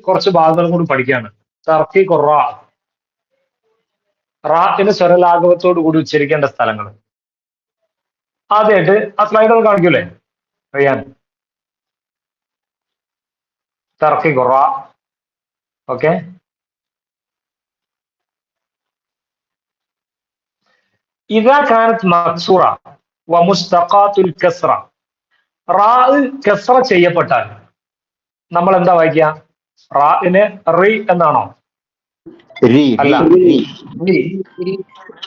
കുറച്ച് ഭാഗങ്ങളും കൂടി പഠിക്കുകയാണ്. തർക്കീഖ് റാ, റാത്തിന് സ്വരലാഘവത്തോടു കൂടി ഉച്ചരിക്കേണ്ട സ്ഥലങ്ങൾ. ആദ്യമായിട്ട് ആ സ്ലൈഡ് ഒന്ന് കാണിക്കൂലേ അറിയാൻ? തർക്കീഖ് റാ. ഓക്കെ, ഇദാ കാനത് മക്സൂറ വമുസ്തഖാത്തുൽ കസ്റ. റാ കസ്റ ചെയ്യപ്പെട്ടാൽ നമ്മൾ എന്താ വായിക്കുക? റാഇനെ റി എന്നാണോ? അല്ല,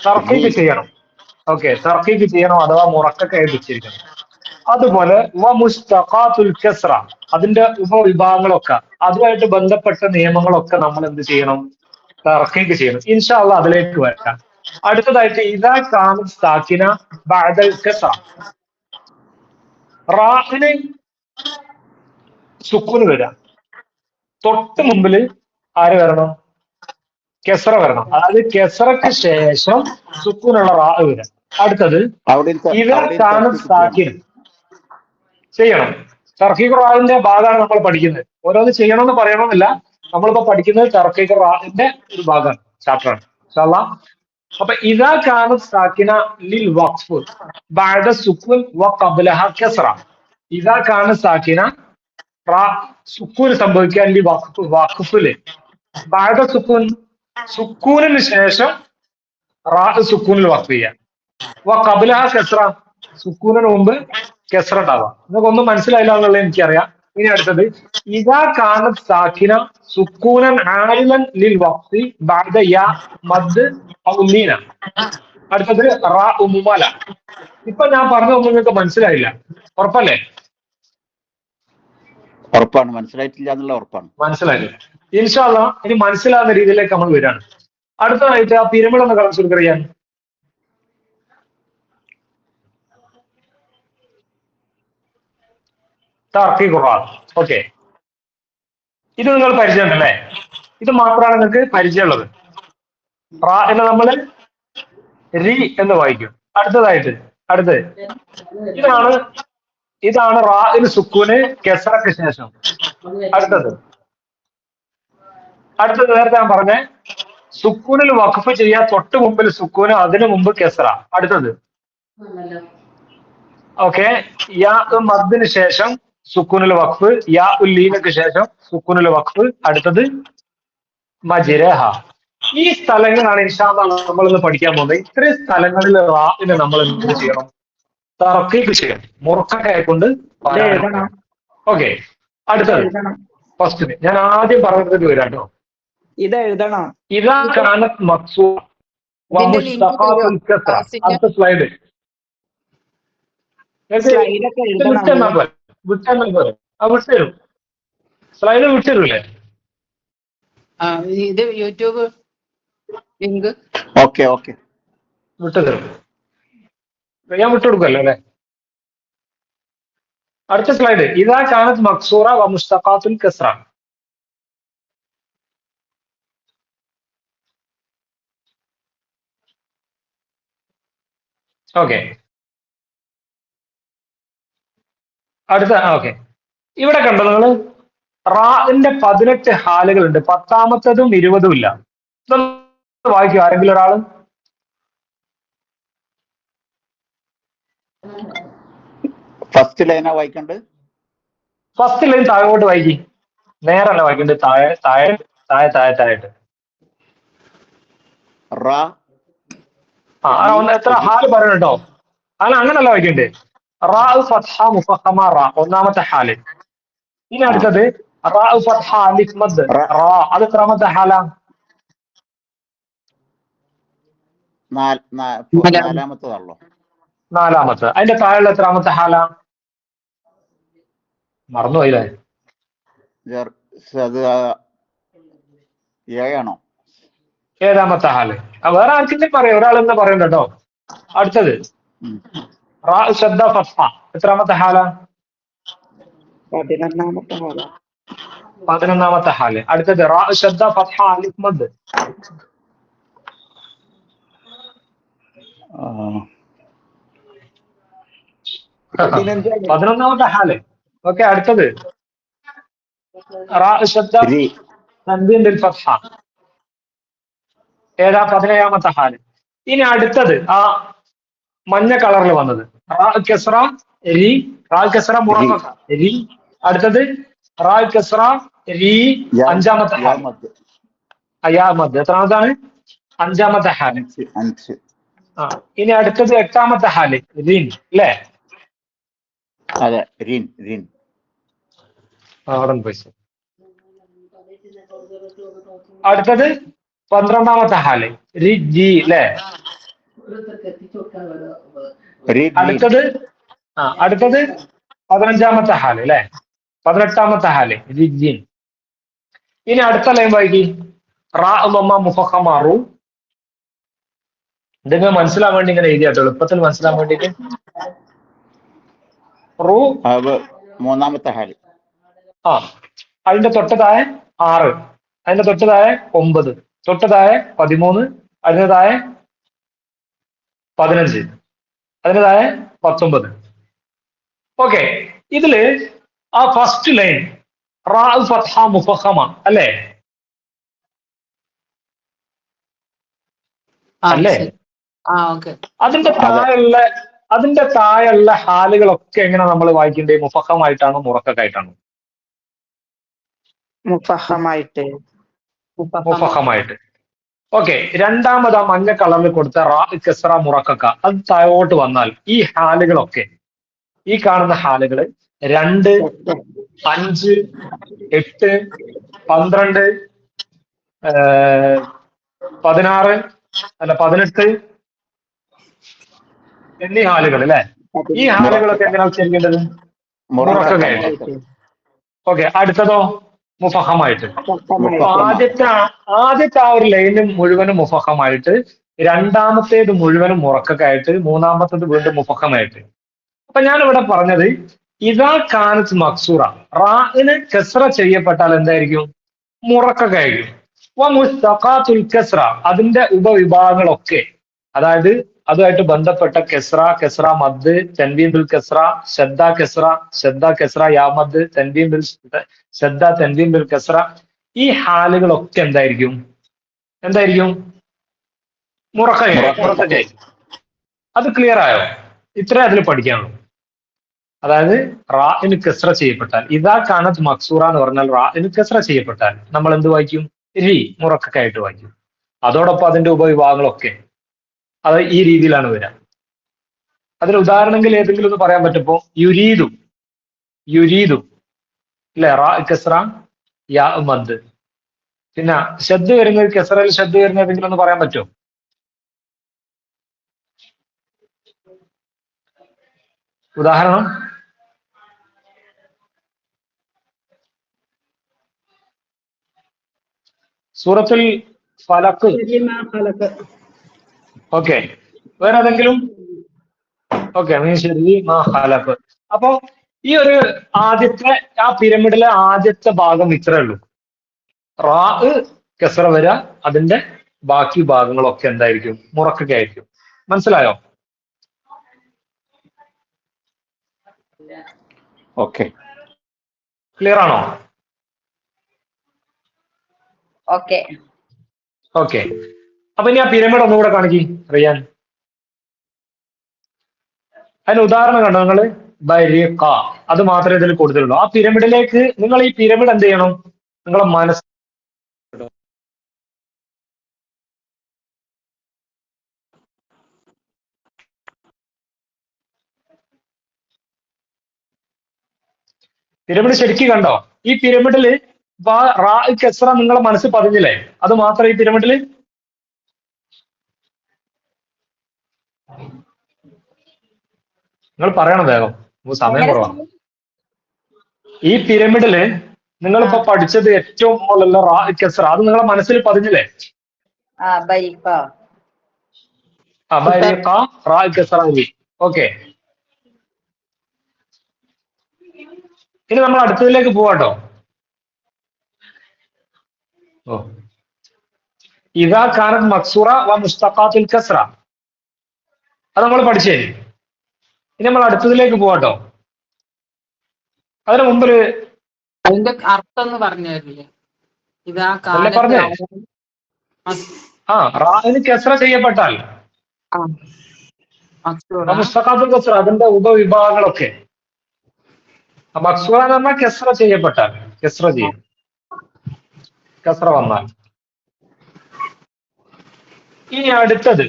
തർക്കീഖ് ചെയ്യണം. ഓക്കെ, തർക്കീഖ് ചെയ്യണം അഥവാ മുറക്കൊക്കെ ആയിട്ട് ഉച്ചരിക്കണം. അതുപോലെ വമുസ്തഖാത്തുൽ കസ്റ, അതിന്റെ ഉപവിഭാഗങ്ങളൊക്കെ അതുമായിട്ട് ബന്ധപ്പെട്ട നിയമങ്ങളൊക്കെ നമ്മൾ എന്ത് ചെയ്യണം? തർക്കീഖ് ചെയ്യണം. ഇൻഷാ അല്ലാഹ് അതിലേക്ക് വരാം. അടുത്തതായിട്ട് ഇദാ കാനത് സാകിന ബഅദൽ കസ്റ. റാഇന് സുക്കൂന് വരാം, തൊട്ട് മുമ്പില് ആര് വരണം? കെസ്റ വരണം. അതായത് കെസ്റക്ക് ശേഷം സുക്കൂനുള്ള റാ വരാം. അടുത്തത് ഇദാ കാനത് സാകിന ചെയ്യണം. തർക്കീഖ് റാഇന്റെ ഭാഗമാണ് നമ്മൾ പഠിക്കുന്നത്. ഓരോന്ന് ചെയ്യണമെന്ന് പറയണമെന്നില്ല, നമ്മളിപ്പോ പഠിക്കുന്നത് തർക്കീഖ് റാഇന്റെ ഒരു ഭാഗമാണ്, ചാപ്റ്ററാണ്. ഇൻഷാ അല്ലാഹ്. അപ്പൊ ഇദാ കാനത് സാകിന ലിൽ വഖഫ് ബഅദ സുക്കൂൻ വഖബ്ലഹ കസ്റ. ഇദാ കാനത് സാകിന, റാ സുക്കൂൻ സംഭവിക്കാൻ ലി വഖഫ്, വഖഫില് ബഅദ സുക്കൂൻ, സുക്കൂനിന് ശേഷം റാ സുക്കൂനിൽ വഖഫ് ചെയ്യാം. വഖബ്ലഹ കസ്റ, സുക്കൂനിന് മുമ്പ് കെസ്റ ഉണ്ടാവാം. നിങ്ങൾക്കൊന്നും മനസ്സിലായില്ല എന്നുള്ളത് എനിക്കറിയാം. ഇനി അടുത്തത് ഇദാ കാനത് സാകിന സുക്കൂനൻ ആരിലൻ ലിൽ വഖഫി ബഅദ യാ മദ് ഔ ലീന. അടുത്തത് റാ മുമല. ഇപ്പൊ ഞാൻ പറഞ്ഞതൊന്നും നിങ്ങൾക്ക് മനസ്സിലായില്ല, ഉറപ്പല്ലേ? ഉറപ്പാണ്, മനസ്സിലായിട്ടില്ല എന്നുള്ള ഉറപ്പാണ്. മനസ്സിലായില്ല. ഇൻഷാ അല്ലാഹ് ഇനി മനസ്സിലാകുന്ന രീതിയിലേക്ക് നമ്മൾ വരികയാണ്. അടുത്തതായിട്ട് ആ പിരമിഡ് ഒന്ന് കളക്ട് കൊടുക്കാൻ. തർക്കീഖ് റാ. ഓക്കെ, ഇത് നിങ്ങൾ പരിചയമുണ്ടല്ലേ? ഇത് മാത്രമാണ് നിങ്ങൾക്ക് പരിചയമുള്ളത്. റാ എന്ന് നമ്മൾ രി എന്ന് വായിക്കും. അടുത്തത് ഇതാണ് റാഇന് സുക്കൂന് കെസ്റക്ക് ശേഷം. അടുത്തത് നേരത്തെ ഞാൻ പറഞ്ഞ സുക്കൂനിൽ വഖഫ് ചെയ്യാൻ തൊട്ട് മുമ്പിൽ സുക്കൂന്, അതിനു മുമ്പ് കെസ്റ. അടുത്തത് ഓക്കെ, യാ മദ്ദിന് ശേഷം സുക്കൂനിൽ വഖഫ്, യാ ഉല്ലീനക്ക് ശേഷം സുക്കൂനിൽ വഖഫ്. അടുത്തത് മജ്റഹ. ഈ സ്ഥലങ്ങളാണ് ഇൻഷാ അല്ലാഹ് നമ്മൾ ഇന്ന് പഠിക്കാൻ പോകുന്നത്. ഇത്രയും സ്ഥലങ്ങളിൽ റാഇനെ നമ്മൾ എന്ത് ചെയ്യണം? തർക്കീഖ് ചെയ്യണം, മുറക്കൊക്കെ കൊണ്ട്. ഓക്കെ, അടുത്തത് ഫസ്റ്റ് ഞാൻ ആദ്യം പറഞ്ഞിട്ട് വരാം കേട്ടോ. ഇത് എഴുതണം. ഇദാ കാനത് മക്സൂറ വമുസ്തഖാത്തുൽ കസ്റ. അടുത്ത സ്ലൈഡ് വിട്ടുതരും. സ്ലൈഡ് വിട്ടുതരൂലേ? ഇത് യൂട്യൂബ് ലിങ്ക് വിട്ടുതരും. ഞാൻ വിട്ടുകൊടുക്കല്ലോ അല്ലെ? അടുത്ത സ്ലൈഡ് ഇദാ കാനത് മക്സൂറ വമുസ്തഖാത്തുൽ കസ്റ. Okay, okay. ഇവിടെ കണ്ടോ നിങ്ങൾ? റാഇന്റെ 18 ഹാലുകളുണ്ട്, 10ാമത്തതും 20ഉം ഇല്ല. വായിക്കും ആരെങ്കിലും ഒരാള്? ഫസ്റ്റ് ലൈനാ വായിക്കണ്ട്. ഫസ്റ്റ് ലൈൻ താഴോട്ട് വായിക്കി. നേരല്ല വായിക്കണ്ടത്, താഴെയായിട്ട്. എത്ര ഹാല് പറയണം കേട്ടോ. അങ്ങനല്ല വായിക്കണ്ടേ. റാ ഫത്ഹ മുഫഖമ റാ, ഒന്നാമത്തെ ഹാല്. ഇനി അടുത്തത് റാ ഫത്ഹ അലിഫ് മദ് റാ, അത് എത്രാമത്തെ ഹാലാ? നാലാമത്തെ. അതിന്റെ താഴെയുള്ള എത്രാമത്തെ ഹാലാ? മറന്നുപോയില്ലേ? ഏഴാമത്തെ ഹാല്. വേറെ ആർക്കെങ്കിലും പറയാം, ഒരാൾ എന്താ പറയണ്ട കേട്ടോ. അടുത്തത് റാ ശദ്ദ ഫത്ഹ, എത്രാമത്തെ ഹാലാ? 11ാമത്തെ ഹാല്. അടുത്തത് റാ ശദ്ദ ഫത്ഹ അലിഫ് മദ്, 11ാമത്തെ ഹാല്. ഓക്കെ, അടുത്തത് റാ ശദ്ദ തൻവീൻ ബിൽ ഫത്ഹ. ഏതാ 17ാമത്തെ ഹാല്. ഇനി അടുത്തത് ആ മഞ്ഞ കളറിൽ വന്നത് റാ കെസ്ര രി, റാ കെസ്ര മുറക്ക രി. അടുത്തത് റാ കെസ്ര രി, അഞ്ചാമത്തെ ഹാല്. അയാമത് എത്രാമത്താണ്? അഞ്ചാമത്തെ ഹാല്. ആ ഇനി അടുത്തത് 8ാമത്തെ ഹാല് റിൻ അല്ലേ? അതെ, റിൻ റിൻ. അവിടെ പോയി. അടുത്തത് 12ാമത്തെ ഹാല് രി ജി അല്ലേ? അടുത്തത് 15ാമത്തെ ഹാല് അല്ലെ? 18ാമത്തെ ഹാല് രിജിൻ. ഇനി അടുത്ത ലൈൻ വായിക്കി. റാ മുഫഖമാറു. ഇതിങ്ങനെ മനസ്സിലാൻ വേണ്ടി ഇങ്ങനെ എഴുതിയാട്ടോ, എളുപ്പത്തിൽ മനസ്സിലാൻ വേണ്ടിട്ട്. റൂ 3ാമത്തെ ഹാല്. ആ അതിന്റെ തൊട്ടതായ 6, അതിന്റെ തൊട്ടതായ 9, തൊട്ടതായ 13, അതിൻ്റെതായ 15, അതിൻ്റെതായ 19. ഓക്കെ, ഇതില് ആ ഫസ്റ്റ് ലൈൻ റാ ഫത്ഹ മുഫഖമ അല്ലേ? അല്ലേ? അതിന്റെ താഴെയുള്ള ഹാലുകളൊക്കെ എങ്ങനെ നമ്മൾ വായിക്കേണ്ടത്? മുഫഖമായിട്ടാണോ മുറക്കക്കായിട്ടാണോ? മുഫഖമായിട്ട്. ഓക്കെ, രണ്ടാമത് ആ മഞ്ഞ കളറിൽ കൊടുത്ത റാ കെസ്ര മുറക്കക്ക, അത് താഴോട്ട് വന്നാൽ ഈ ഹാലുകളൊക്കെ, ഈ കാണുന്ന ഹാലുകള് 2, 5, 8, 12, 16 അല്ല 18 എന്നീ ഹാലുകൾ അല്ലെ? ഈ ഹാലുകളൊക്കെ എങ്ങനെയാണ് ഉച്ചരിക്കേണ്ടത്? മുറക്കകായിട്ട്. ഓക്കെ, അടുത്തതോ മുഫഹമായിട്ട്. ആദ്യത്തെ ആ ഒരു ലൈന് മുഴുവനും മുഫഹമായിട്ട്, രണ്ടാമത്തേത് മുഴുവനും മുറക്കക്കായിട്ട്, മൂന്നാമത്തേത് വീണ്ടും മുഫഹമായിട്ട്. അപ്പൊ ഞാനിവിടെ പറഞ്ഞത് ഇതാ കാനത്ത് മക്സൂറ, റാഇന് കസ്ര ചെയ്യപ്പെട്ടാൽ എന്തായിരിക്കും? മുറക്കക്കായിരിക്കും. മുസ്തഖാത്തുൽ കസ്ര, അതിന്റെ ഉപവിഭാഗങ്ങളൊക്കെ, അതായത് അതുമായിട്ട് ബന്ധപ്പെട്ട കെസ്ര, കെസ്ര മദ്, തൻവീൻ ബിൽ കെസ്ര, ശദ്ദ കെസ്ര, ശദ്ദ കെസ്ര യാ മദ്, തൻവീൻ ബിൽ ശദ്ദ, തൻവീൻ ബിൽ കെസ്ര, ഈ ഹാലുകളൊക്കെ എന്തായിരിക്കും? മുറക്കയായിരിക്കും. അത് ക്ലിയർ ആയോ? ഇത്രേ അതിൽ പഠിക്കാനുള്ളൂ. അതായത് റാഇന് കസ്ര ചെയ്യപ്പെട്ടാൽ, ഇതാ കാനത്ത് മക്സൂറ എന്ന് പറഞ്ഞാൽ റാഇന് കസ്ര ചെയ്യപ്പെട്ടാൽ നമ്മൾ എന്ത് വായിക്കും? രി മുറക്കക്കായിട്ട് വായിക്കും. അതോടൊപ്പം അതിന്റെ ഉപവിഭാഗങ്ങളൊക്കെ അത് ഈ രീതിയിലാണ് വരിക. അതിന് ഉദാഹരണമെങ്കിൽ ഏതെങ്കിലും ഒന്ന് പറയാൻ പറ്റുമ്പോ യുരീദു, യുരീദു അല്ലെ? റാ കസ്ര യാ മദ്. പിന്നെ ശബ്ദ് വരുന്നത്, കെസ്രയിൽ ശബ്ദ് വരുന്ന ഏതെങ്കിലും ഒന്ന് പറയാൻ പറ്റുമോ? ഉദാഹരണം സൂറത്തുൽ ഫലഖ്. ഓക്കെ, വേറെ ഏതെങ്കിലും? ഓക്കെ, ശരി, മാ ഖലഖ്. അപ്പൊ ഈ ഒരു ആദ്യത്തെ ആ പിരമിഡിലെ ആദ്യത്തെ ഭാഗം ഇത്രേ ഉള്ളൂ. റാ കെസ്ര വരിക, അതിന്റെ ബാക്കി ഭാഗങ്ങളൊക്കെ എന്തായിരിക്കും? മുറക്കയായിരിക്കും. മനസ്സിലായോ? ഓക്കെ, ക്ലിയർ ആണോ? ഓക്കെ. ഓക്കെ, അപ്പൊ ഇനി ആ പിരമിഡ് ഒന്നുകൂടെ കാണിക്കി റിയാൻ. അതിന് ഉദാഹരണം കണ്ടോ നിങ്ങള്? ബരിഖ, അത് മാത്രമേ ഇതിൽ കൊടുത്തിട്ടുള്ളൂ. ആ പിരമിഡിലേക്ക് നിങ്ങൾ ഈ പിരമിഡ് എന്ത് ചെയ്യണം? നിങ്ങളെ മനസ്സ് പിരമിഡ് ശരിക്കും കണ്ടോ? ഈ പിരമിഡില് റാ കെസ്ര നിങ്ങളെ മനസ്സിൽ പതിഞ്ഞില്ലേ? അത് മാത്രം ഈ പിരമിഡില്. നിങ്ങൾ പറയണം വേഗം, സമയം കുറവാണ്. ഈ പിരമിഡില് നിങ്ങളിപ്പോ പഠിച്ചത് ഏറ്റവും മുകളിലുള്ള റാ കെസ്ര, അത് നിങ്ങളെ മനസ്സിൽ പതിഞ്ഞില്ലേ? ഓക്കെ, ഇനി നമ്മൾ അടുത്തതിലേക്ക് പോവാട്ടോ. ഇദാ കാനത്ത് മക്സൂറ വ മുസ്തഖാത്തുൽ കസ്ര, അത് നമ്മൾ പഠിച്ചേ. ഇനി നമ്മൾ അടുത്തതിലേക്ക് പോവാട്ടോ. അതിന് മുമ്പില് അതിന്റെ അർത്ഥം ഒന്ന് പറഞ്ഞു തരില്ലേ? അല്ലേ പറഞ്ഞേ? ആ റാഇന് കെസ്ര ചെയ്യപ്പെട്ടാൽ മുസ്തഖാത്തുൽ കസ്ര അതിന്റെ ഉപവിഭാഗങ്ങളൊക്കെ മക്സൂറ എന്ന് പറഞ്ഞാൽ കെസ്ര ചെയ്യപ്പെട്ടാൽ കെസ്ര ചെയ്യും കെസ്ര വന്നാൽ. ഇനി അടുത്തത്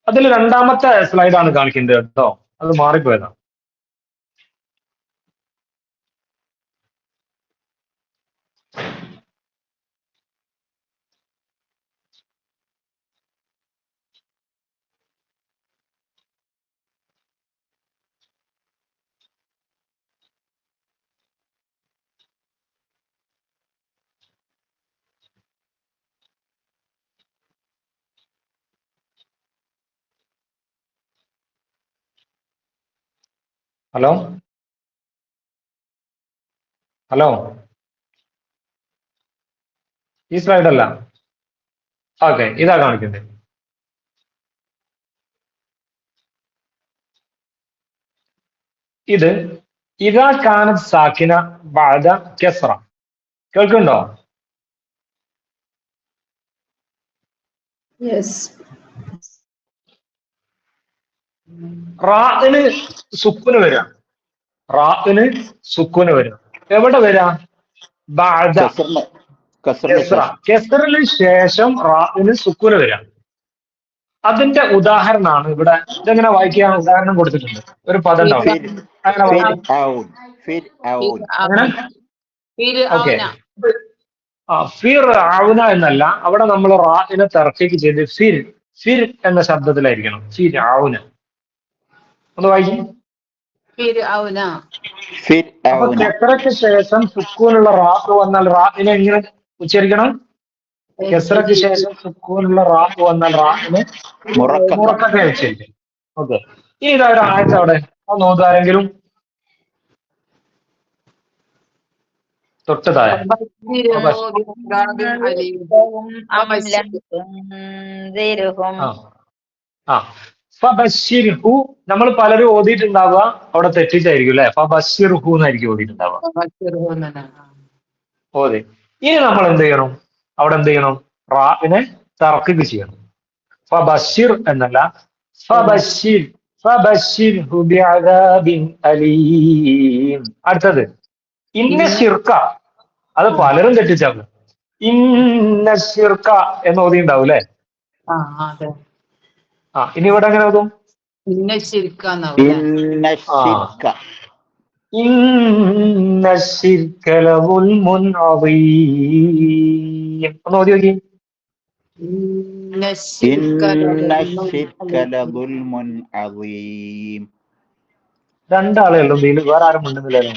അതിൽ രണ്ടാമത്തെ സ്ലൈഡാണ് കാണിക്കുന്നത് കേട്ടോ, അത് മാറിപ്പോയതാണ്. ഹലോ ഹലോ, ഈ സ്ലൈഡ് അല്ല. ഓക്കെ, ഇതാ കാണിക്കുന്നത്. ഇത് ഇതാ കാനത്ത് സാക്കിന ബഅദ കെസ്ര. കേൾക്കുന്നുണ്ടോ? റാഇന് സുക്കൂന് വരാം. റാഇന് സുക്കൂന് വരാം. എവിടെ വരാം? ബഅദ കെസ്ര. കെസ്റിന് ശേഷം റാഇന് സുക്കൂന് വരാം. അതിന്റെ ഉദാഹരണമാണ് ഇവിടെ. ഇതെങ്ങനെ വായിക്കാൻ ഉദാഹരണം കൊടുത്തിട്ടുണ്ട്. ഒരു പദം ഉണ്ടാവും. ഓക്കെ, ഫിർ ഔന എന്നല്ല, അവിടെ നമ്മൾ റാഇനെ തർക്കീക്ക് ചെയ്ത് ഫിർ ഫിർ എന്ന ശബ്ദത്തിലായിരിക്കണം. ഫിർ ഔന. ഒന്ന് വായിക്കും. അപ്പൊ കെസ്റയ്ക്ക് ശേഷം സുക്കൂനുള്ള റാഖ് വന്നാൽ റാഇനെ എങ്ങനെ ഉച്ചരിക്കണം? കെസ്റയ്ക്ക് ശേഷം സുക്കൂനുള്ള റാഖ് വന്നാൽ റാഇനെ മുറക്കത്തെ ഉച്ചരിക്കും. ഓക്കെ, ഇനി ഇതാ ഒരു ആയത്ത് അവിടെ ഒന്ന് നോക്കാരെങ്കിലും. തൊട്ടതായ ഫബശ്ശിർഹു നമ്മൾ പലരും ഓതിയിട്ടുണ്ടാവുക അവിടെ തെറ്റിച്ചായിരിക്കും അല്ലെ. ഫബശ്ശിർഹു എന്നായിരിക്കും ഓതിയിട്ടുണ്ടാവുക. ഓതി. ഇനി നമ്മൾ എന്ത് ചെയ്യണം? അവിടെ എന്ത് ചെയ്യണം? റാഇനെ തർക്കീക്ക് ചെയ്യണം. ഫബശ്ശിർ എന്നല്ല, ഫബശ്ശിർ ഫബശ്ശിർഹു ബിഅദാബിൻ അലീം. അടുത്തത് ഇന്ന ശിർക്ക, അത് പലരും തെറ്റിച്ചാകും. ഇന്ന ശിർക്ക എന്ന് ഓതിണ്ടാവും അല്ലെ. ഇനി ഇവിടെ എങ്ങനെ ഓതും? ഇന്ന ശിർക്ക ലദുൽമുൻ അദീം. ഒന്ന് ഓതി നോക്കി. രണ്ടാളേ ഉള്ളൂ ഇതിൽ, വേറെ ആരും മിണ്ടുന്നില്ലല്ലോ.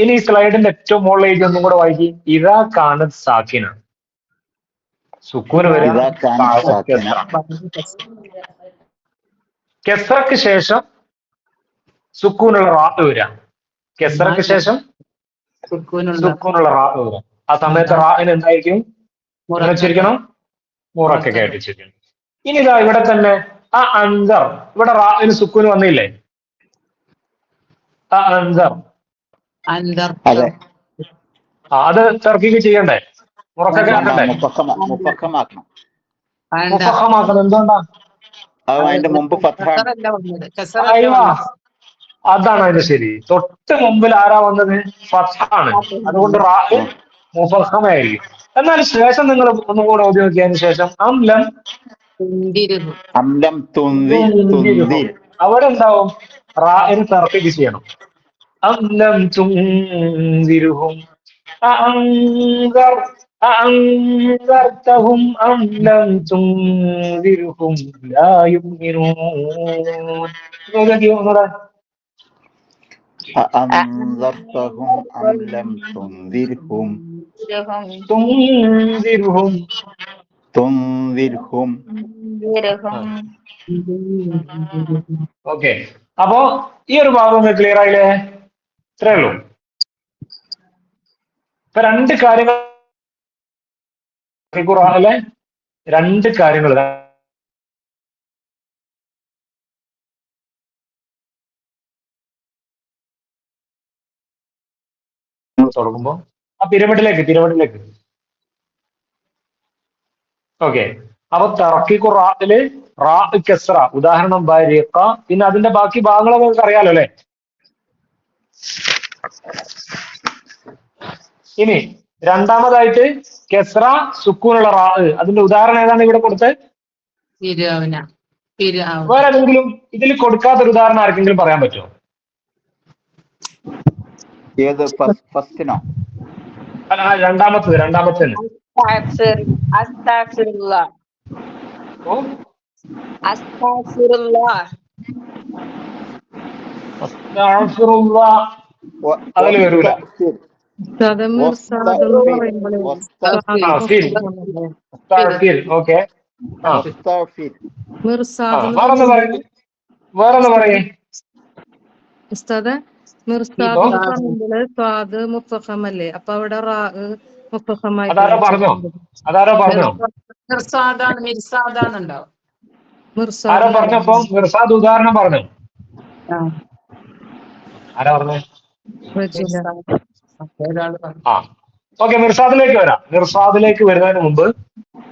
ഇനി സ്ലൈഡിന്റെ ഏറ്റവും മുകളിലേക്ക് ഒന്നും കൂടെ വായിക്കും. ഇതാ കാനത്ത് സാക്കിന, സുക്കൂന് വരാം. കെസ്റക്ക് ശേഷം സുക്കൂനുള്ള റാഖ് വരാം. കെസ്റക്ക് ശേഷം സുക്കൂനുള്ള റാഖ് വരാം. ആ സമയത്ത് റാഇന് എന്തായിരിക്കും? ഉച്ചരിക്കണം, മുറക്കൊക്കെ ആയിട്ട് ഉച്ചരിക്കണം. ഇനി ഇതാ ഇവിടെ തന്നെ ആ അൻസർ, ഇവിടെ റാഇന് സുക്കൂന് വന്നില്ലേ? ആ അൻസർ, അത് തർക്കീക്ക് ചെയ്യണ്ടേ? മുറക്കൊക്കെ ആക്കണ്ടേ? മുഫഖമാക്കണം. എന്തുകൊണ്ടാ? അതാണ് അതിന്റെ ശരി. തൊട്ട് മുമ്പിൽ ആരാ വന്നത്? ഫത്ഹാണ്. അതുകൊണ്ട് റാഇ മുഫഖമായിരിക്കും. എന്നാൽ ശേഷം നിങ്ങൾ ഒന്നുകൂടെ ഓതി നോക്കിയതിന് ശേഷം അംലം അവിടെ എന്താവും? റാഇന് തർക്കീക്ക് ചെയ്യണം. അംലം തുൻദിർഹും أأنذرتهم أم لم تنذرهم لا يؤمنون. أأنذرتهم أم لم تنذرهم تنذرهم. ഓക്കെ, അപ്പോ ഈ ഒരു ഭാഗം ക്ലിയർ ആയില്ലേ? ഇത്രേ ഉള്ളൂ. ഇപ്പൊ രണ്ട് കാര്യങ്ങൾ ഖുർആനിലെ രണ്ട് കാര്യങ്ങൾ തുടങ്ങുമ്പോ ആ പിരമിഡിലേക്ക് ഓക്കെ. അപ്പൊ തറക്കി ഖുർആനില് റാ കെസ്റ, ഉദാഹരണം ബാരിഖ, പിന്നെ അതിന്റെ ബാക്കി ഭാഗങ്ങളൊക്കെ നിങ്ങൾക്ക് അറിയാലോ അല്ലെ. ഇനി രണ്ടാമതായിട്ട് കെസ്റ സുക്കൂനുള്ള റാ, അതിന്റെ ഉദാഹരണം ഏതാണ് ഇവിടെ കൊടുത്തത്? വേറെ ഏതെങ്കിലും ഇതിൽ കൊടുക്കാത്തൊരു ഉദാഹരണം ആർക്കെങ്കിലും പറയാൻ പറ്റുമോ? ഏത് ഫസ്റ്റിനോ? അല്ല, രണ്ടാമത്തെ അതിൽ വരൂല. ഓക്കെ. വേറൊന്ന് പറയേ. മുഫഹമല്ലേ, അപ്പൊ അവിടെ മുഫഹമായി അതാരോ പറഞ്ഞോ? ആരോ പറഞ്ഞപ്പോ മിർസാദ് ഉദാഹരണം പറഞ്ഞു. ആരാ പറഞ്ഞു? ആ ഓക്കെ, മിർസാദിലേക്ക് വരുന്നതിന് മുമ്പ്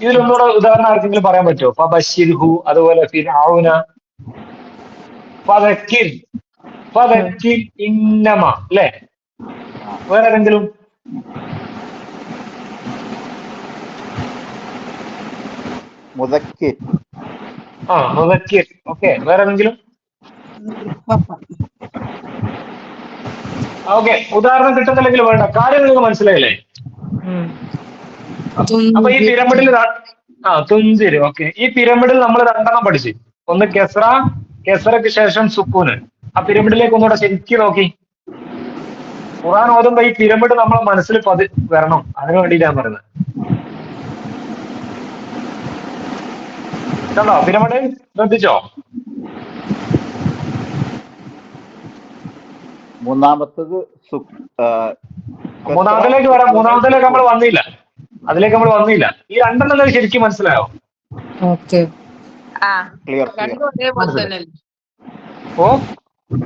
ഇതിലൊന്നുകൂടെ ഉദാഹരണം ആർക്കെങ്കിലും പറയാൻ പറ്റുമോ? ഫബശിർഹു, അതുപോലെ ഫിർഔന, ഫദക്കിർ, ഇന്നമ, അല്ലേ? വേറെ ഏതെങ്കിലും? മുദക്കിർ. ഓക്കെ. വേറെ ഏതെങ്കിലും? ഓക്കെ. ഉദാഹരണം കിട്ടുന്നില്ലെങ്കിൽ വേണ്ട, കാര്യം നിങ്ങൾക്ക് മനസ്സിലായില്ലേ? അപ്പൊ ഈ പിരമിഡിൽ തുഞ്ചിര്. ഓക്കെ. ഈ പിരമിഡിൽ നമ്മൾ രണ്ടെണ്ണം പഠിച്ചു. ഒന്ന് കെസ്റയ്ക്ക് ശേഷം സുക്കൂന്. ആ പിരമിഡിലേക്ക് ഒന്നുകൂടെ ശരിക്കും നോക്കി. ഖുർആൻ ഓതുമ്പോ ഈ പിരമിഡ് നമ്മളെ മനസ്സിൽ വരണം. അതിനു വേണ്ടിയിട്ടാണ് പറയുന്നത്. കണ്ടോ പിരമിഡ്? ശ്രദ്ധിച്ചോ? മൂന്നാമത്തിലേക്ക് വരാം. മൂന്നാമത്തിലേക്ക് നമ്മൾ വന്നില്ല. ഈ രണ്ടെണ്ണം ശരിക്കും മനസ്സിലായോ?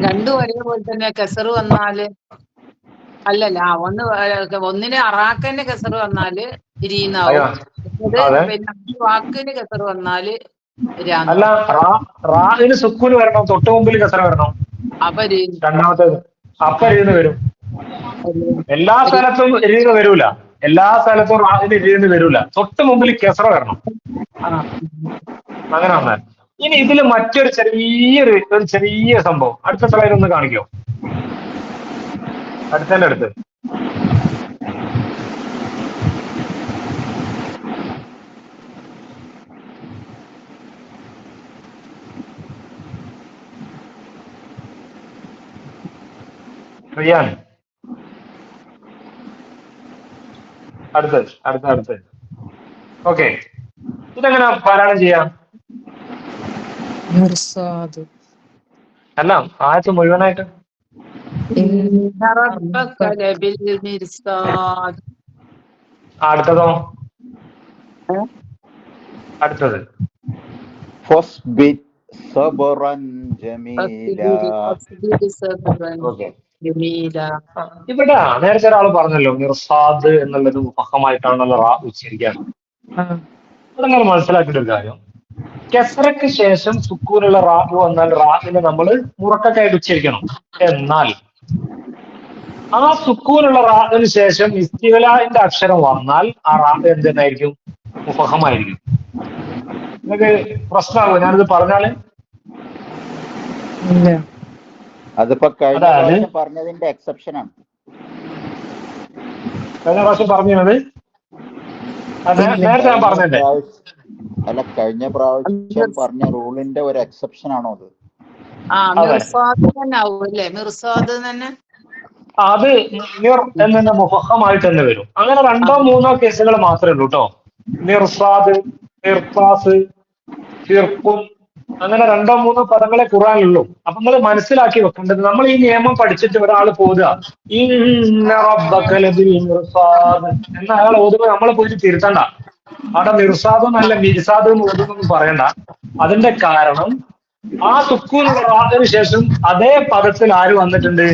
രണ്ടും ഒരേപോലെ തന്നെ കെസറ് വന്നാല്, അല്ലല്ല, ഒന്നിന് അറാക്കന്നെ കെസറ് വന്നാല് ഇരീന്നാവും. പിന്നെ വാക്കിന് കെസറ് വന്നാല് അല്ല, റാഹിന് സുക്കൂന് വരണം, തൊട്ട് മുമ്പിൽ കെസറ വരണം. രണ്ടാമത്തേത് അപ്പ എഴുതുന്ന വരും. എല്ലാ സ്ഥലത്തും എഴുതുന്ന വരൂല. എല്ലാ സ്ഥലത്തും റാഹിന് എഴുതുന്ന വരൂല. തൊട്ട് മുമ്പിൽ കെസറ വരണം. അങ്ങനെ വന്നാൽ. ഇനി ഇതിൽ മറ്റൊരു ചെറിയ സംഭവം അടുത്ത സ്ലൈഡ് ഒന്ന് കാണിക്കോ? അടുത്ത് റിയാൻ, അടുത്ത്. ഓക്കെ. ഇതെങ്ങനെ പാരായണം ചെയ്യാം? അല്ല, ആദ്യത്തെ മുഴുവനായിട്ട്. അടുത്തതോ? അടുത്തത് ഇവിടെ നേരത്തെ ഒരാൾ പറഞ്ഞല്ലോ മിർസാദ് എന്നുള്ളത് മുഫഹമായിട്ടാണല്ലോ റാ ഉച്ചരിക്കാൻ. ഇവിടെ നിങ്ങൾ മനസ്സിലാക്കേണ്ട ഒരു കാര്യം, കെസറയ്ക്ക് ശേഷം സുക്കൂനുള്ള റാ വന്നാൽ റാഹിനെ നമ്മൾ മുറക്കായിട്ട് ഉച്ചരിക്കണം. എന്നാൽ ആ സുക്കൂനുള്ള റാഹിന് ശേഷം ഇസ്തിഗ്ലാഇന്റെ അക്ഷരം വന്നാൽ ആ റാ എന്തെന്നായിരിക്കും? മുഫഹമായിരിക്കും. നിങ്ങൾക്ക് പ്രശ്നമാകുമോ ഞാനിത് പറഞ്ഞാല്? അതിപ്പോ കഴിഞ്ഞ പ്രാവശ്യം പറഞ്ഞതിന്റെ എക്സെപ്ഷൻ ആണ്. കഴിഞ്ഞ പ്രാവശ്യം പറഞ്ഞത് നേരത്തെ ഞാൻ പറഞ്ഞില്ലേ? അല്ല, കഴിഞ്ഞ പ്രാവശ്യം പറഞ്ഞ റൂളിന്റെ ഒരു എക്സെപ്ഷൻ ആണോ അത്? അത് എന്നെ മുഫഹമായിട്ട് തന്നെ വരും. അങ്ങനെ 2-3 കേസുകൾ മാത്രമേ ഉള്ളൂ കേട്ടോ. മിർസാദ്, ഇർത്താസ്, ഫിർഖുൻ, അങ്ങനെ 2-3 പദങ്ങളെ ഖുർആനിലുള്ളൂ. അപ്പൊ നിങ്ങൾ മനസ്സിലാക്കി വെക്കേണ്ടത്, നമ്മൾ ഈ നിയമം പഠിച്ചിട്ട് ഒരാൾ പോവുക ഇന്ന റബ്ബക ലബിൽ മിർസാദ് എന്ന അയാൾ ഓതുമ്പോൾ നമ്മൾ പോയിട്ട് തിരുത്തണ്ട. അവിടെ മിർസാദും അല്ല മിർസാദും ഒന്നും പറയണ്ട. അതിന്റെ കാരണം ആ സുക്കൂനുള്ള റാഖിന് ശേഷം അതേ പദത്തിൽ ആര് വന്നിട്ടുണ്ട്?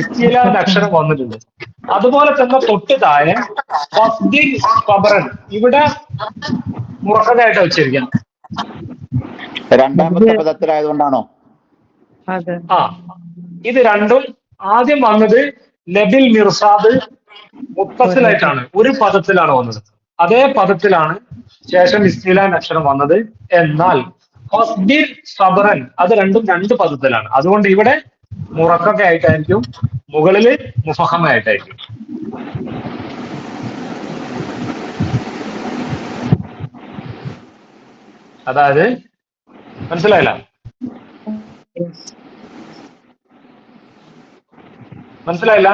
ഇസ്തിലാന്റെ അക്ഷരം വന്നിട്ടുണ്ട്. അതുപോലെ തന്നെ തൊട്ട് താഴെ ഫസ്ദിൻ സബറൻ ഇവിടെ മുറക്കതായിട്ട് വെച്ചിരിക്കണം. രണ്ടാമത്തെ പദത്തിലായതുകൊണ്ടാണോ? അതെ. ആ, ഇത് രണ്ടും ആദ്യം വന്നത് ലബിൽ മിർസാദ് മുത്തസിലായിട്ടാണ്, ഒരു പദത്തിലാണ് വന്നത്. അതേ പദത്തിലാണ് ശേഷം ഇസ്തിലാന്റെ അക്ഷരം വന്നത്. എന്നാൽ ഫസ്ദിൻ സബറൻ അത് രണ്ടും രണ്ട് പദത്തിലാണ്. അതുകൊണ്ട് ഇവിടെ മുറക്കൊക്കെ ആയിട്ടായിരിക്കും, മുകളില് മുഫഹമായിട്ടായിരിക്കും. അതായത് മനസ്സിലായില്ല? മനസ്സിലായില്ല?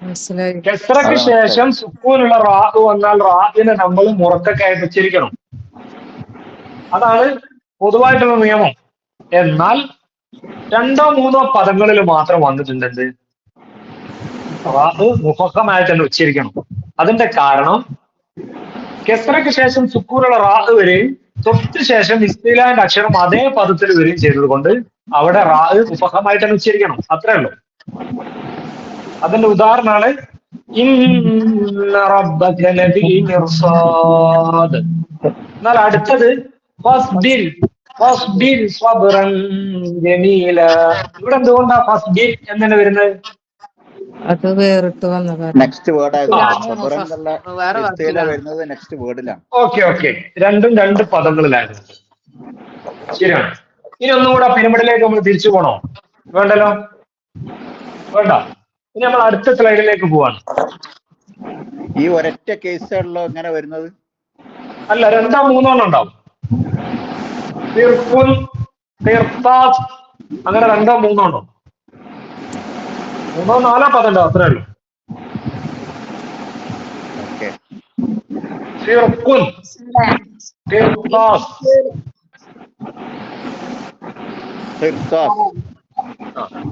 മനസ്സിലായി. കെസ്റയ്ക്ക് ശേഷം സുക്കൂനുള്ള റാഹ് വന്നാൽ റാഹിനെ നമ്മൾ മുറക്കൊക്കെ ആയിട്ട് ഉച്ചരിക്കണം. അതാണ് പൊതുവായിട്ടുള്ള നിയമം. എന്നാൽ രണ്ടോ മൂന്നോ പദങ്ങളിൽ മാത്രം വന്നിട്ടുണ്ട് റാഹ് മുഫഹമായിട്ട് തന്നെ ഉച്ചരിക്കണം. അതിന്റെ കാരണം കെസ്റയ്ക്ക് ശേഷം സുക്കൂനുള്ള റാഹ് വരെയും തൊട്ട് ശേഷം ഇസ്തിലാന്റെ അക്ഷരം അതേ പദത്തിൽ വരികയും ചെയ്തത് കൊണ്ട് അവിടെ റാഹ് മുഫഹമായിട്ട് തന്നെ ഉച്ചരിക്കണം. അത്രേ ഉള്ളൂ. അതിന്റെ ഉദാഹരണമാണ് ഇന്ന റബ്ബക ലബിൽ മിർസാദ്. എന്നാൽ അടുത്തത് ഫസ്ബിർ ഫസ്ബിർ സബ്റൻ ജമീല. ഇവിടെ എന്തുകൊണ്ടാ ഫസ്ബിർ എന്നെ വരുന്നത്? അത് വേറിട്ട് വന്ന നെക്സ്റ്റ് വേർഡ് വേറെ വരുന്നത് നെക്സ്റ്റ് വേർഡിലാണ്. ഓക്കെ, രണ്ടും രണ്ട് പദങ്ങളിലായിരുന്നു. ശരിയാണ്. ഇനി ഒന്നുകൂടെ പിരമിഡിലേക്ക് നമ്മൾ തിരിച്ചു പോണോ? വേണ്ടല്ലോ, വേണ്ട. ഇനി നമ്മൾ അടുത്ത സ്ലൈഡിലേക്ക് പോവാണ്. ഈ ഒരൊറ്റ കേസുകളിലോ ഇങ്ങനെ വരുന്നത് അല്ല, രണ്ടോ മൂന്നോണ്ണം ഉണ്ടാവും. അങ്ങനെ രണ്ടോ മൂന്നോ ഉണ്ടോ? മൂന്നോ നാലോ പദം ഉണ്ടോ? അത്രേ ഉള്ളൂ.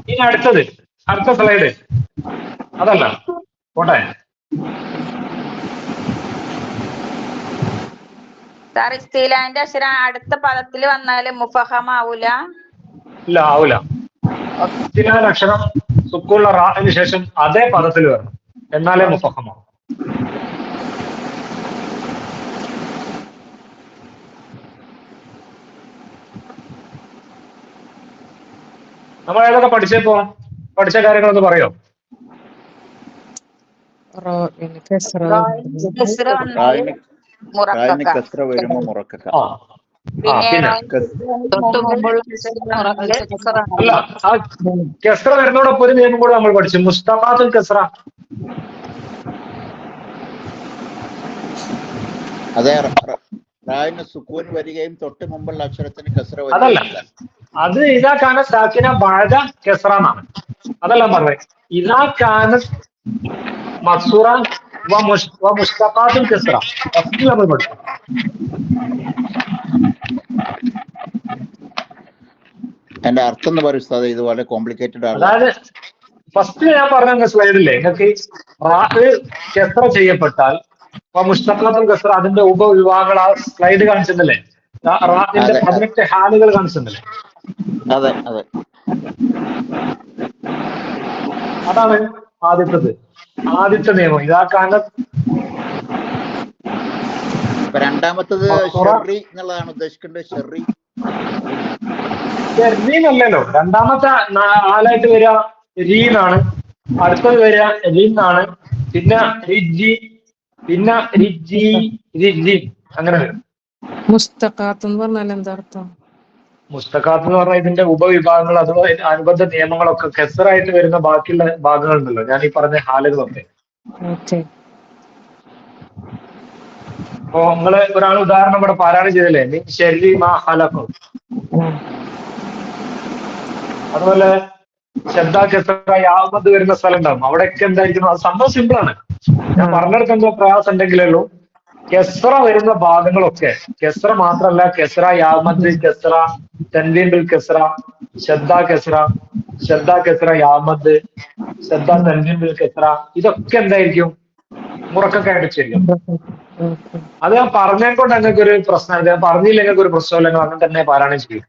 ഇനി അടുത്ത സ്ലൈഡ് അതല്ല, പോട്ടെ. സാർ ഇസ്തിലാന്റെ അക്ഷരം അടുത്ത പദത്തിൽ വന്നാല് മുഫഹമാവൂല? ഇല്ല, ആവൂല. ഇസ്തിലാന്റെ അക്ഷരം സുക്കൂനുള്ള റാഹിന് ശേഷം അതേ പദത്തിൽ വരണം, എന്നാലേ മുഫഹമാവും. നമ്മൾ ഏതൊക്കെ പഠിച്ച കാര്യങ്ങളൊന്ന് പറയോ? അല്ല, ആ കെസ്റ വരുന്നതോടൊപ്പം ഒരു നിയമം കൂടെ നമ്മൾ പഠിച്ചു, മുസ്തഖാത്തുൽ കെസ്റ. അതെ, സുക്കൂൻ വരികയും തൊട്ട് മുമ്പുള്ള അക്ഷരത്തിന് കെസ്റ വരികയും. അതല്ല, അത് ഇതാ കാന സാക്കിന ബഅദ കെസ്റ എന്നാണ്. അതല്ല പറഞ്ഞത്. ഇതാ കാന മക്സൂറ വ മുസ്തഖാത്തുൽ കെസ്റ നമ്മൾ പഠിച്ചു. എന്റെ അർത്ഥം എന്ന് പറയുന്നത് ഇത് വളരെ കോംപ്ലിക്കേറ്റഡ് ആണ്. അതായത് ഫസ്റ്റ് ഞാൻ പറഞ്ഞ സ്ലൈഡില്ലേ, നിങ്ങൾക്ക് റാഹ് കെസ്റ ചെയ്യപ്പെട്ടാൽ മുസ്തഖാത്തുൽ കെസ്റ അതിന്റെ ഉപവിഭാഗങ്ങൾ ആ സ്ലൈഡ് കാണിച്ചിട്ടുണ്ടല്ലേ? റാഹിന്റെ 18 ഹാലുകൾ കാണിച്ചിട്ടുണ്ടല്ലേ? അതെ, അതാണ് ആദ്യത്തെ നിയമം. ഇതാക്കാണ്. രണ്ടാമത്തത് ഷെറി എന്നുള്ളതാണ് ഉദ്ദേശിക്കേണ്ടത്. ഷെറീന്നല്ലല്ലോ. രണ്ടാമത്തെ ആലായിട്ട് വരിക രീന്നാണ്, അടുത്തത് വരിക രീന്നാണ്, പിന്നെ റിജി, പിന്നെ റിജി അങ്ങനെ വരും. മുസ്തഖാത്ത് എന്ന് പറഞ്ഞാൽ എന്താ അർത്ഥം? മുസ്തഖാത്ത് എന്ന് പറഞ്ഞാൽ ഇതിന്റെ ഉപവിഭാഗങ്ങൾ അഥവാ അനുബന്ധ നിയമങ്ങളൊക്കെ കെസറായിട്ട് വരുന്ന ബാക്കിയുള്ള ഭാഗങ്ങളുണ്ടല്ലോ, ഞാൻ ഈ പറഞ്ഞ ഹാലുകളൊക്കെ. അപ്പൊ നിങ്ങള് ഒരാൾ ഉദാഹരണം ഇവിടെ പാരായണം ചെയ്തല്ലേ, നീ ശരി മാ ഹലക്കും. അതുപോലെ ശബ്ദ കെസറ യാമത് വരുന്ന സ്ഥലം ഉണ്ടാവും, അവിടെയൊക്കെ എന്തായിരിക്കും? അത് സംഭവം സിമ്പിളാണ്. ഞാൻ പറഞ്ഞെടുത്ത് എന്തോ പ്രയാസം ഉണ്ടെങ്കിലല്ലോ. കെസ്റ വരുന്ന ഭാഗങ്ങളൊക്കെ, കെസ്റ മാത്രമല്ല, കെസ്റ യാമത്, കെസ്റ തൻവീൻ ബിൽ കെസ്റ, ശബ്ദ കെസ്റ യാമത്, ശബ്ദ തൻവീൻ ബിൽ കെസ്റ, ഇതൊക്കെ എന്തായിരിക്കും? മുറക്കൊക്കെ ആയിട്ട് ശരിക്കും. അത് ഞാൻ പറഞ്ഞേക്കൊണ്ട് ഞങ്ങൾക്ക് ഒരു പ്രശ്നമാണ്. ഞാൻ പറഞ്ഞില്ല ഞങ്ങൾക്ക് ഒരു പ്രശ്നമില്ല, ഞങ്ങൾ അങ്ങനെ തന്നെ പാരായണം ചെയ്യും.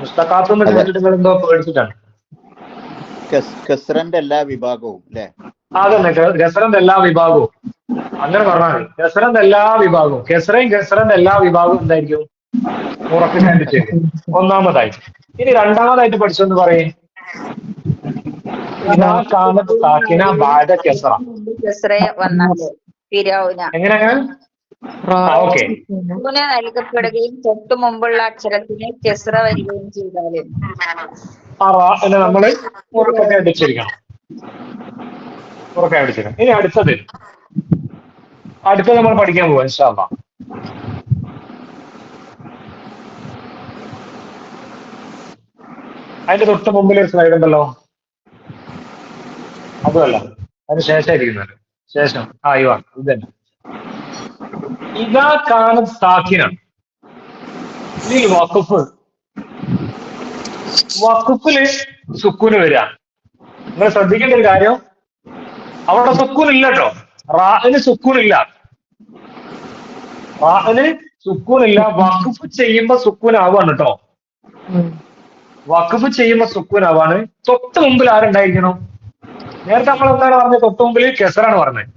മുസ്തഖാത്ത് എന്ന് കേട്ടിട്ട് നിങ്ങൾ എന്തോ പേടിച്ചിട്ടാണ്. കെസ്റന്റെ എല്ലാ വിഭാഗവും അല്ലെ? അതന്നെ കെസ്റന്റെ എല്ലാ വിഭാഗവും അങ്ങനെ പറഞ്ഞാൽ മതി. കെസ്റന്റെ എല്ലാ വിഭാഗവും, കെസ്റന്റെ എല്ലാ വിഭാഗവും എന്തായിരിക്കും? ഉറപ്പിക്കാണ്ട് ചെയ്യും. ഒന്നാമതായിട്ട്. ഇനി രണ്ടാമതായിട്ട് പഠിച്ചെന്ന് പറയും എങ്ങനെ? ഓക്കെ, നൽകപ്പെടുകയും തൊട്ടു മുമ്പുള്ള അക്ഷരത്തിന് കെസ്റ വരികയും ചെയ്താല് എന്നെ നമ്മള് ഉറക്കൊക്കെ അടിച്ചിരിക്കണം. ഉറക്കെ അടിച്ചിരിക്കണം. ഇനി അടുത്തത് നമ്മൾ പഠിക്കാൻ പോവാം ഇൻഷാ അല്ലാഹ്. അതിന്റെ തൊട്ട് മുമ്പിൽ ഒരു സ്ലൈഡ് ഉണ്ടല്ലോ, അതുമല്ല, അതിന് ശേഷമായിരിക്കുന്നത്. ശേഷം ഇത് തന്നെ. ഇതാ കാണും സാക്കിനാണ് ഈ വഖഫ്. വഖഫില് സുക്കൂന് വരിക. നിങ്ങൾ ശ്രദ്ധിക്കേണ്ട ഒരു കാര്യം, അവിടെ സുക്കൂൻ ഇല്ല കേട്ടോ. റാഹിന് സുക്കൂനില്ല. വഖഫ് ചെയ്യുമ്പോ സുക്കൂനാവാണ് കേട്ടോ. വഖഫ് ചെയ്യുമ്പോ സുക്കൂനാവാണ്. തൊട്ട് മുമ്പിൽ ആരുണ്ടായിരിക്കണം? നേരത്തെ നമ്മൾ എന്താണ് പറഞ്ഞത്? തൊട്ട് മുമ്പിൽ കെസറാണ് പറഞ്ഞത്.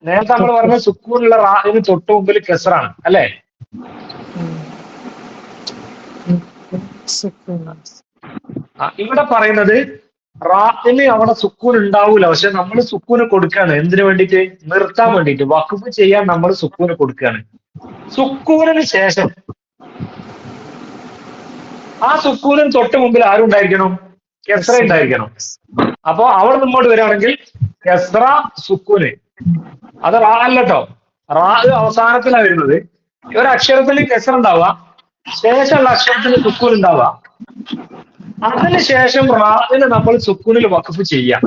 നേരത്തെ നമ്മൾ പറഞ്ഞ സുക്കൂനുള്ള റാഹിന് തൊട്ട് മുമ്പിൽ കെസറാണ് അല്ലേ? ഇവിടെ പറയുന്നത് റാഹിന് അവിടെ സുക്കൂൻ ഉണ്ടാവൂല, പക്ഷെ നമ്മൾ സുക്കൂന് കൊടുക്കുകയാണ്. എന്തിനു വേണ്ടിയിട്ട്? നിർത്താൻ വേണ്ടിയിട്ട്. വഖഫ് ചെയ്യാൻ നമ്മൾ സുക്കൂന് കൊടുക്കുകയാണ്. സുക്കൂനിന് ശേഷം ആ സുക്കൂനിന് തൊട്ട് മുമ്പിൽ ആരുണ്ടായിരിക്കണം? കെസ്റ ഉണ്ടായിരിക്കണം. അപ്പൊ അവിടെ നമ്മോട് വരികയാണെങ്കിൽ കെസ്റ സുക്കൂന്, അത് റാ അല്ല കേട്ടോ. റാഹ് അവസാനത്തിലാണ് വരുന്നത്. ഒരു അക്ഷരത്തിന് കെസ്റ ഉണ്ടാവുക, ശേഷമുള്ള അക്ഷരത്തിന് സുക്കൂൻ ഉണ്ടാവുക. അതിനുശേഷം റാഹിന് നമ്മൾ സുക്കൂനിൽ വഖഫ് ചെയ്യാം.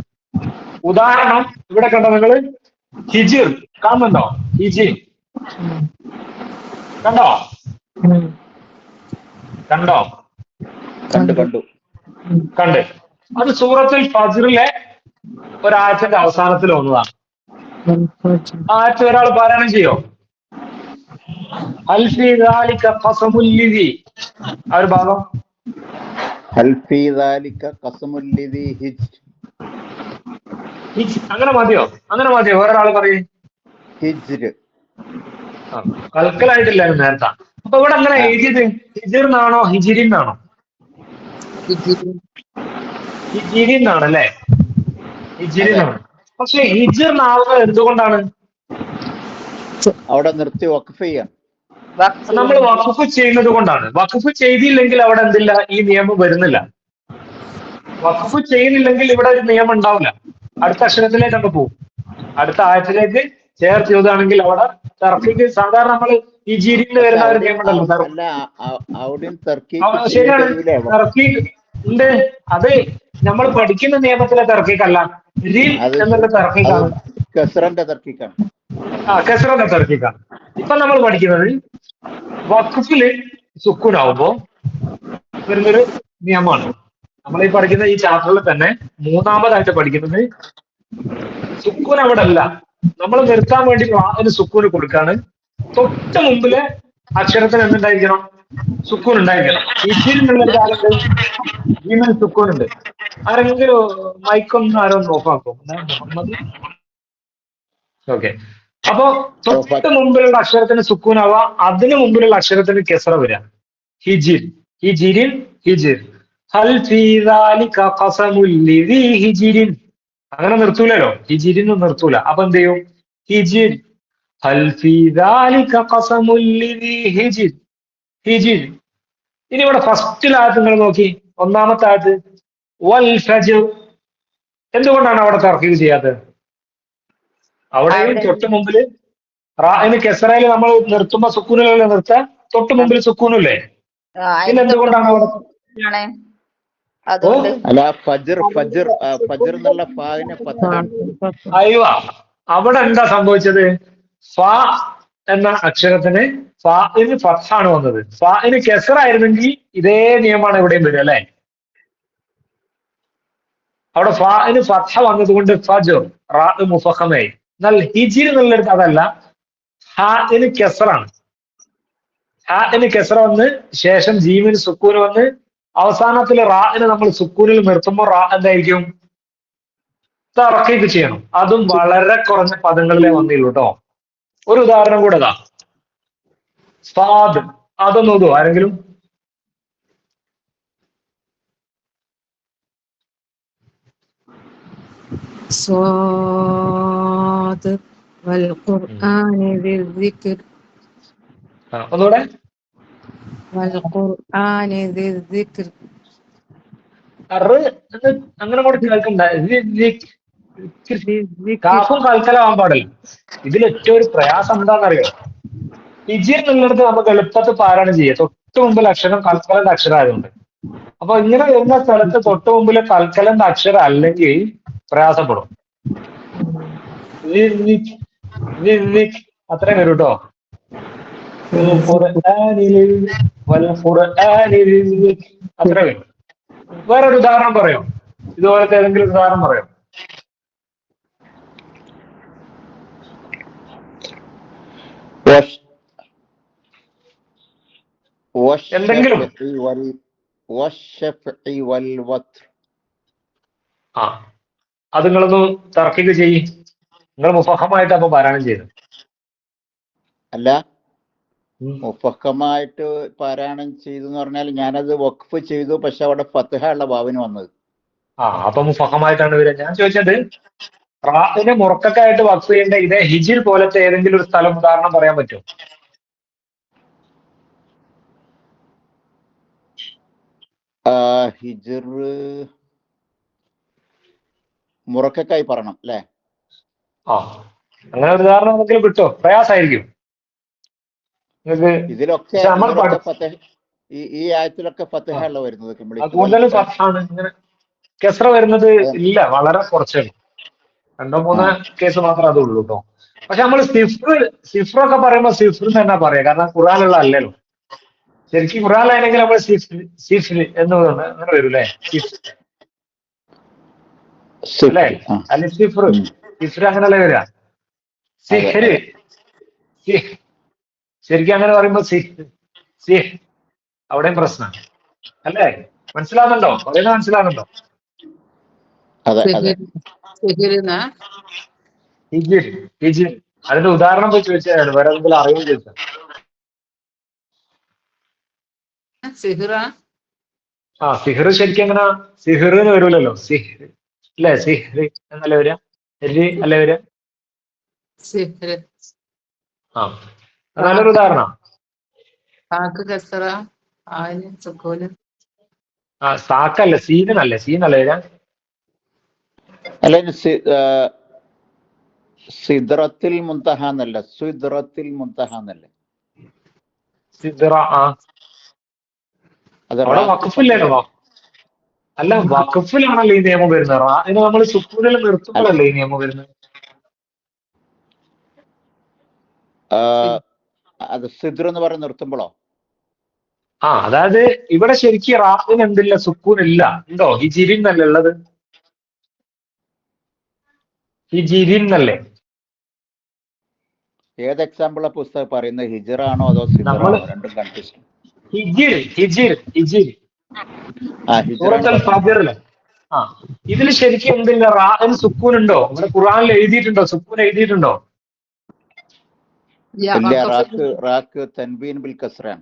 ഉദാഹരണം ഇവിടെ കണ്ടോ നിങ്ങള്? ഹിജിർ കാണുന്നുണ്ടോ? ഹിജിർ കണ്ടോ? കണ്ട്. അത് സൂറത്തുൽ ഫജ്റിലെ ഒരായത്തിന്റെ അവസാനത്തിൽ വന്നതാണ്. ആയത്ത് ഒരാൾ പാരായണം ചെയ്യോ? ഹൽ ഫീ ദാലിക ഖസമുൽ ലിദി, ആ ഒരു ഭാഗം. ഹൽ ഫീ ദാലിക ഖസമുൽ ലിദി ഹിജ്ർ. അങ്ങനെ മതിയോ? വേറൊരാൾ പറയും ഹിജ്ർ. കൽക്കലായിട്ടില്ലായിരുന്നു നേരത്തെ. അപ്പൊ ഇവിടെ അങ്ങനെ എഴുതിയത് ഹിജിറിനാണോ ഹിജിരിന്നാണോ? ഹിജിരിന്നാണല്ലേ? ഹിജിരിന്നാണ്. പക്ഷെ ഹിജിറിനാവുന്നത് എന്തുകൊണ്ടാണ്? അവിടെ നിർത്തി വഖഫ് ചെയ്യാൻ നമ്മൾ വഖഫ് ചെയ്യുന്നത് കൊണ്ടാണ്. വഖഫ് ചെയ്തില്ലെങ്കിൽ അവിടെ എന്തില്ല? ഈ നിയമം വരുന്നില്ല. വഖഫ് ചെയ്യുന്നില്ലെങ്കിൽ ഇവിടെ ഒരു നിയമം ഉണ്ടാവില്ല. അടുത്ത അക്ഷരത്തിലേക്ക് അങ്ങ് പോകും. അടുത്ത ആയത്തിലേക്ക് ചേർത്ത് ചെയ്താണെങ്കിൽ അവിടെ തർക്കീക്ക് സാധാരണ നമ്മൾ ഈ ജിരിന്ന് വരുന്ന ഒരു നിയമം ഉണ്ടല്ലോ. ശരിയാണ്, തർക്കീക്ക് ഉണ്ട്. അത് നമ്മൾ പഠിക്കുന്ന നിയമത്തിലെ തർക്കീക്കല്ല, എന്നുള്ള തർക്കീക്കാണ്. കെസ്റന്റെ തർക്കീക്കാണ്. ഇപ്പൊ നമ്മൾ പഠിക്കുന്നത് വഖഫില് സുക്കൂനാവുമ്പോ വരുന്നൊരു നിയമമാണ്. നമ്മൾ ഈ പഠിക്കുന്ന ഈ ചാപ്റ്ററിൽ തന്നെ മൂന്നാമതായിട്ട് പഠിക്കുന്നത് സുക്കൂൻ അവിടെ അല്ല, നമ്മൾ നിർത്താൻ വേണ്ടി റാഹിന് സുക്കൂന് കൊടുക്കാണ്. തൊട്ട് മുമ്പിലെ അക്ഷരത്തിന് എന്തുണ്ടായിരിക്കണം? സുക്കൂൻ ഉണ്ടായിരിക്കണം. ഇച്ചിരിന്നുള്ള കാലത്ത് ജീവൻ സുക്കൂൻ ഉണ്ട്. ആരെങ്കിലും മൈക്കൊന്നും ആരൊന്ന് ഓഫാക്കും. മുഹമ്മദ്. ഓക്കെ. അപ്പോ തൊട്ട് മുമ്പിലുള്ള അക്ഷരത്തിന് സുക്കൂനാവാ, അതിന് മുമ്പിലുള്ള അക്ഷരത്തിന് കെസ്റ വരിക. ഹിജിരിൻ. ഹൽ ഫീ ദാലിക ഖസമുൽ ലിദി ഹിജിരിൻ. അങ്ങനെ നിർത്തൂലല്ലോ, ഹിജിരിന്ന് നിർത്തൂല. അപ്പൊ എന്ത് ചെയ്യും? ഹിജിർ. ഹൽ ഫീ ദാലിക ഖസമുൽ ലിദി ഹിജിർ. ഇനി ഇവിടെ ഫസ്റ്റിലായത് നിങ്ങൾ നോക്കി, ഒന്നാമത്തെ ആയത് വൽ ഫജ്ർ. എന്തുകൊണ്ടാണ് അവിടെ തർക്കീക്ക് ചെയ്യാത്തത്? അവിടെയും തൊട്ട് മുമ്പില് റാഹിന് കെസ്റയിൽ നമ്മൾ നിർത്തുമ്പോ സുക്കൂനിലല്ലേ നിർത്താൻ? തൊട്ട് മുമ്പിൽ സുക്കൂനില്ലേ? പിന്നെ എന്തുകൊണ്ടാണ് അവിടെ? അയ്യോ, അവിടെ എന്താ സംഭവിച്ചത്? ഫ എന്ന അക്ഷരത്തിന് ഫാഇന് ഫത്ഹാണ് വന്നത്. ഫാഇന് കെസ്റ ആയിരുന്നെങ്കിൽ ഇതേ നിയമമാണ് ഇവിടെയും വരിക അല്ലെ? അവിടെ ഫാന് ഫത്ഹ വന്നതുകൊണ്ട് ഫജർ റാ മുഫഖമായി. എന്നാൽ ഹിജിർ എന്നുള്ളിടത്ത് അതല്ല, ഹാന് കെസറാണ്. ഹാന് കെസറ വന്ന് ശേഷം ജീമിന് സുക്കൂന് വന്ന് അവസാനത്തില് റാന് നമ്മൾ സുക്കൂനിൽ നിർത്തുമ്പോൾ റാ എന്തായിരിക്കും? തറക്കീക്ക് ചെയ്യണം. അതും വളരെ കുറഞ്ഞ പദങ്ങളിലേ വന്നില്ലൂ കേട്ടോ. ഒരു ഉദാഹരണം കൂടെ ഇതാ, സാദ്. അതൊന്നും ഓതോ ആരെങ്കിലും? സ്വാദ് വൽ ഖുർആനി ദിക്ർ ഒന്നുകൂടെ. വൽ ഖുർആനി ദിക്ർ. അങ്ങനെ കൂടെ കേൾക്കണ്ട. കാഫും കൽക്കലാവാൻ പാടില്ല. ഇതിൽ ഏറ്റവും ഒരു പ്രയാസം എന്താണെന്നറിയോ? ഹിജിർ എന്നുള്ളിടത്ത് നമുക്ക് എളുപ്പത്തിൽ പാരായണം ചെയ്യാം, തൊട്ട് മുമ്പിൽ അക്ഷരം കൽക്കലന്റെ അക്ഷരം ആയതുകൊണ്ട്. അപ്പൊ ഇങ്ങനെ വരുന്ന സ്ഥലത്ത് തൊട്ട് മുമ്പിൽ കൽക്കലന്റെ അക്ഷരം അല്ലെങ്കിൽ പ്രയാസപ്പെടും. അത്രയും വരും കേട്ടോ. അത്ര വരും. വേറൊരു ഉദാഹരണം പറയോ? ഇതുപോലത്തെ ഏതെങ്കിലും ഉദാഹരണം പറയോ? എന്തെങ്കിലും. ആ, അത് നിങ്ങളൊന്ന് തർക്കിക്ക് ചെയ്യ്. നിങ്ങൾ മുഫഹമായിട്ട് അപ്പൊ പാരായണം ചെയ്തു. അല്ല, മുഫഹമായിട്ട് പാരായണം ചെയ്തു എന്ന് പറഞ്ഞാൽ ഞാനത് വഖഫ് ചെയ്തു, പക്ഷെ അവിടെ ഫത്ഹ ഉള്ള ഭാവന വന്നത്. അപ്പൊ മുഫഹമായിട്ടാണ് വരിക. ഞാൻ ചോദിച്ചത് റാഇനെ മുറക്കായിട്ട് വഖഫ് ചെയ്യേണ്ട ഇതേ ഹിജിർ പോലത്തെ ഏതെങ്കിലും ഒരു സ്ഥലം ഉദാഹരണം പറയാൻ പറ്റുമോ? ഹിജിർ മുറക്കായി പറയണം അല്ലേ? അങ്ങനെ ഒരു ഉദാഹരണം എന്തെങ്കിലും കിട്ടോ? പ്രയാസമായിരിക്കും ഇതിലൊക്കെ. ഈ ആയത്തിലൊക്കെ ഫത്ഹ ഉള്ള വരുന്നത് കൂടുതലും ഫത്ഹാണ്. ഇങ്ങനെ കെസ്ര വരുന്നത് ഇല്ല, വളരെ കുറച്ചേ. 2-3 കേസ് മാത്രമേ അതുള്ളൂ കേട്ടോ. പക്ഷെ നമ്മൾ സിഫ്രൊക്കെ പറയുമ്പോൾ സിഫ്ർ തന്നെ പറയാം, കാരണം ഖുർആനുള്ള അല്ലല്ലോ. ശരിക്കും ഖുർആനിലാണെങ്കിൽ നമ്മൾ സിഫ്ർ എന്ന് അങ്ങനെ വരും അല്ലേ? അല്ലേ? അല്ലെ സിഫ്ർ അങ്ങനെയല്ലേ വരിക? സിഹ്റ് ശരിക്കും അങ്ങനെ പറയുമ്പോ അവിടെയും പ്രശ്നം അല്ലേ? മനസ്സിലാകുന്നുണ്ടോ? പറയുന്നത് മനസ്സിലാകുന്നുണ്ടോ? അതിന്റെ ഉദാഹരണം പോയി ചോദിച്ചാൽ വേറെ എന്തെങ്കിലും അറിയുമോ ചോദിച്ചാൽ. സിഹർ ശരിക്കും എങ്ങനെ? സിഹറിന് വരൂലല്ലോ. സിഹ് അല്ലേ? സിഹ് എന്നല്ലേ വരിക? അല്ലേ വരിക? നല്ലൊരു ഉദാഹരണം. സാക്കല്ല, സീനല്ലേ? സീനല്ലേ വരിക? അല്ല, സിദ്റത്തിൽ മുൻതഹ എന്നല്ല, സിദ്റത്തിൽ മുൻതഹ എന്നല്ലേ? അവിടെ വഖഫില്ലല്ലോ. അല്ല, വഖഫിലാണല്ലോ ഈ നിയമം വരുന്നത്. റാഇനെ നമ്മൾ സുക്കൂനിൽ നിർത്തുമ്പോഴല്ലേ ഈ നിയമം വരുന്നത്? അത് സിദ്ർ എന്ന് പറഞ്ഞ് നിർത്തുമ്പോഴോ? അതായത് ഇവിടെ ശരിക്കും റാഇന് എന്തില്ല? സുക്കൂനില്ല. ഉണ്ടോ? ഹിജിരിൻ എന്നല്ലേ ഉള്ളത്? ഹിജിരിൻ എന്നല്ലേ? ഏത് എക്സാമ്പിളാ പുസ്തകം പറയുന്നത്? ഹിജറാണോ അതോ സിദ്റാണോ? രണ്ടും കൺഫ്യൂഷൻ. ഇതിൽ ശരിക്കും എന്തില്ല? റാഇന് സുക്കൂൻ ഉണ്ടോ? നമ്മുടെ ഖുർആനിൽ എഴുതിയിട്ടുണ്ടോ? സുക്കൂൻ എഴുതിയിട്ടുണ്ടോ? ഇല്ല, റാക്ക് തൻവീൻ ബിൽ കസ്റാൻ.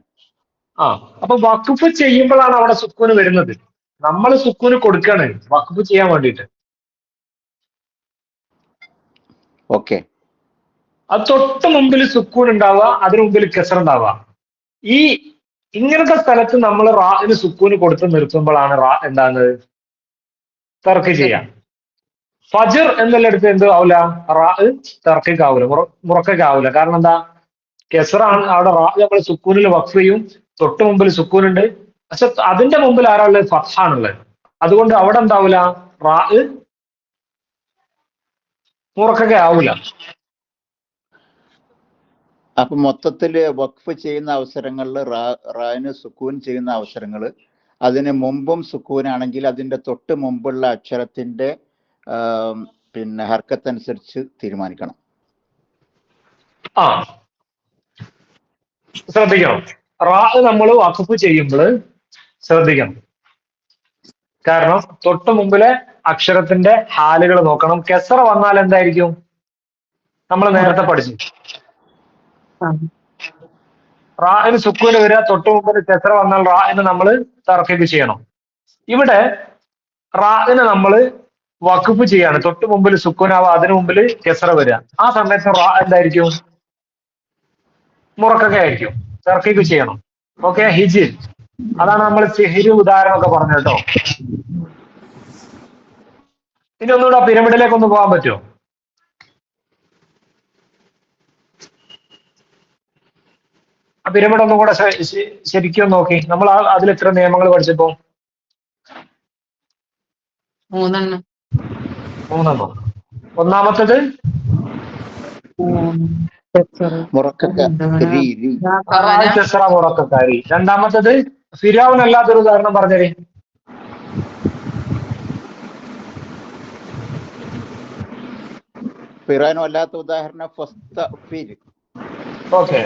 അപ്പൊ വഖഫ് ചെയ്യുമ്പോഴാണ് അവിടെ സുക്കൂന് വരുന്നത്. നമ്മൾ സുക്കൂന് കൊടുക്കാണ് വഖഫ് ചെയ്യാൻ വേണ്ടിയിട്ട്. ഓക്കെ, അത് തൊട്ട് മുമ്പിൽ സുക്കൂൻ ഉണ്ടാവുക, അതിന് മുമ്പിൽ കെസർ ഉണ്ടാവുക. ഈ ഇങ്ങനത്തെ സ്ഥലത്ത് നമ്മൾ റാഇന് സുക്കൂന് കൊടുത്ത് നിർത്തുമ്പോഴാണ് റാ എന്താണ്? തർക്ക് ചെയ്യാം. ഫജർ എന്നുള്ളടുത്ത് എന്ത് ആവില്ല? റാ തർക്കിക്കാവൂല, മുറക്കാവൂല. കാരണം എന്താ? കെസറാണ്. അവിടെ റാ നമ്മൾ സുക്കൂനിൽ വഖഫ് ചെയ്യും, തൊട്ട് മുമ്പിൽ സുക്കൂനുണ്ട്. പക്ഷെ അതിന്റെ മുമ്പിൽ ആരാളുള്ളത്? ഫത്ഹാണുള്ളത്. അതുകൊണ്ട് അവിടെ എന്താവൂല? റാ മുറക്കാവൂല. അപ്പൊ മൊത്തത്തില് വഖഫ് ചെയ്യുന്ന അവസരങ്ങളിൽ റായിന് സുക്കൂൻ ചെയ്യുന്ന അവസരങ്ങൾ അതിന് മുമ്പും സുക്കൂനാണെങ്കിൽ അതിന്റെ തൊട്ട് മുമ്പുള്ള അക്ഷരത്തിന്റെ പിന്നെ ഹർക്കത്തനുസരിച്ച് തീരുമാനിക്കണം. ആ ശ്രദ്ധിക്കണം, റാ നമ്മൾ വഖഫ് ചെയ്യുമ്പോൾ ശ്രദ്ധിക്കണം. കാരണം തൊട്ട് മുമ്പിലെ അക്ഷരത്തിന്റെ ഹാലുകൾ നോക്കണം. കെസറ വന്നാൽ എന്തായിരിക്കും? നമ്മൾ നേരത്തെ പഠിച്ചു, റാന് സുക്കൂന് വരിക, തൊട്ട് മുമ്പിൽ കെസറ വന്നാൽ റാന് നമ്മൾ തർക്കീബ് ചെയ്യണം. ഇവിടെ റാന് നമ്മൾ വഖഫ് ചെയ്യാണ്, തൊട്ട് മുമ്പിൽ സുക്കൂനാവുക, അതിനു മുമ്പിൽ കെസറ വരിക. ആ സമയത്ത് റാ എന്തായിരിക്കും? മുറക്കൊക്കെ തർക്കീബ് ചെയ്യണം. ഓക്കെ, ഹിജിർ, അതാണ് നമ്മൾ സിഹിര് ഉദാഹരണമൊക്കെ പറഞ്ഞത് കേട്ടോ. ഇനി ഒന്നുകൂടെ പിരമിഡിലേക്ക് ഒന്ന് പോകാൻ പറ്റുമോ? ആ പിരമിഡ് ഒന്നും കൂടെ ശരിക്കും നോക്കി. നമ്മൾ അതിൽ എത്ര നിയമങ്ങൾ പഠിച്ചപ്പോ? 3 3. ഒന്നാമത്തത് മുറക്കക്കാരി. രണ്ടാമത്തത് ഫിരൗൻ അല്ലാത്തൊരു ഉദാഹരണം പറഞ്ഞേ. ഫിറൗൻ അല്ലാത്ത ഉദാഹരണം ഓക്കെ.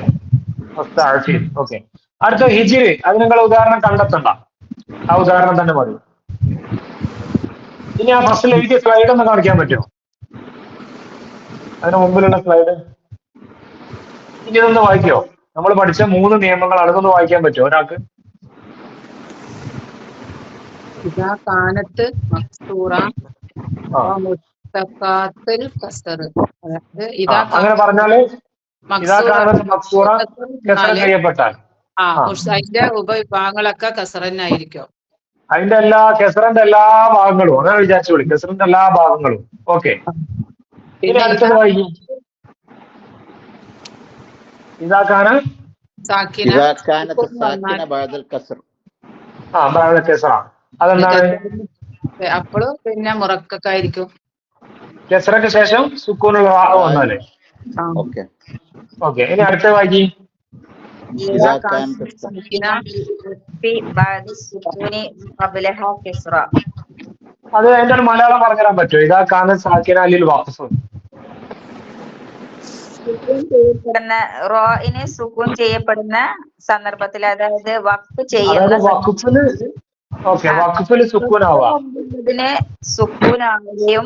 ഓക്കെ, അടുത്ത ഹിജിര്. അത് നിങ്ങൾ ഉദാഹരണം കണ്ടെത്തണ്ട, ആ ഉദാഹരണം തന്നെ മതി. ഇനി ആ ഫസ്റ്റിൽ എഴുതിയ സ്ലൈഡ് ഒന്ന് കാണിക്കാൻ പറ്റുമോ? അതിന് മുമ്പിലുള്ള സ്ലൈഡ് ഇനി ഇതൊന്ന് വായിക്കോ? നമ്മൾ പഠിച്ച 3 നിയമങ്ങളാണ്, ഇതൊന്ന് വായിക്കാൻ പറ്റുമോ ഒരാൾക്ക്? ഇതാ കാനത്ത് മക്സൂറ മുസ്തഖാത്തുൽ കസർ. അതായത് ഇതാ അങ്ങനെ പറഞ്ഞാല് ഇതാ കാനത്ത് മക്സൂറ കസർ ചെയ്യപ്പെട്ടാൽ അതിന്റെ ഉപവിഭാഗങ്ങളൊക്കെ കസറന്നായിരിക്കും. അതിന്റെ കെസറിന്റെ എല്ലാ ഭാഗങ്ങളും അങ്ങനെ വിചാരിച്ചോളി, കെസറിന്റെ എല്ലാ ഭാഗങ്ങളും. ഓക്കെ, ഇനി അടുത്തത് വായിക്കും. ഇതാക്കാന് അതെന്താണ്? അപ്പോഴും പിന്നെ മുറക്കൊക്കെ ആയിരിക്കും. കെസറക്ക് ശേഷം സുക്കൂനുള്ള വന്നാലേ. ഓക്കെ, ഇനി അടുത്ത വായിക്കും. അത് അതിന്റെ ഒരു മലയാളം പറഞ്ഞുതരാൻ പറ്റുമോ? ഇതാ കാന സാക്കിന അലിൽ വഖഫ്. റോയിന് സുക്കൂൻ ചെയ്യപ്പെടുന്ന സന്ദർഭത്തിൽ, അതായത് വഖഫ് ചെയ്യുന്ന വഖഫില് സുക്കൂനാവുകയും സുക്കൂനാവുകയും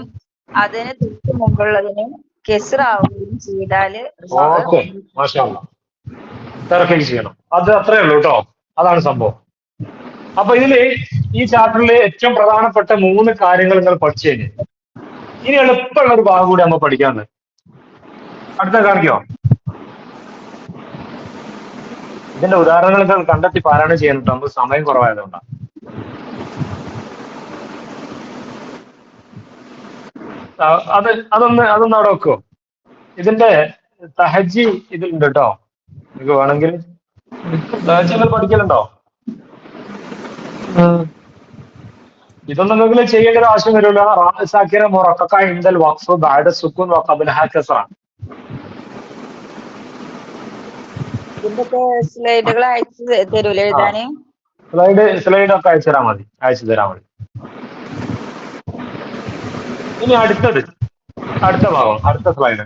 അതിന് തൊട്ട് മുമ്പുള്ളതിന് കെസ്റാവുകയും ചെയ്താല് ചെയ്യണം. അത് അത്രേ ഉള്ളൂ കേട്ടോ, അതാണ് സംഭവം. അപ്പൊ ഇതില് ഈ ചാപ്റ്ററിലെ ഏറ്റവും പ്രധാനപ്പെട്ട 3 കാര്യങ്ങൾ നിങ്ങൾ പഠിച്ചു കഴിഞ്ഞു. ഇനി എളുപ്പമുള്ള ഒരു ഭാഗം കൂടി നമ്മൾ പഠിക്കാറുണ്ട്. അടുത്ത കാണിക്കോ? ഇതിന്റെ ഉദാഹരണങ്ങൾ കണ്ടെത്തി പാരായണം ചെയ്യാനിട്ടോ, നമുക്ക് സമയം കുറവായതുകൊണ്ടാണ്. അതൊന്ന് അവിടെ വെക്കോ. ഇതിന്റെ തഹജി ഇതിലുണ്ട് കേട്ടോ, നിങ്ങൾക്ക് വേണമെങ്കിൽ. തഹജികൾ പഠിക്കലുണ്ടോ? ഇതൊന്നും നിങ്ങൾ ചെയ്യേണ്ട ആവശ്യം വരില്ല. റാസാക്കിന മുറക്കക്ക ഇൻദൽ വഖഫ് ബഅദ സുക്കൂൻ വഖബ്ലഹ കസ്റ. സ്ലൈഡുകൾ അയച്ചു തരൂലേ എഴുതാന്? സ്ലൈഡ് ഒക്കെ അയച്ചു തരാൻ മതി. ഇനി അടുത്ത ഭാഗം, അടുത്ത സ്ലൈഡ്.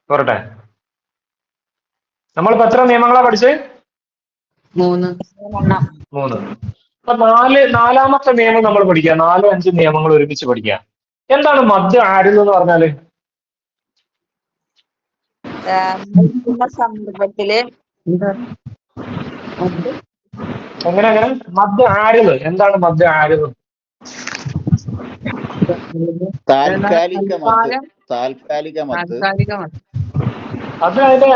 പോരട്ടെ. നമ്മളിപ്പോ എത്ര നിയമങ്ങളാ പഠിച്ചത്? 3. അപ്പൊ നാലാമത്തെ നിയമം നമ്മൾ പഠിക്കുക. 4-5 നിയമങ്ങൾ ഒരുമിച്ച് പഠിക്കുക. എന്താണ് മദ് ആരിദ് എന്ന് പറഞ്ഞാല്? സന്ദർഭത്തില് എങ്ങനെ മദ് ആരിദ് എന്താണ്? മദ് ആരിദ് താൽക്കാലിക അത് അതിന്റെ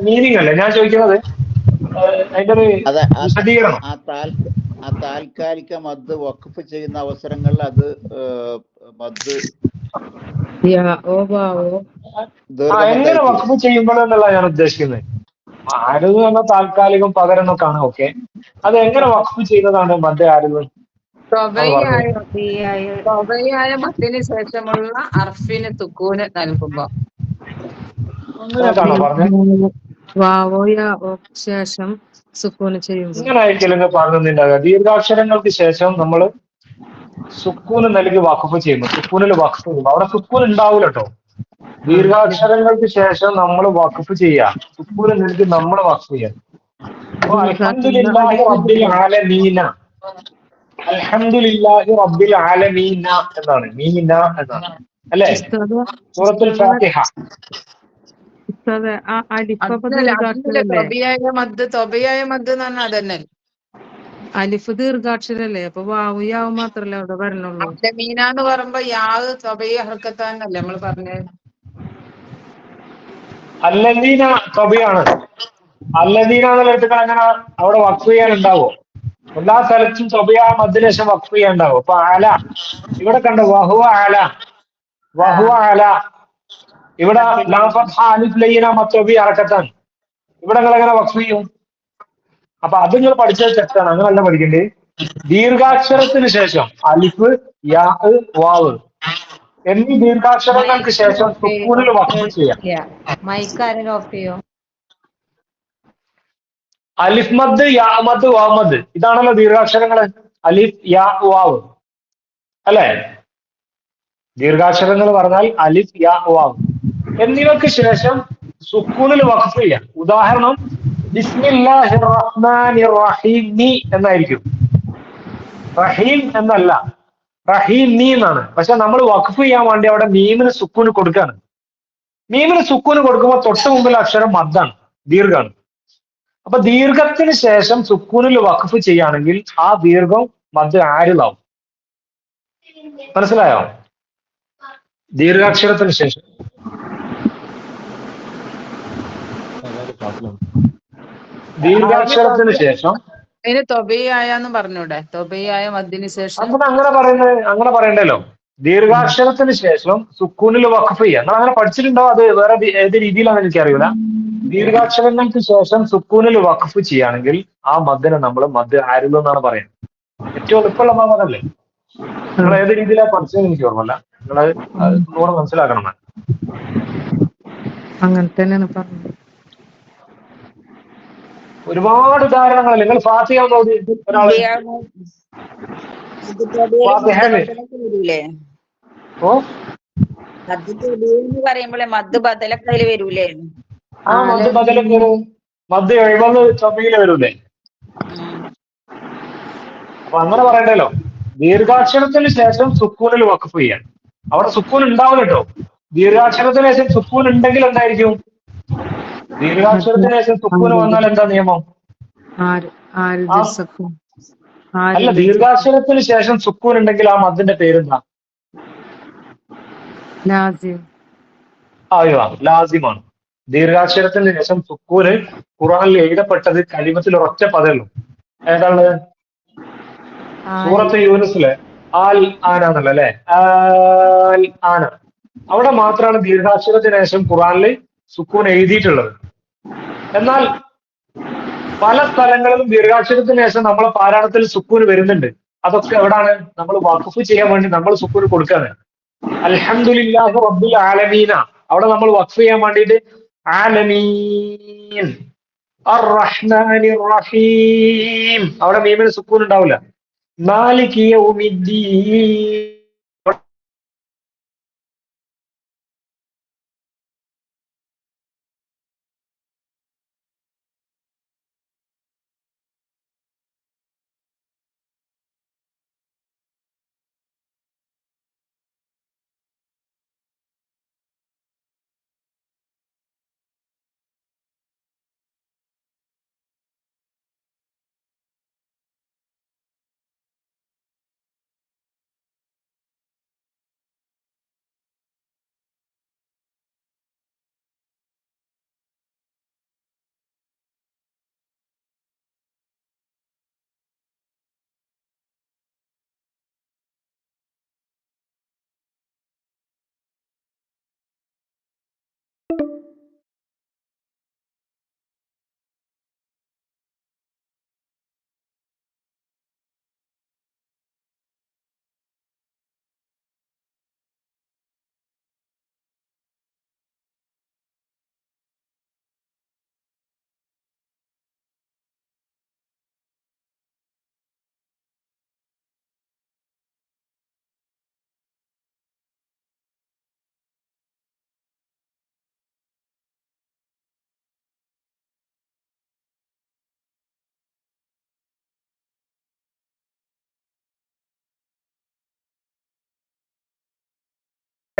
മീനിങ് അല്ലേ ഞാൻ ചോദിക്കുന്നത്? അതിന്റെ ഒരു വിശദീകരണം. ആ താൽക്കാലിക മദ് വഖഫ് ചെയ്യുന്ന അവസരങ്ങളിൽ അത് മദ് എങ്ങനെ വഖഫ് ചെയ്യുമ്പോഴെന്നുള്ള ഞാൻ ഉദ്ദേശിക്കുന്നത്. ആരിദ് എന്ന താൽക്കാലികം പകരം എന്നൊക്കെയാണ്. ഓക്കെ, അത് എങ്ങനെ വഖഫ് ചെയ്യുന്നതാണ് മദ് ആരിദ്? മദ്ദിന് ശേഷമുള്ള അർഫിന് സുക്കൂന് നൽകുമ്പോ അങ്ങനെയൊക്കെയാണോ പറഞ്ഞത്? വാവോ യാവോ ശേഷം സുക്കൂന് ചെയ്യുമ്പോൾ ഇങ്ങനെ ആയിരിക്കില്ലെങ്കിൽ പറഞ്ഞിട്ടുണ്ടാകുക. ദീർഘാക്ഷരങ്ങൾക്ക് ശേഷം നമ്മൾ സുക്കൂന് നൽകി വഖഫ് ചെയ്യുമ്പോൾ, സുക്കൂനിൽ വഖഫ് ചെയ്യുമ്പോൾ അവിടെ സുക്കൂൻ ഉണ്ടാവില്ല കേട്ടോ. ദീർഘാക്ഷരങ്ങൾക്ക് ശേഷം നമ്മൾ വഖഫ് ചെയ്യുക, സുക്കൂന് നൽകി നമ്മൾ വഖഫ് ചെയ്യുക. അപ്പൊ ദീർഘാക്ഷരങ്ങൾ അൽഹംദുലില്ലാഹി റബ്ബിൽ അലിഫില്ലേ? ആലമീന, അൽഹംദുലില്ലാഹി റബ്ബിൽ ആലമീന എന്നാണ്, മീന എന്നാണ് അല്ലേ? ഉസ്താദ് സൂറത്തുൽ ഫാത്തിഹ. ഉസ്താദ് ആ അലിഫ് അപ്പൊ അതല്ല അതിന്റെ ദീർഘാക്ഷരല്ലേ? തൊബിയായ മദ് എന്ന് പറഞ്ഞാൽ അതന്നെ. അലിഫ് ദീർഘാക്ഷരല്ലേ? അപ്പൊ വാവു യാവ് മാത്രല്ലേ അവിടെ വരണുള്ളൂ. മീന എന്ന് പറയുമ്പോ യാവ് തൊബിയ ഹർക്കത്താന്നല്ലേ നമ്മൾ പറഞ്ഞത്. അല്ലദീന തൊബിയാണ്. അല്ലദീന എന്നുള്ള എടുത്തിട്ട് അങ്ങനെ അവിടെ വഖഫ് ചെയ്യാൻ ഉണ്ടാവോ? എല്ലാ സ്ഥലത്തും തൊബിയ മദ്ദിന് ശേഷം വഖഫ് ചെയ്യാൻ ഉണ്ടാവും. അപ്പൊ ആല ഇവിടെ കണ്ടോ, വഹുവ ആല, വഹുവ ആല. ഇവിടെ ലാം ഫത്ഹ അലിഫ് ലയ്യിന മത്തൊബി ഹറക്കത്താണ്. ഇവിടെ നിങ്ങൾ എങ്ങനെ വഖഫ് ചെയ്യും? അപ്പൊ അത് നിങ്ങൾ പഠിച്ചത് തെറ്റാണ്, അങ്ങനല്ല പഠിക്കേണ്ടത്. ദീർഘാക്ഷരത്തിന് ശേഷം അലിഫ്, യാ, വാവ് എന്നീ ദീർഘാക്ഷരങ്ങൾക്ക് ശേഷം സുക്കൂനിൽ വഖഫ് ചെയ്യാം. മൈക്ക് ആരെങ്കിലും ഓഫ് ചെയ്യോ? അലിഫ് മദ്, യാ മദ്, വാവ് മദ്, ഇതാണല്ലോ ദീർഘാക്ഷരങ്ങള്. അലിഫ്, യാ, വാവ് അല്ലെ? ദീർഘാക്ഷരങ്ങൾ പറഞ്ഞാൽ അലിഫ്, യാ, വാവ് എന്നിവയ്ക്ക് ശേഷം സുക്കൂനിൽ വഖഫ് ചെയ്യാം. ഉദാഹരണം ബിസ്മില്ലാഹിർ റഹ്മാനിർ റഹീം എന്നായിരിക്കും. റഹീം എന്നല്ല, റഹീം നീ എന്നാണ്. പക്ഷെ നമ്മൾ വഖഫ് ചെയ്യാൻ വേണ്ടി അവിടെ മീമിന് സുക്കൂന് കൊടുക്കാണ്. മീമിന് സുക്കൂന് കൊടുക്കുമ്പോൾ തൊട്ട് മുമ്പിൽ അക്ഷരം മദ്ദാണ്, ദീർഘാണ്. അപ്പൊ ദീർഘത്തിന് ശേഷം സുക്കൂനിൽ വഖഫ് ചെയ്യുകയാണെങ്കിൽ ആ ദീർഘം മദ് ആരിലാവും. മനസ്സിലായോ? ദീർഘാക്ഷരത്തിന് ശേഷം ദീർഘാക്ഷരത്തിന് ശേഷം അതിന് തൊബിയായെന്ന് പറഞ്ഞൂടെ? തൊബിയായ മദ്ദിന് ശേഷം അപ്പൊ അങ്ങനെ പറയണ്ടല്ലോ. ദീർഘാക്ഷരത്തിന് ശേഷം സുക്കൂനിൽ വഖഫ് ചെയ്യുക. നിങ്ങൾ അങ്ങനെ പഠിച്ചിട്ടുണ്ടോ? അത് വേറെ ഏത് രീതിയിലാണെന്ന് എനിക്കറിയില്ല. ദീർഘാക്ഷരങ്ങൾക്ക് ശേഷം സുക്കൂനിൽ വഖഫ് ചെയ്യുകയാണെങ്കിൽ ആ മദ്ദിനെ നമ്മൾ മദ് ആരിലു എന്നാണ് പറയുന്നത്. ഏറ്റവും എളുപ്പമുള്ള മതല്ലേ. നിങ്ങൾ ഏത് രീതിയിലാണ് പഠിച്ചതെന്ന് എനിക്ക് ഓർമ്മല്ല. നിങ്ങൾ അത് കൂടെ മനസ്സിലാക്കണം. അങ്ങനെ തന്നെയാണ് പറഞ്ഞത്. ഒരുപാട് ഉദാഹരണങ്ങൾ നിങ്ങൾ ഫാത്തിഹ നോക്കി ഒരാള് ഫാത്തിഹയില് വരൂലേ? ഓ എന്ന് പറയുമ്പോഴേ മദ് ബദലൊക്കെ അതിൽ വരൂലേ? ആ മദ് ബദലൊക്കെ വരും. മദ് 70 ചൊവ്വയില് വരൂലേ? അപ്പൊ അങ്ങനെ പറയണ്ടല്ലോ. ദീർഘാക്ഷരത്തിന് ശേഷം സുക്കൂനിൽ വഖഫ് ചെയ്യാൻ. അവിടെ സുക്കൂൻ ഉണ്ടാവും കേട്ടോ. ദീർഘാക്ഷരത്തിന് ശേഷം സുക്കൂൻ ഉണ്ടെങ്കിൽ എന്തായിരിക്കും? ദീർഘാക്ഷരത്തിന് ശേഷം സുക്കൂൻ വന്നാൽ എന്താ നിയമം? അല്ല, ദീർഘാക്ഷരത്തിന് ശേഷം സുക്കൂൻ ഉണ്ടെങ്കിൽ ആ മദ്ദിന്റെ പേരെന്താ? അയ്യോ, ലാസിമാണ്. ദീർഘാക്ഷരത്തിന് ശേഷം സുക്കൂന് ഖുർആനിൽ എഴുതപ്പെട്ടത് കലിമത്തിൽ ഒരൊറ്റ പദമേ ഉള്ളൂ. ഏതാണ്? സൂറത്ത് യൂനുസിലെ ആൽ ആനാന്നല്ലോ അല്ലെ? ആൽ ആന. അവിടെ മാത്രമാണ് ദീർഘാക്ഷരത്തിന് ശേഷം ഖുർആനിൽ സുക്കൂൻ എഴുതിയിട്ടുള്ളത്. എന്നാൽ പല സ്ഥലങ്ങളിലും ദീർഘാക്ഷരത്തിന് ശേഷം നമ്മളെ പാരായണത്തിൽ സുക്കൂന് വരുന്നുണ്ട്. അതൊക്കെ എവിടാണ്? നമ്മൾ വഖഫ് ചെയ്യാൻ വേണ്ടി നമ്മൾ സുക്കൂന് കൊടുക്കാണ്. അൽഹംദുലില്ലാഹി റബ്ബിൽ ആലമീന, അവിടെ നമ്മൾ വഖഫ് ചെയ്യാൻ വേണ്ടിയിട്ട് ആലമീൻ അർ-റഹ്മാനിർ റഹീം, അവിടെ മീമിന് സുക്കൂൻ ഉണ്ടാവില്ല. മാലികി യൗമിദ്ദീൻ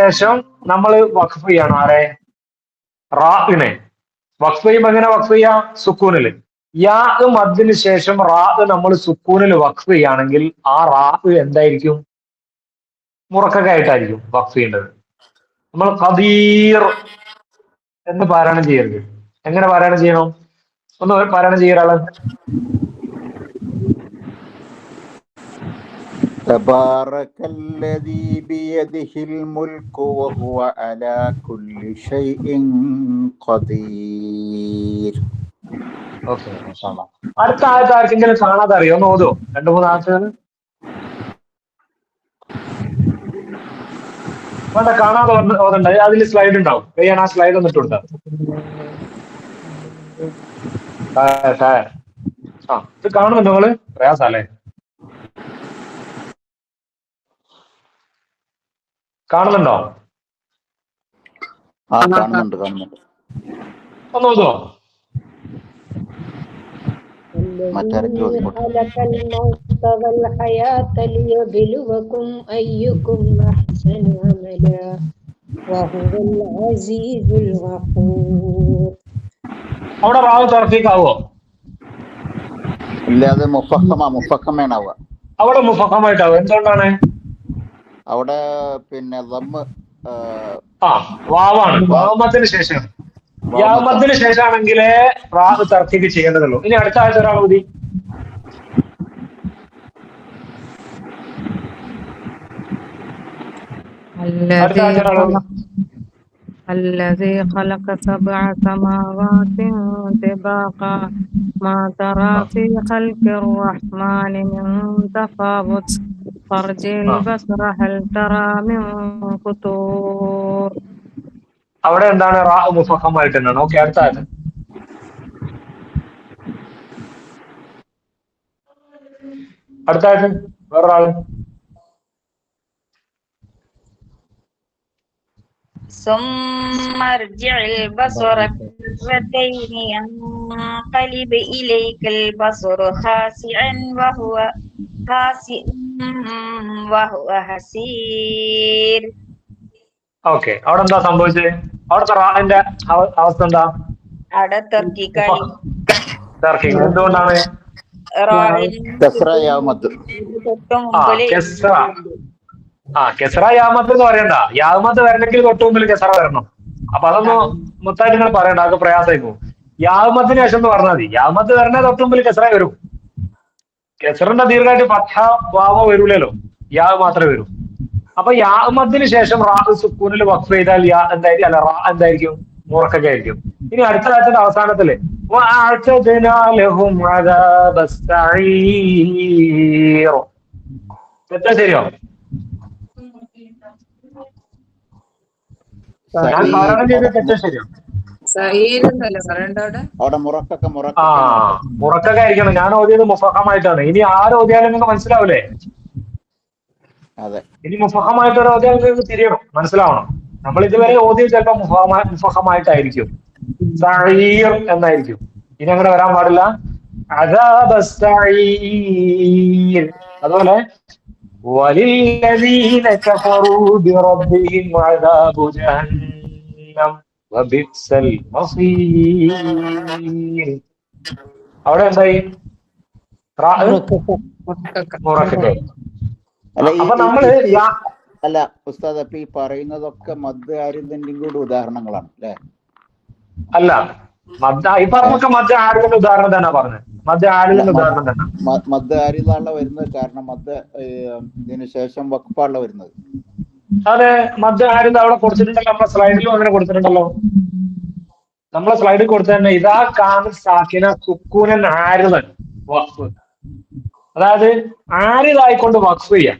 ശേഷം നമ്മൾ വഖഫ് ചെയ്യണം ആരെ? റാഇനെ. വഖഫ് ചെയ്യുമ്പോ എങ്ങനെ വഖഫ് ചെയ്യാം? സുക്കൂനില്. യാ മദ്ദിന് ശേഷം റാ നമ്മൾ സുക്കൂനിൽ വഖഫ് ചെയ്യുകയാണെങ്കിൽ ആ റാ എന്തായിരിക്കും? മുറക്കായിട്ടായിരിക്കും വഖഫ് ചെയ്യേണ്ടത്. നമ്മൾ ഖദീർ എന്ന് പാരായണം ചെയ്യരുത്. എങ്ങനെ പാരായണം ചെയ്യണം? ഒന്ന് പാരായണം ചെയ്യൊരാള്. തബാറകല്ലദീ ബിയദിഹിൽ മുൽക്കു വഹുവ അലാ കുല്ലി ഷൈഇൻ ഖദീർ. ഓക്കെ, മാഷാഅല്ലാഹ്. അടുത്ത ആയത്ത് ആർക്കെങ്കിലും കാണാതെ അറിയോ? ഒന്ന് ഓതോ 2-3 ആയത്തുകൾ. വേണ്ട, കാണാതെ ഓതണ്ട. അതിൽ സ്ലൈഡ് ഉണ്ടാവും. കഴിയാൻ ആ സ്ലൈഡ് ഒന്നിട്ട് കൊടുത്താൽ. ഇത് കാണുന്നുണ്ടോ നിങ്ങള്? പ്രയാസല്ലേ? കാണുന്നുണ്ടോ? കാണുന്നുണ്ട്. ഒന്ന് ഓതോ. മറ്റാരൊക്കെ خلق الموت والحياة ليبلوكم أيكم أحسن عملا وهو العزيز الغفور. അവിടെ റാവ് തർഫീഖാവോ? ഇല്ല, അത് മുഫഖമാണാവുക. അവിടെ മുഫഖമായിട്ടാവും. എന്തുകൊണ്ടാണ്? അവിടെ പിന്നെ ദമ്മ് വാവാണ്. വാമത്തിന് ശേഷം യാമത്തിന് ശേഷമാണെങ്കിലേ റാവ് തർഫീഖ് ചെയ്യേണ്ടതുള്ളൂ. ഇനി അടുത്ത ആഴ്ച ഒരാൾ മതി. الذي خلق 7 سماوات طباقا ما ترى في خلق الرحمن من تفاوت فارجع البصر هل ترى من فطور. അവിടെ എന്താണ്? റാ മുഫഖമായിട്ട് തന്നെയാണ്. ഓക്കെ, അടുത്ത ആഴ്ച. അടുത്ത ആഴ്ച വേറൊരാള്. ثم ارجع البصر كرتين ينقلب إليك البصر خاسئا وهو حسير. ഓക്കെ, അവിടെ എന്താ സംഭവിച്ചത്? അവിടുത്തെ റാന്റെ അവസ്ഥ എന്താ? അവിടെ തർക്കിക്കായി. എന്തുകൊണ്ടാണ്? കസ്റ യാമത്ത്. കെസറ യാമത്ത് എന്ന് പറയണ്ട. യാമത്ത് വരണമെങ്കിൽ തൊട്ട് മുമ്പിൽ കെസറ വരണം. അപ്പൊ അതൊന്നും മൊത്തമായിട്ട് നിങ്ങൾ പറയണ്ട, അതൊക്കെ പ്രയാസമായി പോകും. യാമത്തിന് ശേഷം എന്ന് പറഞ്ഞാൽ മതി. യാമത്ത് വരണ തൊട്ട് മുമ്പിൽ കെസറ വരും. കെസറിന്റെ ദീർഘമായിട്ട് ഫത്ഹ വാവ വരൂലല്ലോ, യാ മാത്രമേ വരൂ. അപ്പൊ യാമത്തിന് ശേഷം റാ സുക്കൂനിൽ വഖഫ് ചെയ്താൽ യാ എന്തായിരിക്കും? അല്ല, റാ എന്തായിരിക്കും? മുറക്കൊക്കെ ആയിരിക്കും. ഇനി അടുത്ത ആഴ്ചയുടെ അവസാനത്തില് തെറ്റാ ശരിയോ? ഞാൻ പാരായണം ചെയ്ത് തെറ്റാ ശരിയോ? അവിടെ മുറക്കൊക്കെ ആയിരിക്കണം. ഞാൻ ഓതിയത് മുഫഖമായിട്ടാണ്. ഇനി ആര് ഓതിയാലും നിങ്ങൾക്ക് മനസ്സിലാവില്ലേ? ഇനി മുഫഖമായിട്ട് ഒരു ഓതിയാൽ നിങ്ങൾക്ക് തിരിയണം, മനസ്സിലാവണം. നമ്മൾ ഇതുവരെ ഓതിയത് ചിലപ്പോൾ മുഫഖമായിട്ടായിരിക്കും, സഈർ എന്നായിരിക്കും. ഇനി അങ്ങനെ വരാൻ പാടില്ല. അദാബ് സഈർ. അതുപോലെ വലില്ലദീന കഫറൂ ബിറബ്ബിഹിം അദാബു ജഹന്നം വബിഅ്സൽ മസീർ. അവിടെ എന്തായി? അപ്പൊ നമ്മള് അല്ല ഉസ്താദ്, അപ്പൊ ഈ പറയുന്നതൊക്കെ മദ് ആരിദിന്റെയും കൂടി ഉദാഹരണങ്ങളാണ് അല്ലെ? അല്ല, ഈ പറഞ്ഞൊക്കെ മദ് ആരിദിന്റെ ഉദാഹരണം തന്നെ പറഞ്ഞത്. മദ് ആരിദിന്റെ ഉദാഹരണം തന്നെ. മദ് ആരിദാണല്ലോ വരുന്നത്, കാരണം മദ് ഇതിന് ശേഷം വഖഫാണല്ലോ വരുന്നത്. അതെ, മദ് ആരിദ് അവിടെ കൊടുത്തിട്ടുണ്ടല്ലോ. നമ്മളെ സ്ലൈഡിലും അങ്ങനെ കൊടുത്തിട്ടുണ്ടല്ലോ. നമ്മളെ സ്ലൈഡിൽ കൊടുത്ത തന്നെ ഇതാ കാന സാക്കിന സുക്കൂനൻ ആരിദൻ വഖഫ്. അതായത് ആരിദായിക്കൊണ്ട് വഖഫ് ചെയ്യാം.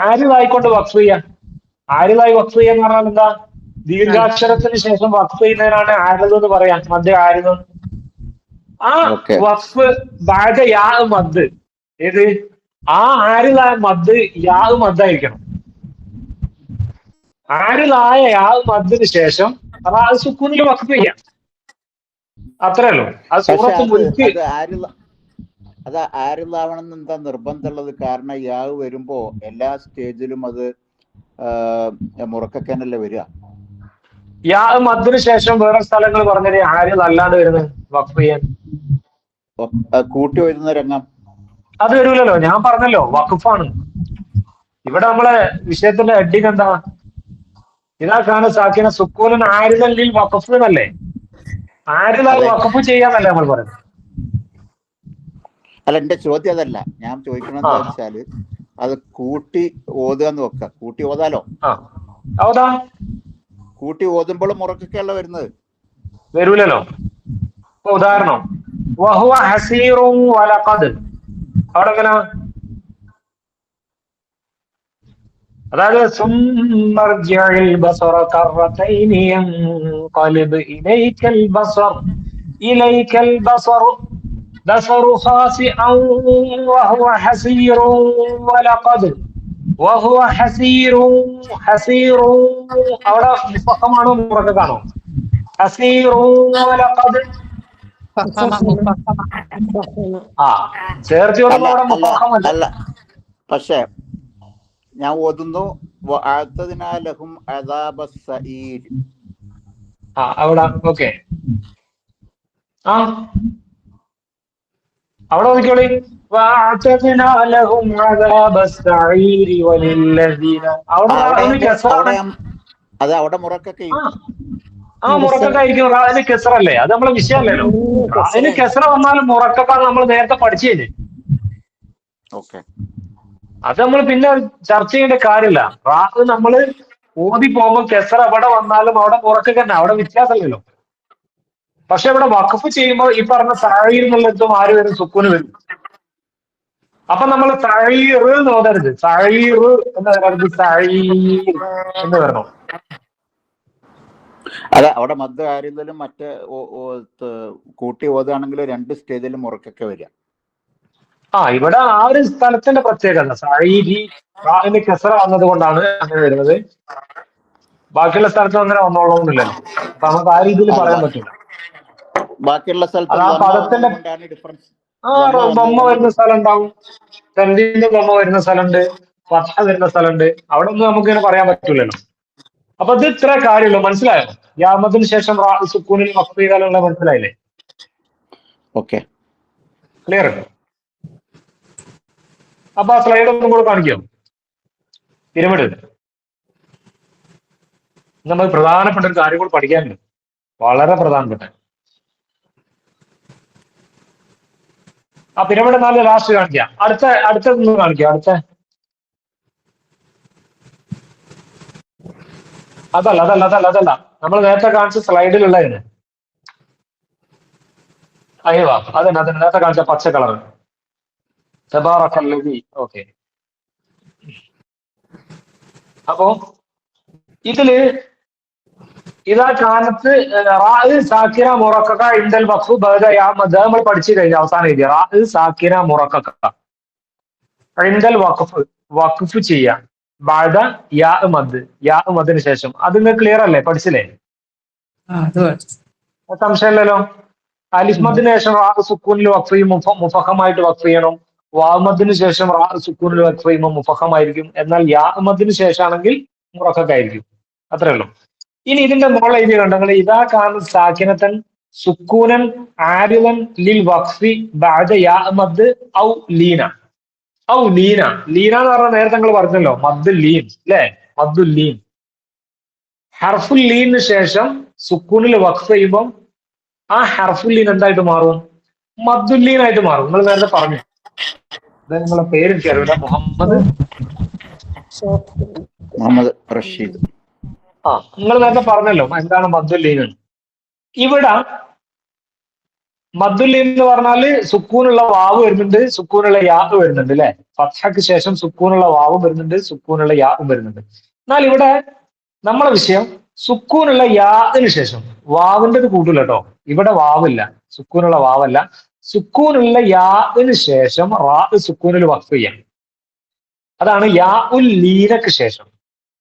ആരിദായിക്കൊണ്ട് വഖഫ് ചെയ്യാം. ആരിദായി വഖഫ് ചെയ്യാന്ന് പറഞ്ഞാൽ എന്താ? ദീർഘാക്ഷരത്തിന് ശേഷം വഖഫ് ചെയ്യുന്നതിനാണ് ആരിദ് എന്ന് പറയാം, മദ് ആരിദ്. ആ വഖഫ് ബഅദ യാ മദ്. ഏത്? ആ ആരിദായ മദ് യാ മദായിരിക്കണം. ആരിദായ യാ മദ്ദിന് ശേഷം അത് സുക്കൂനിൽ വഖഫ് ചെയ്യാം. അത്രേ ഉള്ളൂ. അത് സൂറത്ത് മുൽക്ക്. അത് ആരിദാവണം എന്താ നിർബന്ധമുള്ളത്? കാരണം യാവ് വരുമ്പോ എല്ലാ സ്റ്റേജിലും അത് മുറക്കനല്ലേ വരിക. യാ മദ്ദിന് ശേഷം വേറെ സ്ഥലങ്ങൾ പറഞ്ഞത് ആര് അല്ലാണ്ട് വരുന്നത് വഖഫ് ചെയ്യാൻ കൂട്ടി വരുന്ന രംഗം അത് വരൂലല്ലോ. ഞാൻ പറഞ്ഞല്ലോ വഖഫാണ്. ഇവിടെ നമ്മളെ വിഷയത്തിന്റെ ഹെഡിങ് എന്താ? ഇതാ കാണ സാക്കിന സുക്കൂനൻ ആരിതല്ലിൽ വഖഫ് എന്നല്ലേ? ആരിതായി വഖഫ് ചെയ്യാന്നല്ലേ നമ്മൾ പറയുന്നത്. അല്ല, എന്റെ ചോദ്യം അതല്ല. ഞാൻ ചോദിക്കണത് എന്താ വെച്ചാല് അത് കൂട്ടി ഓതുകയെന്ന് വെക്ക. കൂട്ടി ഓതാലോ? ഓതാ. കൂട്ടി ഓതുമ്പോൾ മുറക്കൊക്കെയല്ല വരുന്നത്. വരൂലല്ലോ. ഉദാഹരണം വഹുവ ഹസീറും വലഖദ്. അവിടെ എങ്ങനെ? അതായത് സുമ്മർജിഉൽ ബസറ കറതൈനി യൻഖലിബ് ഇലൈക്കൽ ബസർ ഇലൈക്കൽ ബസർ ബസറു ഖാസിഅൻ വഹുവ ഹസീറുൻ വലഖദ് വഹുവ ഹസീറുൻ അവിടെ മുഫഖമാണോ മുറക്കക്കാണോ? ഹസീറുൻ വലഖദ് ചേർത്തി അല്ല. പക്ഷെ ഞാൻ ഓതുന്നു അവിടെ ഓക്കെ. അവിടെ നോക്കിയോളി. അത് അവിടെ മുറക്കൊക്കെ മുറക്കായിരിക്കും. അതിന് കെസറല്ലേ? അത് നമ്മളെ വിഷയമല്ലല്ലോ. അതിന് കെസറ വന്നാലും മുറക്കാണ് നമ്മൾ നേരത്തെ പഠിച്ചു കഴിഞ്ഞു. അത് നമ്മൾ പിന്നെ ചർച്ച ചെയ്യേണ്ട കാര്യമില്ല. റാഹ് നമ്മള് ഓതി പോകുമ്പോൾ കെസറ എവിടെ വന്നാലും അവിടെ മുറക്ക തന്നെ, അവിടെ വ്യത്യാസമല്ലല്ലോ. പക്ഷെ ഇവിടെ വഖഫ് ചെയ്യുമ്പോൾ ഈ പറഞ്ഞ സഈർ എന്നുള്ളതും ആര് വരും? സുക്കൂന് വരും. അപ്പൊ നമ്മൾ സഈർ എന്ന് ഓതരുത്. സഈർ എന്ന് പറയുന്നത് സഈർ എന്ന് വരണം. അതെ, അവിടെ മദ് ആരിലും മറ്റേ കൂട്ടി ഓതുകയാണെങ്കിലും 2 സ്റ്റേജിലും മുറക്കൊക്കെ വരിക. ഇവിടെ ആ ഒരു സ്ഥലത്തിന്റെ പ്രത്യേകത സഈരി റാഹിന് കെസറ വന്നത് കൊണ്ടാണ് അങ്ങനെ വരുന്നത്. ബാക്കിയുള്ള സ്ഥലത്ത് അങ്ങനെ വന്നോളണമെന്നില്ലല്ലോ. അപ്പൊ നമുക്ക് ആ രീതിയിൽ പറയാൻ പറ്റില്ല. ബാക്കിയുള്ള സ്ഥലത്ത് ആ പദത്തിന്റെ ബൊമ്മ വരുന്ന സ്ഥലം ഉണ്ടാവും, തെന്തിന്റെ ബൊമ്മ വരുന്ന സ്ഥലമുണ്ട്, ഫത്ഹ വരുന്ന സ്ഥലമുണ്ട്. അവിടെ ഒന്നും നമുക്ക് ഇങ്ങനെ പറയാൻ പറ്റില്ലല്ലോ. അപ്പൊ ഇത് ഇത്ര കാര്യമുള്ളൂ. മനസ്സിലായോ? യാമത്തിന് ശേഷം സുക്കൂനിൽ വഖഫ് ചെയ്താലുള്ള മനസ്സിലായില്ലേ? ഓക്കെ, ക്ലിയർ ഉണ്ട്. അപ്പൊ ആ സ്ലൈഡ് ഒന്നും കൂടെ കാണിക്കാം. പിരമിഡ് നമ്മൾ പ്രധാനപ്പെട്ട ഒരു കാര്യം കൂടെ പഠിക്കാനുണ്ട്, വളരെ പ്രധാനപ്പെട്ട. ആ പിരമിഡ് 4 ലാസ്റ്റ് കാണിക്കാം. അടുത്തൊന്ന് കാണിക്കാം. അതല്ല നമ്മൾ നേരത്തെ കാണിച്ച സ്ലൈഡിലുള്ളതിന് അയ്യോ അതന്നെ നേരത്തെ കാണിച്ച പച്ച കളർ. ഓക്കെ. അപ്പോ ഇതില് ഇതാ കാലത്ത് റാഹ് സാക്കിന മുറക്കക്ക ഇന്ദൽ വഖഫ് ബഅദ യാ മദ് നമ്മൾ പഠിച്ചു കഴിഞ്ഞു. അവസാനം എഴുതിയ റാഹ് സാക്കിന മുറക്കക്ക ഇന്ദൽ വഖഫ് ചെയ്യാം ബഅദ യാ മദ്ദിന് ശേഷം. അത് നിങ്ങൾ ക്ലിയർ അല്ലേ? പഠിച്ചില്ലേ? സംശയമില്ലല്ലോ. അലിഫ് മദ്ദിന് ശേഷം റാഹ് സുക്കൂനിൽ വഖഫ് ചെയ്യുമ്പോൾ മുഫഖമായിട്ട് വഖഫ് ചെയ്യണം. വാമദ്ദിന് ശേഷം റാഹ് സുക്കൂനിൽ വഖഫ് ചെയ്യുമ്പോൾ മുഫഖമായിരിക്കും. എന്നാൽ യാ മദ്ദിന് ശേഷമാണെങ്കിൽ മുറക്കക്കായിരിക്കും. അത്രേ ഉള്ളൂ. ഇനി ഇതിന്റെ മുകളിൽ എഴുതി കണ്ടെങ്കിൽ ഇതാ കാണുന്ന സാക്കിനത്തൻ സുക്കൂനൻ ആരിലൻ ലിൽ വഖഫി ബഅദ യാ മദ് ഔ ലീന എന്ന് പറഞ്ഞാൽ നേരത്തെ നിങ്ങൾ പറഞ്ഞല്ലോ മദ്ദുൽ ലീൻ അല്ലെ? മദ്ദുൽ ലീൻ ഹർഫുൽ ലീനിന് ശേഷം സുക്കൂനിൽ വഖഫ് ചെയ്യുമ്പോൾ ആ ഹർഫുൽ ലീൻ എന്തായിട്ട് മാറും? മദ്ദുൽ ലീൻ ആയിട്ട് മാറും. നിങ്ങൾ നേരത്തെ പറഞ്ഞു. നിങ്ങളെ പേര് എനിക്കറിയില്ല. മുഹമ്മദ് റഷീദ്. നിങ്ങൾ നേരത്തെ പറഞ്ഞല്ലോ എന്താണ് മദ്ദുൽ ലീൻ. ഇവിടെ മദ്ദുൽ ലീൻ എന്ന് പറഞ്ഞാല് സുക്കൂനുള്ള വാവ് വരുന്നുണ്ട്, സുക്കൂനുള്ള യാഹ് വരുന്നുണ്ട് അല്ലെ? ഫത്ഹയ്ക്ക് ശേഷം സുക്കൂനുള്ള വാവും വരുന്നുണ്ട്, സുക്കൂനുള്ള യാഹും വരുന്നുണ്ട്. എന്നാൽ ഇവിടെ നമ്മളെ വിഷയം സുക്കൂനുള്ള യാഹിന് ശേഷം വാവിൻ്റെത് കൂട്ടില്ല കേട്ടോ. ഇവിടെ വാവില്ല, സുക്കൂനുള്ള വാവല്ല. സുക്കൂനുള്ള യാഹിന് ശേഷം റാഹ് സുക്കൂനിൽ വഖഫ് ചെയ്യാം. അതാണ് യാ ഉൽ ലീനക്ക് ശേഷം.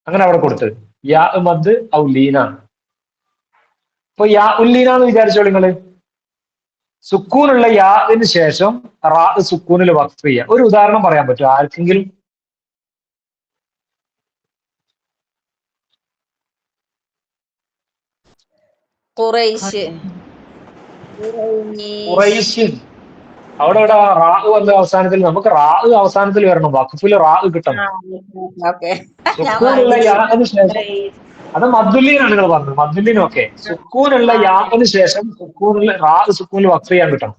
അങ്ങനെ അവിടെ കൊടുത്തത് യാ മദ് ഔ ലീനാണ്. ഇപ്പൊ യാ ഉൽ ലീനാന്ന് വിചാരിച്ചോളൂ നിങ്ങള്. സുക്കൂനുള്ള യാന് ശേഷം റാഹ് സുക്കൂനിൽ വഖഫ് ചെയ്യാം. ഒരു ഉദാഹരണം പറയാൻ പറ്റും ആർക്കെങ്കിലും? ഖുറൈശ്. ഖുറൈശ്. അവിടെ ഇവിടെ റാ വന്ന അവസാനത്തിൽ നമുക്ക് റാ അവസാനത്തിൽ വരണം. വഖഫിൽ റാ കിട്ടണം. ഓക്കെ, ഞാൻ സുക്കൂനുള്ള യാന് ശേഷം അത് മദ്ദുല്ലീനാണ് നിങ്ങൾ പറഞ്ഞത്. മദ്ദുല്ലീനൊക്കെ സുക്കൂനുള്ള യാന് ശേഷം സുക്കൂനുള്ള റാ സുക്കൂനിൽ വഖഫ് ചെയ്യാൻ കിട്ടണം.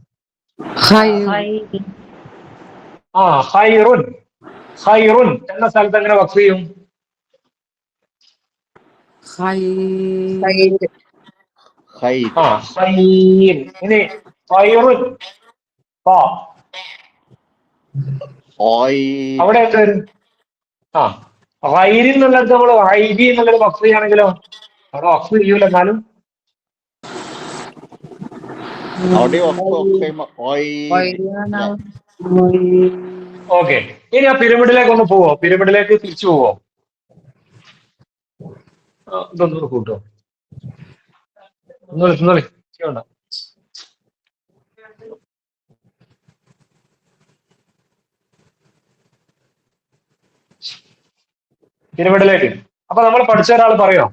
ആ ഖൈറുൻ. ഖൈറുൻ എന്ന സ്ഥലത്ത് എങ്ങനെ വഖഫ് ചെയ്യും? ആ ഖൈർ. ഇനി ഖൈറുൻ അവിടെ എന്താ വരും? ആ ഖൈരിൽ എന്നുള്ളത് നമ്മൾ ഖൈബി എന്നുള്ളത് വഖഫ് ചെയ്യുകയാണെങ്കിലോ അവിടെ വഖഫ് ചെയ്യൂല. എന്നാലും ഓക്കെ. ഇനി ആ പിരമിഡിലേക്ക് ഒന്ന് പോവോ? പിരമിഡിലേക്ക് തിരിച്ചു പോവോ? ഇതൊന്നും കൂട്ടോ. ഒന്നുമില്ല. പിരമിഡിലേക്ക്. അപ്പൊ നമ്മൾ പഠിച്ച ഒരാൾ പറയോ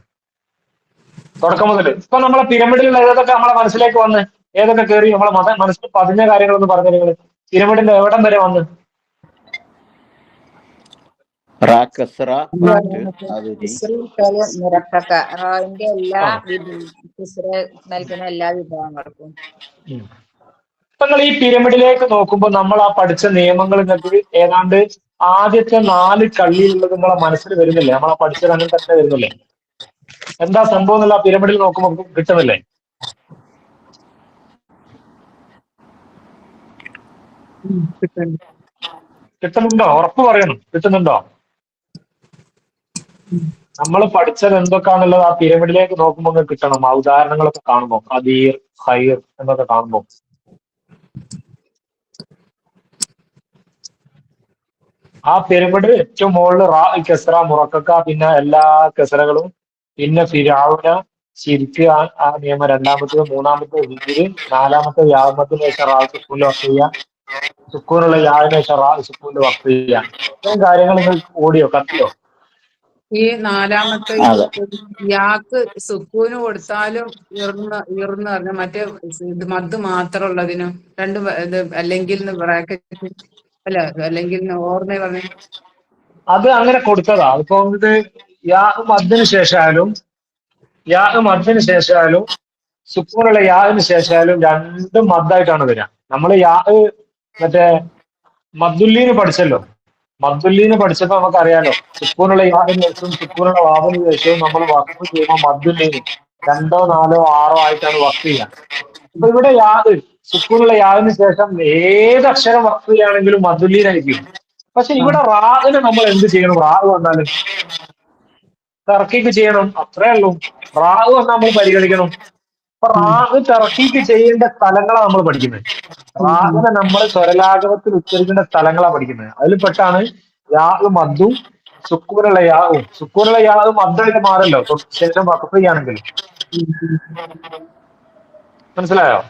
തുടക്കം മുതൽ? ഇപ്പൊ നമ്മളെ പിരമിഡിലുള്ള ഏതൊക്കെ നമ്മളെ മനസ്സിലേക്ക് വന്ന് ഏതൊക്കെ കയറി നമ്മളെ മനസ്സിൽ പതിഞ്ഞ കാര്യങ്ങളൊന്ന് പറഞ്ഞു. നിങ്ങൾ പിരമിഡിന്റെ എവിടം വരെ വന്ന്? നൽകുന്ന എല്ലാ വിഭവങ്ങൾക്കും. ഇപ്പൊ നിങ്ങൾ ഈ പിരമിഡിലേക്ക് നോക്കുമ്പോൾ നമ്മൾ ആ പഠിച്ച നിയമങ്ങൾ നിങ്ങൾക്ക് ഏതാണ്ട് ആദ്യത്തെ 4 കള്ളിയിലുള്ളത് നിങ്ങളെ മനസ്സിൽ വരുന്നില്ലേ? നമ്മളെ പഠിച്ചത് അങ്ങനെ തന്നെ വരുന്നില്ലേ? എന്താ സംഭവം എന്നുള്ള പിരമിഡിൽ നോക്കുമ്പോൾ കിട്ടുന്നില്ലേ? കിട്ടുന്നുണ്ടോ? ഉറപ്പ് പറയണം. കിട്ടുന്നുണ്ടോ? നമ്മൾ പഠിച്ചത് എന്തൊക്കെയാണുള്ളത് ആ പിരമിഡിലേക്ക് നോക്കുമ്പോൾ കിട്ടണം. ആ ഉദാഹരണങ്ങളൊക്കെ കാണുമ്പോൾ ഖദീർ, ഖൈർ എന്നൊക്കെ കാണുമ്പോൾ ആ പിരമിഡ് ഏറ്റവും മുകളിൽ റാ കെസ്ര മുറക്ക, പിന്നെ എല്ലാ കെസറകളും, പിന്നെ ഫിരൗന, ശിർക്ക്, ആ നിയമം, രണ്ടാമത്തേത്, മൂന്നാമത്തെ ഹിജിര്, നാലാമത്തെ യാമത്തിന് ശേഷം റാ സുക്കൂനിൽ വഖഫ് ചെയ്യുക, സുക്കൂനുള്ള യാവിന് ശേഷം റാ സുക്കൂനിൽ വഖഫ് ചെയ്യുക. ഇത്രയും കാര്യങ്ങൾ നിങ്ങൾക്ക് ഓടിയോ കത്തിയോ? ഈ നാലാമത്തെ യാക്ക് സുക്കൂന് കൊടുത്താലും ഇർന്ന് പറഞ്ഞ മറ്റേ ഇത് മദ് മാത്രമുള്ളതിനും രണ്ട് ഇത് അല്ലെങ്കിൽ ബ്രാക്കറ്റ് അല്ല അല്ലെങ്കിൽ ഓർമ്മ പറഞ്ഞു അത് അങ്ങനെ കൊടുത്തതാ. ഇപ്പൊ ഇത് മദ്ദിന് ശേഷമായാലും സുക്കൂനുള്ള യാവിന് ശേഷമായാലും രണ്ടും മദ്ദായിട്ടാണ് വരിക. നമ്മൾ മറ്റേ മദ്ദുല്ലീന് പഠിച്ചല്ലോ. മദ്ദുല്ലീന് പഠിച്ചപ്പോ നമുക്കറിയാലോ സുക്കൂനുള്ള യാവിന് ശേഷവും സുക്കൂനുള്ള വാവിന് ശേഷവും നമ്മൾ വഖഫ് ചെയ്യുമ്പോൾ മദ്ദുല്ലീന് 2, 4, 6 ആയിട്ടാണ് വഖഫ് ചെയ്യുക. അപ്പൊ ഇവിടെ സുക്കൂനുള്ള യാവിന് ശേഷം ഏത് അക്ഷരം വഖഫ് ചെയ്യുകയാണെങ്കിലും മദ്ദുല്ലീനായിരിക്കും. പക്ഷെ ഇവിടെ റാഗിന് നമ്മൾ എന്ത് ചെയ്യണം? റാഗ് വന്നാലും തർക്കീക്ക് ചെയ്യണം. അത്രേ ഉള്ളൂ. റാഗ് വന്നാൽ നമ്മൾ പരിഗണിക്കണം. അപ്പൊ റാഗ് തർക്കീക്ക് ചെയ്യേണ്ട സ്ഥലങ്ങളാണ് നമ്മൾ പഠിക്കുന്നത്. റാഗിനെ നമ്മൾ സ്വരലാഘവത്തിൽ ഉച്ചരിക്കേണ്ട സ്ഥലങ്ങളാണ് പഠിക്കുന്നത്. അതിൽ പെട്ടാണ് യാഗ് മദ്ദും സുക്കൂനുള്ള യാവും. സുക്കൂനുള്ള യാവ് മദ്ദായിട്ട് മാറല്ലോ ശേഷം വഖഫ് ചെയ്യുകയാണെങ്കിൽ. മനസ്സിലായോ?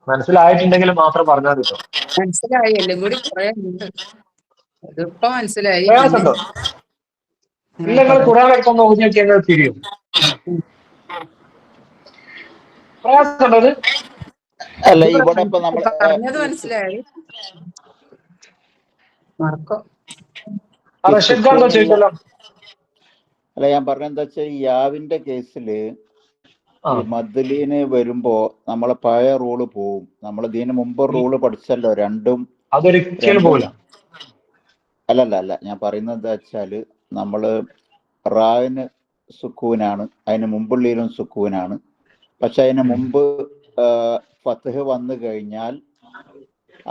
മനസ്സിലായിട്ടുണ്ടെങ്കിൽ മാത്രം പറഞ്ഞാൽ കിട്ടോ. മനസ്സിലായി. എല്ലാം കൂടി കുറെ ഉണ്ട്. അതിപ്പോ മനസ്സിലായി. പ്രയാസമുണ്ടോ? ഇല്ല, നിങ്ങൾ ഖുർആൻ എടുത്തൊന്ന് ഓതി നോക്കിയാൽ തിരിയും. പ്രയാസമുണ്ടോ അത്? അല്ല, ഇവിടെ ഇപ്പൊ നമ്മൾ പറഞ്ഞത് മനസ്സിലായി. ചോദിച്ചല്ലോ. അല്ല, ഞാൻ പറഞ്ഞെന്താ വെച്ചാൽ ഈ യാവിന്റെ കേസില് ഈ മദ്ദലീന് വരുമ്പോ നമ്മളെ പഴയ റൂള് പോവും. നമ്മൾ ഇതിന് മുമ്പ് റൂള് പഠിച്ചല്ലോ. രണ്ടും അതൊരിക്കലും പോകില്ല. അല്ല, ഞാൻ പറയുന്നത് എന്താ വെച്ചാല് നമ്മള് റാവിന് സുക്കൂനാണ്, അതിന് മുമ്പുള്ളിലും സുക്കൂനാണ്. പക്ഷെ അതിന് മുമ്പ് ഫത്ഹ് വന്നു കഴിഞ്ഞാൽ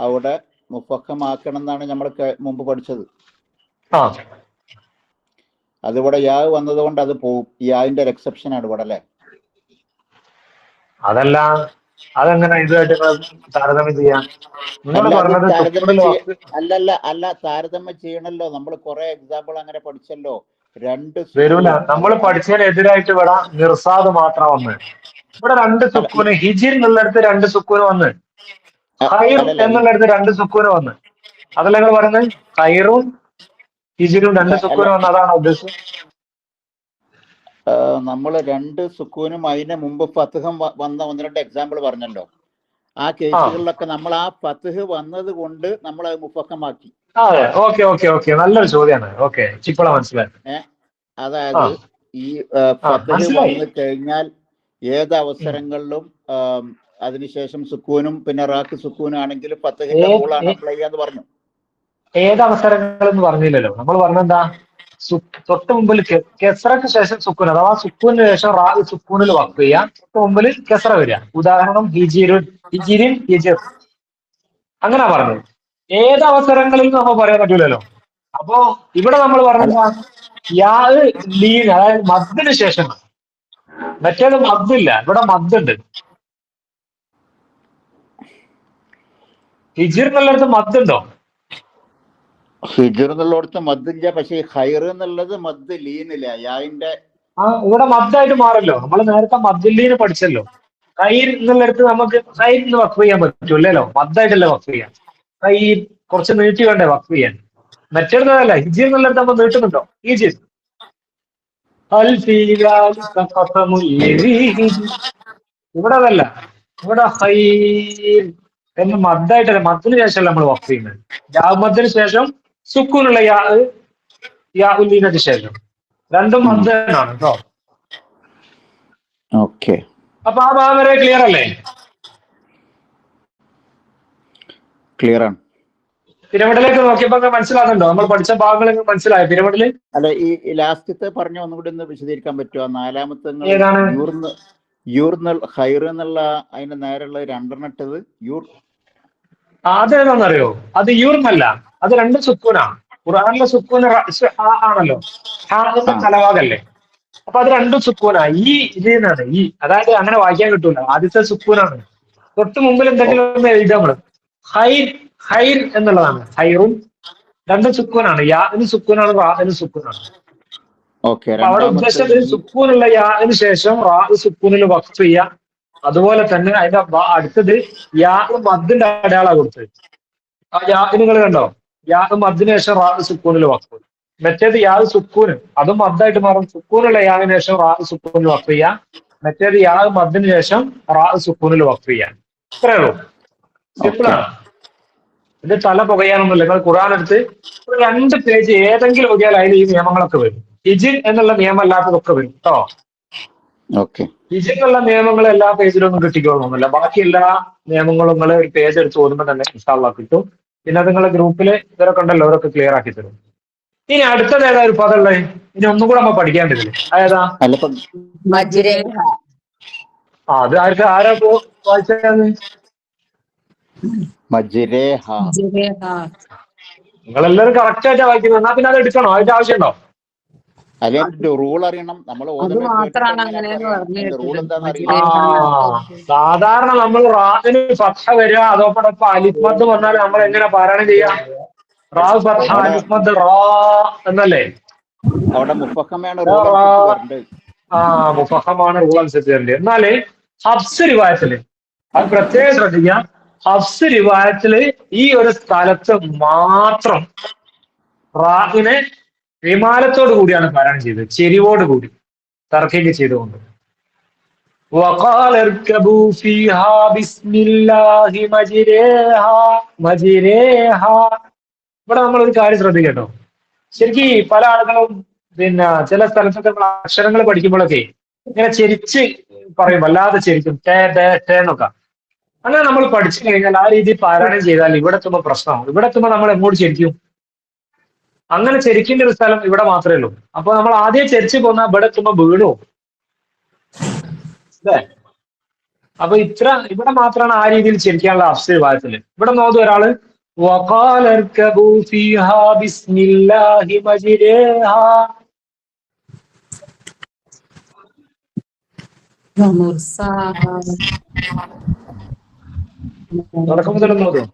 അവിടെ മുഫഖമാക്കണം എന്നാണ് നമ്മൾ മുമ്പ് പഠിച്ചത്. അതിവിടെ യാവ് വന്നത് കൊണ്ട് അത് പോവും. യാവിന്റെ ഒരു എക്സെപ്ഷൻ ആണ് ഇവിടെ, അല്ലേ? അതല്ല, അതെങ്ങനെ ഇതുമായിട്ട് താരതമ്യം ചെയ്യാം? അല്ല, താരതമ്യം ചെയ്യണല്ലോ. നമ്മൾ കുറെ എക്സാമ്പിൾ അങ്ങനെ പഠിച്ചല്ലോ. വരൂല. നമ്മൾ പഠിച്ചതിനെതിരായിട്ട് ഇവിടെ നിർസാദ് മാത്രം വന്ന്. ഇവിടെ 2 സുക്കൂന്, ഹിജിർ എന്നുള്ളിടത്ത് 2 സുക്കൂന് വന്ന്, ഖൈർ എന്നുള്ളിടത്ത് 2 സുക്കൂന് വന്ന്. അതല്ല നിങ്ങൾ പറയുന്നത്? ഖൈറും ഹിജിറും 2 സുക്കൂന് വന്ന്, അതാണ് ഉദ്ദേശം. നമ്മൾ 2 സുക്കൂനും അതിന് മുമ്പ് ഫത്ഹും വന്ന 1-2 എക്സാമ്പിൾ പറഞ്ഞല്ലോ. ആ കേസുകളിലൊക്കെ നമ്മൾ ആ ഫത്ഹ് വന്നത് കൊണ്ട് നമ്മൾ അത് മുഫഖമാക്കി. അതെ, ഓക്കെ ഓക്കെ ഓക്കെ, നല്ലൊരു ചോദ്യമാണ്. ഓക്കെ, ഇപ്പോഴാണ് മനസ്സിലായി. അതായത് ഈ ഫത്ഹ് വന്നു കഴിഞ്ഞാൽ ഏത് അവസരങ്ങളിലും അതിനുശേഷം സുക്കൂനും പിന്നെ റാക്ക് സുക്കൂനും ആണെങ്കിൽ ഫത്ഹിന്റെ റൂളാണ് അപ്ലൈ ചെയ്യാന്ന് പറഞ്ഞു. ഏത് അവസരങ്ങളെന്ന് പറഞ്ഞില്ലല്ലോ. നമ്മൾ പറഞ്ഞെന്താ, തൊട്ട് മുമ്പിൽ കെസ്റക്ക് ശേഷം സുക്കൂൻ, അഥവാ സുക്കൂനിന് ശേഷം റാ സുക്കൂനിൽ വഖഫ് ചെയ്യാം. തൊട്ട് മുമ്പിൽ കെസ്റ വരിക. ഉദാഹരണം ഹിജിരിൻ, ഹിജിർ, അങ്ങനെ പറഞ്ഞത്. ഏത് അവസരങ്ങളിൽ നമ്മൾ പറയാൻ പറ്റൂലല്ലോ. അപ്പോ ഇവിടെ നമ്മൾ പറഞ്ഞെന്താ, യാ ലീൻ, അതായത് മദ്ദിന് ശേഷം. മറ്റേത് മദ്ദില്ല, ഇവിടെ മദ്ദുണ്ട്. ഹിജിർ എന്നുള്ളടത്ത് മദ്ദുണ്ടോ? ഹിജിർ എന്നുള്ളടത്ത് മദ്ദില്ല, പക്ഷേ ഖൈർ എന്നുള്ളത് മദ് ലീനില്ല, യാന്റെ. ഇവിടെ മദ്ദായിട്ട് മാറല്ലോ. നമ്മൾ നേരത്തെ മദ്ദുല്ലീന് പഠിച്ചല്ലോ. ഖൈർ എന്നുള്ളടത്ത് നമുക്ക് ഖൈർ എന്ന് വഖഫ് ചെയ്യാൻ പറ്റൂല്ലോ, മദ്ദായിട്ടല്ലേ വഖഫ് ചെയ്യാൻ. ഖൈർ കുറച്ച് നീട്ടി വേണ്ടേ വഖഫ് ചെയ്യാൻ. മറ്റേതല്ല, ഹിജിർ എന്നുള്ളടത്ത് നമ്മൾ നീട്ടുന്നുണ്ടോ? ഹിജിർ ഇവിടെ അതല്ല, ഇവിടെ ഖൈർ എന്ന് മദ്ദായിട്ടല്ല, മദ്ദിന് ശേഷമല്ല നമ്മൾ വഖഫ് ചെയ്യുന്നത്. മദ്ദിന് ശേഷം സുക്കൂനുള്ള യാ ഉല്ലീനത്തിന് ശേഷം. രണ്ടും മദ്ദാണ് കേട്ടോ. ഓക്കെ, അപ്പൊ ആ ഭാഗം വരെ ക്ലിയർ അല്ലേ? ക്ലിയർ ആണ്. പിരമിഡിലേക്ക് നോക്കിയപ്പോ മനസ്സിലാകുന്നുണ്ടോ? നമ്മൾ പഠിച്ച ഭാഗങ്ങൾ മനസ്സിലായോ പിരമിഡില്? അല്ല, ഈ ലാസ്റ്റത്തെ പറഞ്ഞ ഒന്നുകൂടി ഒന്ന് വിശദീകരിക്കാൻ പറ്റുമോ? 4-മത്തെ യൂർന്നൽ ഖൈർ എന്നുള്ള അതിന്റെ നേരെയുള്ള 2 ഇട്ടത് യൂർ. അതേതാണെന്നറിയോ? അത് യൂർന്നല്ല, അത് 2 സുക്കൂനാണ്. ഖുർആനിലെ സുക്കൂന് ആണല്ലോ, തലവാകല്ലേ. അപ്പൊ അത് 2 സുക്കൂനാ. ഈ ഇതിനാണ് ഈ, അതായത് അങ്ങനെ വായിക്കാൻ കിട്ടൂല. ആദ്യത്തെ സുക്കൂനാണ്. തൊട്ട് മുമ്പിൽ എന്തെങ്കിലും ഒന്ന് എഴുതാം നമ്മള്. ഹൈർ എന്നുള്ളതാണ്. ഹൈറും 2 സുക്കൂനാണ്. യാന് സുക്കൂനാണ്, റാന് സുക്കൂനാണ്. അവിടെ ഉദ്ദേശിച്ചത് സുക്കൂനുള്ള യാന് ശേഷം റാ സുക്കൂനിൽ വഖഫ് ചെയ്യാം. അതുപോലെ തന്നെ അതിന്റെ അടുത്തത് യാ മദ്ദിന്റെ അടയാളാണ് കൊടുത്തത്. ആ യാ നിങ്ങൾ കണ്ടോ? യാ മദ്ദിന് ശേഷം റാ സുക്കൂനിൽ വഖഫ്. മറ്റേത് യാ സുക്കൂന്, അതും മദ്ദായിട്ട് മാറും. സുക്കൂനുള്ള യാവിന് ശേഷം റാ സുക്കൂനിൽ വഖഫ് ചെയ്യാം. മറ്റേത് യാ മദ്ദിന് ശേഷം റാ സുക്കൂനിൽ വഖഫ് ചെയ്യാം. ഇത്രയേ ഉള്ളൂ, സിമ്പിളാണ്. ഇത് തല പുകയാനൊന്നുമില്ല. നിങ്ങൾ ഖുർആൻ എടുത്ത് 2 പേജ് ഏതെങ്കിലും നോക്കിയാൽ അതിൽ ഈ നിയമങ്ങളൊക്കെ വരും. ഹിജിൻ എന്നുള്ള നിയമം അല്ലാത്തതൊക്കെ വരും കേട്ടോ. ഹിജിൻ എന്നുള്ള നിയമങ്ങൾ എല്ലാ പേജിലൊന്നും കിട്ടിക്കോളണമെന്നില്ല. ബാക്കി എല്ലാ നിയമങ്ങളും നിങ്ങൾ ഒരു പേജ് എടുത്ത് ഓടുമ്പോൾ തന്നെ ഇൻഷാല്ലാഹ് കിട്ടും. പിന്നെ നിങ്ങളുടെ ഗ്രൂപ്പിൽ ഇവരൊക്കെ ഉണ്ടല്ലോ, അവരൊക്കെ ക്ലിയർ ആക്കി തരും. ഇനി അടുത്തത് ഏതാ ഒരു പദമുള്ളത്? ഇനി ഒന്നും കൂടെ നമ്മൾ പഠിക്കേണ്ടതില്ല. ഏതാ? അത് ആരാ വായിച്ചത്? നിങ്ങളെല്ലാരും കറക്റ്റ് ആയിട്ടാ വായിക്കുന്നത്. എന്നാ പിന്നെ അത് എടുക്കണോ? അതിന്റെ ആവശ്യമുണ്ടോ? റൂൾ അറിയണം. നമ്മൾ സാധാരണ നമ്മൾ റാന് ഫത്ഹ വരിക, അതോടൊപ്പം അലിഫ് മദ് വന്നാൽ നമ്മൾ എങ്ങനെ പാരായണം ചെയ്യാം? റാ ഫത്ഹ അലിഫ് മദ് റാ എന്നല്ലേ? മുഫഖമാണ് റൂൾ അനുസരിച്ച് തരേണ്ടത്. എന്നാല് ഹഫ്സ് റിവായത്തില് അത് പ്രത്യേകം ശ്രദ്ധിക്കാം. ഹഫ്സ് റിവായത്തില് ഈ ഒരു സ്ഥലത്ത് മാത്രം റാഹിനെ വിമാനത്തോടു കൂടിയാണ് പാരായണം ചെയ്തത്, ചെരിവോട് കൂടി തർക്കീക്ക് ചെയ്തുകൊണ്ട്. ഇവിടെ നമ്മൾ ഒരു കാര്യം ശ്രദ്ധിക്കട്ടോ. ശരിക്കും പല ആളുകളും പിന്നെ ചില സ്ഥലത്തൊക്കെ അക്ഷരങ്ങൾ പഠിക്കുമ്പോഴൊക്കെ ഇങ്ങനെ ചെരിച്ച് പറയും, വല്ലാതെ ചെരിക്കും, എന്നൊക്കെ. അങ്ങനെ നമ്മൾ പഠിച്ചു കഴിഞ്ഞാൽ ആ രീതിയിൽ പാരായണം ചെയ്താൽ ഇവിടെ എത്തുമ്പോൾ പ്രശ്നമാവും. ഇവിടെ എത്തുമ്പോൾ നമ്മൾ എങ്ങോട്ട് ചെരിക്കും? അങ്ങനെ ചെരിക്കേണ്ട ഒരു സ്ഥലം ഇവിടെ മാത്രമേ ഉള്ളൂ. അപ്പൊ നമ്മൾ ആദ്യം ചെരിച്ച് പോന്നാൽ ഇവിടെ എത്തുമ്പോൾ വീണു അല്ലേ? അപ്പൊ ഇവിടെ മാത്രമാണ് ആ രീതിയിൽ ചെരിക്കാനുള്ള ഹഫ്സ് റിവായത്തില്. ഇവിടെ നോക്കും ഒരാള് നടക്കുമ്പോൾ തന്നെ നോക്കും.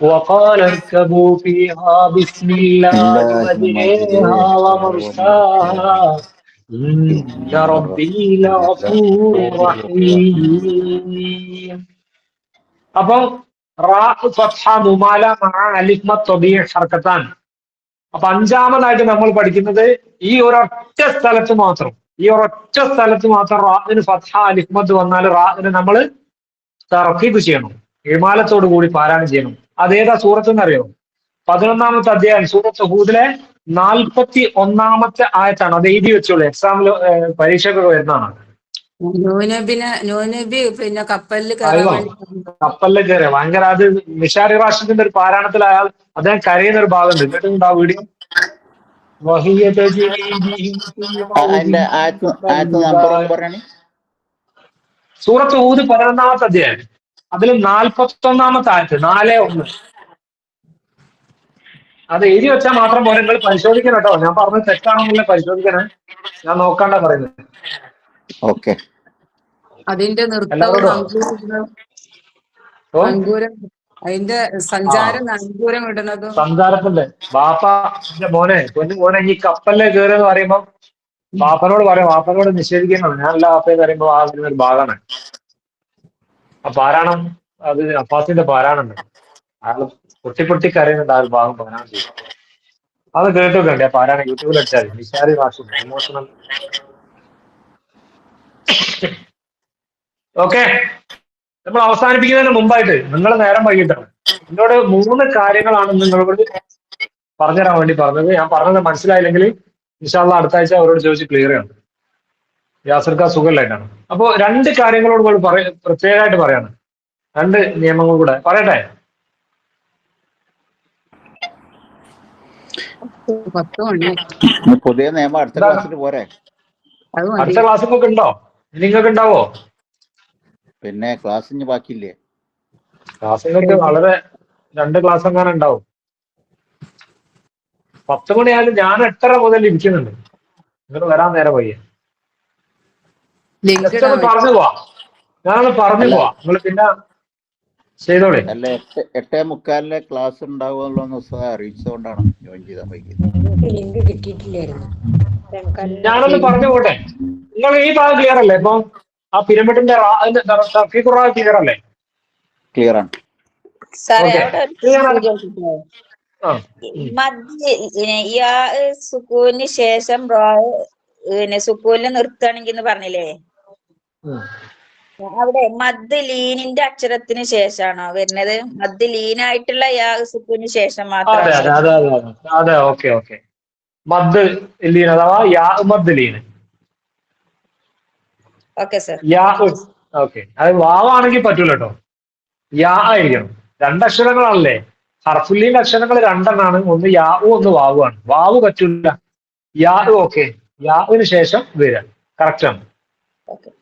وقال اركبوا فيها بسم الله مجريها ومرساها إن ربي لغفور رحيم. അപ്പം റാ ഫത്ഹ മുമാല മഅ അലിഫ് മ തബീഅ ഹർക്കത്താൻ. അപ്പൊ അഞ്ചാമതായിട്ട് നമ്മൾ പഠിക്കുന്നത് ഈ ഒരൊറ്റ സ്ഥലത്ത് മാത്രം റാഇന് ഫത്ഹ അലിഫ് മദ് വന്നാൽ റാഇന് നമ്മൾ തർക്കീബ് ചെയ്യണം, ഇമാലത്തോട് കൂടി പാരായണം ചെയ്യണം. അതേതാ സൂറത്ത് എന്നറിയോ? 11-ാമത്തെ അധ്യായം സൂറത്ത് ഹൂദിലെ 41-ാമത്തെ ആയത്താണ്. അത് എഴുതി വെച്ചോളൂ, എക്സാമിൽ പരീക്ഷയ്ക്കൊക്കെ വരുന്നതാണ്. നൂനബി പിന്നെ കപ്പലിൽ കയറാൻ വേണ്ടി കപ്പലിൽ കയറിയ ഭയങ്കര, അത് മിഷാരി റാഷിദിന്റെ ഒരു പാരായണത്തിൽ അയാൾ അദ്ദേഹം കരയുന്ന ഒരു ഭാഗമുണ്ട്, കേട്ടിട്ടുണ്ടോ ആ വീഡിയോ? സൂറത്ത് ഹൂദ് 11-ാമത്തെ അധ്യായം അതിൽ 41-ാമത്തെ ആയത്ത് 4:1. അത് എഴുതി വെച്ചാൽ മാത്രം പോലെ നിങ്ങൾ പരിശോധിക്കണം കേട്ടോ. ഞാൻ പറഞ്ഞത് തെറ്റാണെന്നുള്ള പരിശോധിക്കണേ, ഞാൻ നോക്കാണ്ടാ പറയുന്നത്. ഓക്കെ. അതിന്റെ നൃത്തവും നങ്കൂരം, അതിന്റെ സഞ്ചാരം നങ്കൂരം ഇടുന്നതും. സഞ്ചാരത്തിന്റെ ബാപ്പ മോനെ ഈ കപ്പലിലെ കയറിയെന്ന് പറയുമ്പോ ബാപ്പനോട് പറയും, ബാപ്പനോട് നിഷേധിക്കണം. ഞാനല്ല ബാപ്പയെന്ന് പറയുമ്പോ ആ ഒരു ഭാഗമാണ് ആ പാരായണം. അത് അബ്ബാസിന്റെ പാരായണുണ്ട്, അയാൾ പൊട്ടി കരയുന്നുണ്ട്. ആ ഒരു ഭാഗം പാരായണം ചെയ്യും. അത് കേട്ടൊക്കെ ഉണ്ട് ആ പാരായണം, യൂട്യൂബിൽ അടിച്ചാൽ മിഷാരി റാഷിദ് ഇമോഷണൽ. ഓക്കെ, നമ്മൾ അവസാനിപ്പിക്കുന്നതിന് മുമ്പായിട്ട് നിങ്ങൾ നേരം വൈകിട്ടാണ് എന്നോട് 3 കാര്യങ്ങളാണ് നിങ്ങളോട് പറഞ്ഞുതരാൻ വേണ്ടി പറഞ്ഞത്. ഞാൻ പറഞ്ഞത് മനസ്സിലായില്ലെങ്കിൽ ഇൻഷാ അല്ലാഹ് അടുത്ത ആഴ്ച അവരോട് ചോദിച്ച് ക്ലിയർ ചെയ്യണം. യാസിർക്ക സുഖമില്ലായിട്ടാണ്. അപ്പോ 2 കാര്യങ്ങളോട് കൂടി പ്രത്യേകമായിട്ട് പറയാണ്, 2 നിയമങ്ങൾ കൂടെ പറയട്ടെ. പുതിയ നിയമം അടുത്ത ക്ലാസ്സിൽ പോരെ? അടുത്ത ക്ലാസ്സിലൊക്കെ ഉണ്ടോ? നിങ്ങൾക്ക് ഉണ്ടാവോ? പിന്നെ ക്ലാസ്സിന് ബാക്കിയില്ലേ? ക്ലാസ്സിലൊക്കെ വളരെ 2 ക്ലാസ് എങ്ങനെ ഉണ്ടാവും. 10 മണിയായാലും ഞാൻ 8:30 മുതൽ ഇരിക്കുന്നുണ്ട്. നിങ്ങൾ വരാൻ നേരം വയ്യ. പറഞ്ഞു പോവാ, ഞാനൊന്ന് പറഞ്ഞു പോവാ, നിങ്ങൾ പിന്നെ ചെയ്തോളേ. അല്ല 8:45 ക്ലാസ് ഉണ്ടാവുമെന്ന് അറിയിച്ചുകൊണ്ടാണ് ജോയിൻ ചെയ്താൽ വൈകിയത്. ലിങ്ക് കിട്ടിയിട്ടില്ലായിരുന്നു. ഞാനൊന്ന് പറഞ്ഞു പോട്ടെ. നിങ്ങൾ ഈ ഭാഗം ക്ലിയർ അല്ലേ? ഇപ്പൊ ആ പിരമിഡിന്റെ ക്ലിയർ അല്ലേ? ക്ലിയർ ആണ്. സുക്കൂന് ശേഷം സുക്കൂനിൽ നിർത്തുകയാണെങ്കിൽ പറഞ്ഞില്ലേ, അവിടെ മദ് ലീനിന്റെ അക്ഷരത്തിന് ശേഷമാണോ വരുന്നത്? മദ് ലീനായിട്ടുള്ള സുക്കൂന് ശേഷം മാത്രം. അതെ, ഓക്കെ. മദ് ലീൻ അഥവാ യാ മദ് ലീൻ. Okay sir. ഓക്കെ, അത് വാവാണെങ്കിൽ പറ്റൂല കേട്ടോ, യാ ആയിരിക്കണം. 2 അക്ഷരങ്ങളാണല്ലേ? ഹർഫുല്ലീന്റെ അക്ഷരങ്ങൾ 2 ഒന്ന് യാവും ഒന്ന് വാവുമാണ്. വാവ് പറ്റൂല, യാ. ഓക്കെ, യാവിന് ശേഷം വരിക. കറക്റ്റ് ആണ്.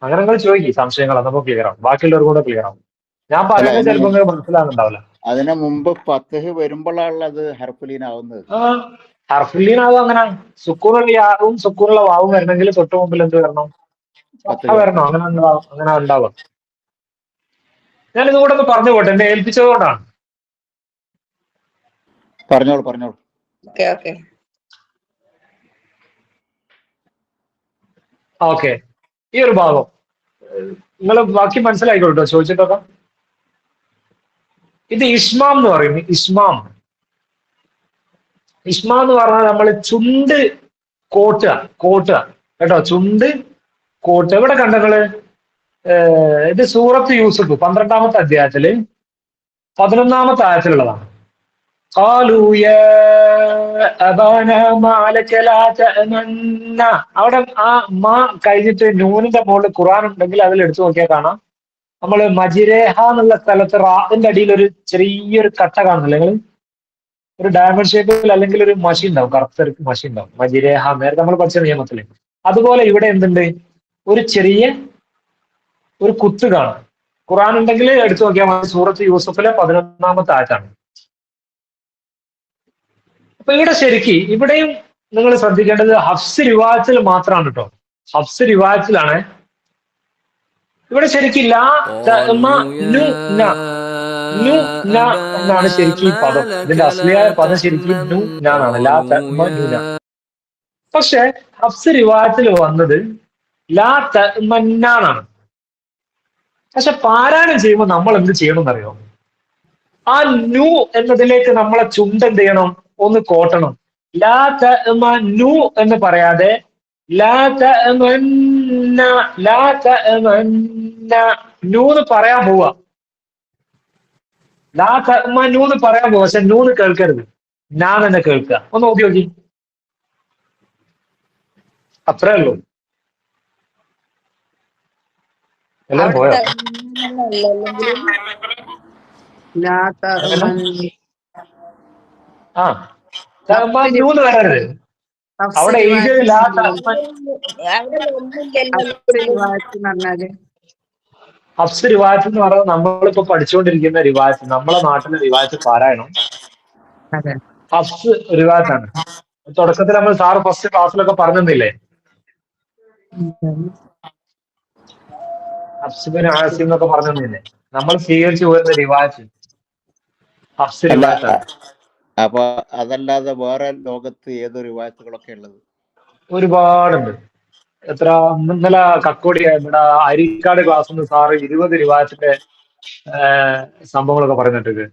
അങ്ങനെ നിങ്ങൾ ചോദിക്കും സംശയങ്ങൾ, നമുക്ക് ക്ലിയർ ആവും, ബാക്കിയുള്ളവർക്ക് കൂടെ ക്ലിയർ ആവും. ഞാൻ പറയുന്നത് ചിലപ്പോൾ മനസ്സിലാകുന്നുണ്ടാവില്ല. അതിന് മുമ്പ് ഫത്ഹ് വരുമ്പോഴാണ് അത് ഹർഫുലീൻ ആവുന്നത്. ഹർഫുല്ലീൻ ആവും. അങ്ങനെ സുക്കൂനുള്ള യാവും സുക്കൂനുള്ള വാവും വരണമെങ്കിൽ തൊട്ട് മുമ്പിൽ എന്ത് വരണം? വരണം. അങ്ങനെ ഉണ്ടാവുക. ഞാൻ ഇതുകൂടെ ഒന്ന് പറഞ്ഞു പോട്ടെ, എന്നെ ഏൽപ്പിച്ചതുകൊണ്ടാണ്. പറഞ്ഞോളൂ. ഓക്കെ, ഈ ഒരു ഭാഗം നിങ്ങൾ ബാക്കി മനസ്സിലായിക്കോട്ടോ ചോദിച്ചിട്ടൊക്കെ. ഇത് ഇസ്മാം എന്ന് പറയും. ഇസ്മാം എന്ന് പറഞ്ഞാൽ നമ്മൾ ചുണ്ട് കോട്ടുക കേട്ടോ. ചുണ്ട് കോട്ടുക. എവിടെ കണ്ടങ്ങള്? ഇത് സൂറത്ത് യൂസുഫ് 12-ാമത്തെ അധ്യായത്തില് 11-ാമത്തെ ആയത്തിലുള്ളതാണ്. അവിടെ ആ മാ കഴിഞ്ഞിട്ട് നൂനിന്റെ മുകളിൽ ഖുർആൻ ഉണ്ടെങ്കിൽ അതിൽ എടുത്തു നോക്കിയാൽ കാണാം, നമ്മള് മജിരേഹ എന്നുള്ള സ്ഥലത്ത് റാത്തിന്റെ അടിയിൽ ഒരു ചെറിയൊരു കട്ട കാണുന്നില്ല നിങ്ങൾ? ഒരു ഡയമണ്ട് ഷേപ്പിൽ അല്ലെങ്കിൽ ഒരു മഷി ഉണ്ടാവും, കറുത്ത മഷി ഉണ്ടാവും. മജിരേഹ നേരത്തെ നമ്മൾ പഠിച്ച നിയമത്തില്. അതുപോലെ ഇവിടെ എന്തുണ്ട്? ഒരു ചെറിയ ഒരു കുത്ത് കാണും. ഖുർആൻ ഉണ്ടെങ്കിൽ എടുത്തു നോക്കിയാൽ മതി. സൂറത്ത് യൂസുഫിലെ 11-ാമത്തെ ആയത്താണ്. അപ്പൊ ഇവിടെ ഇവിടെയും നിങ്ങൾ ശ്രദ്ധിക്കേണ്ടത് ഹഫ്സ് റിവായത്തിൽ മാത്രമാണ് കേട്ടോ. ഹഫ്സ് റിവായത്തിലാണ്. ഇവിടെ ശരിക്കില്ല. നു ന എന്നാണ് ശരിക്കും ഈ പദം. ഇതിന്റെ അസ്ലിയായ പദം ശരിക്കും നു നാണ്, ലാ തഅ്മനൂന. പക്ഷെ ഹഫ്സ് റിവായത്തിൽ വന്നത് ലാ തഅ്മന്നാണ്. പക്ഷെ പാരായണം ചെയ്യുമ്പോൾ നമ്മൾ എന്ത് ചെയ്യണം എന്നറിയോ? ആ നു എന്നതിലേക്ക് നമ്മളെ ചുണ്ട് എന്ത് ചെയ്യണം? ഒന്ന് കോട്ടണം. ലാ തഅ്മനു എന്ന് പറയാതെ ലാ തഅ്മന്ന, ലാ തഅ്മന്ന നൂന്ന് പറയാൻ പോവാ. ലാ തഅ്മനു എന്ന് പറയാൻ പോവാ, പക്ഷെ നൂന്ന് കേൾക്കരുത്, ഞാൻ തന്നെ കേൾക്കുക. ഒന്ന് നോക്കി നോക്കി, അത്രേ ഉള്ളൂ. എല്ലാം പോയോ? ആ തഅ്മനൂന്ന് വരരുത്. അവിടെ എഴുതിയത് ലാ തഅ്മൻ. ഹഫ്സ് റിവായത്ത് എന്ന് പറയുന്നത് നമ്മളിപ്പോ പഠിച്ചുകൊണ്ടിരിക്കുന്ന റിവായത്ത്, നമ്മളെ നാട്ടിലെ റിവായത്ത് പാരായണം ഹഫ്സ് റിവായത്താണ്. തുടക്കത്തിൽ നമ്മൾ സാറ് ഫസ്റ്റ് ക്ലാസ്സിലൊക്കെ പറഞ്ഞില്ലേ, ഹഫ്സ് ആസിം എന്നൊക്കെ പറഞ്ഞില്ലേ, നമ്മൾ സ്വീകരിച്ചു പോരുന്ന റിവായത്ത് ഹഫ്സ് റിവായത്താണ്. അപ്പൊ അതല്ലാതെ വേറെ ലോകത്ത് ഏത് റിവായത്തുകളൊക്കെ ഉള്ളത്? ഒരുപാടുണ്ട്. എത്ര ഇന്നലെ കക്കോടി ഇവിടെ അരിക്കാട് ക്ലാസ് നിന്ന് സാറ് 20 റിവായത്തിന്റെ സംഭവങ്ങളൊക്കെ പറഞ്ഞിട്ടുണ്ട്.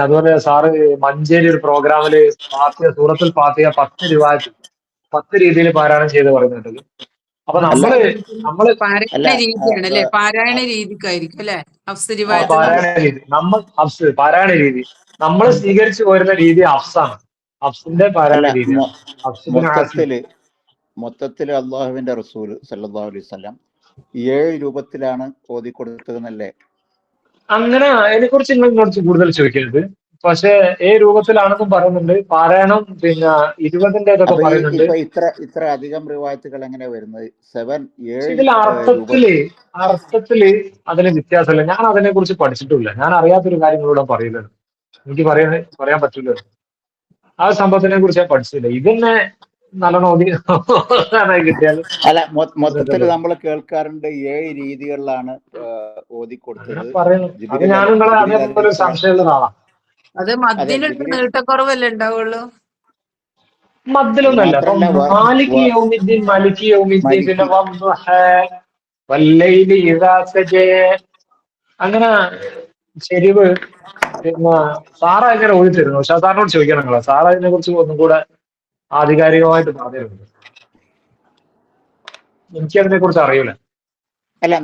അതുപോലെ സാറ് മഞ്ചേരി ഒരു പ്രോഗ്രാമില് ഫാത്തിഹ, സൂറത്തുൽ ഫാത്തിഹ 10 റിവായത്ത് 10 രീതിയിൽ പാരായണം ചെയ്ത് പറഞ്ഞിട്ടുണ്ട്. അപ്പൊ നമ്മള് പാരായണ രീതിക്കായിരിക്കും അല്ലെ പാരായണ രീതി, പാരായണ രീതി നമ്മൾ സ്വീകരിച്ചു പോരുന്ന രീതി ഹഫ്സാണ്. ഹഫ്സിന്റെ പാരായണ രീതി. മൊത്തത്തില് അള്ളാഹുവിന്റെ റസൂൽ സല്ലല്ലാഹു അലൈഹി വസല്ലം 7 രൂപത്തിലാണ് ഓതി കൊടുത്തതെന്നല്ലേ? അങ്ങനെ അതിനെക്കുറിച്ച് നിങ്ങൾ കുറച്ച് കൂടുതൽ ചോദിക്കരുത്. പക്ഷെ രൂപത്തിലാണെന്നും പറയുന്നുണ്ട്. പാരായണം പിന്നെ 20ന്റെ ഇതൊക്കെ പറയുന്നുണ്ട്. ഇത്ര അധികം റിവായത്തുകൾ എങ്ങനെ വരുന്നത്? 7 ഇതിൽ അർത്ഥത്തില് അതിന് വ്യത്യാസമില്ല. ഞാൻ അതിനെ കുറിച്ച് പഠിച്ചിട്ടില്ല. ഞാൻ അറിയാത്തൊരു കാര്യങ്ങളൂടെ പറയുന്നത് എനിക്ക് പറയാൻ പറ്റില്ല. ആ സംഭവത്തിനെ കുറിച്ച് ഞാൻ പഠിച്ചില്ല. ഇതന്നെ നല്ലോണം കിട്ടിയാൽ. അല്ല, മൊത്തത്തിൽ നമ്മൾ കേൾക്കാറുണ്ട് 7 രീതികളിലാണ് ഓതി കൊടുത്തത്. ഞാൻ നിങ്ങളെ അതേപോലെ സംശയമുള്ള ആളാണ്. അത് മദ്ദിനിട്ട് നീട്ടക്കുറവല്ലേ ഉണ്ടാവുള്ളൂ? മദ്ദിലൊന്നല്ല. അപ്പൊ മാലിക് യൗമിദ്ദീൻ, മലിക് യൗമിദ്ദീൻ, പിന്നെ വല്ലൈലി ഇദാ സജാ, അങ്ങനെ ചെരിവ്. പിന്നെ സാറ എങ്ങനെ ഓതി തരുന്നു? സാറിനോട് ചോദിക്കണം നിങ്ങളെ. സാറ അതിനെ കുറിച്ച് ഒന്നും കൂടെ ആധികാരികമായിട്ട് പറഞ്ഞിരുന്നു. എനിക്കതിനെ കുറിച്ച് അറിയില്ല. അല്ല,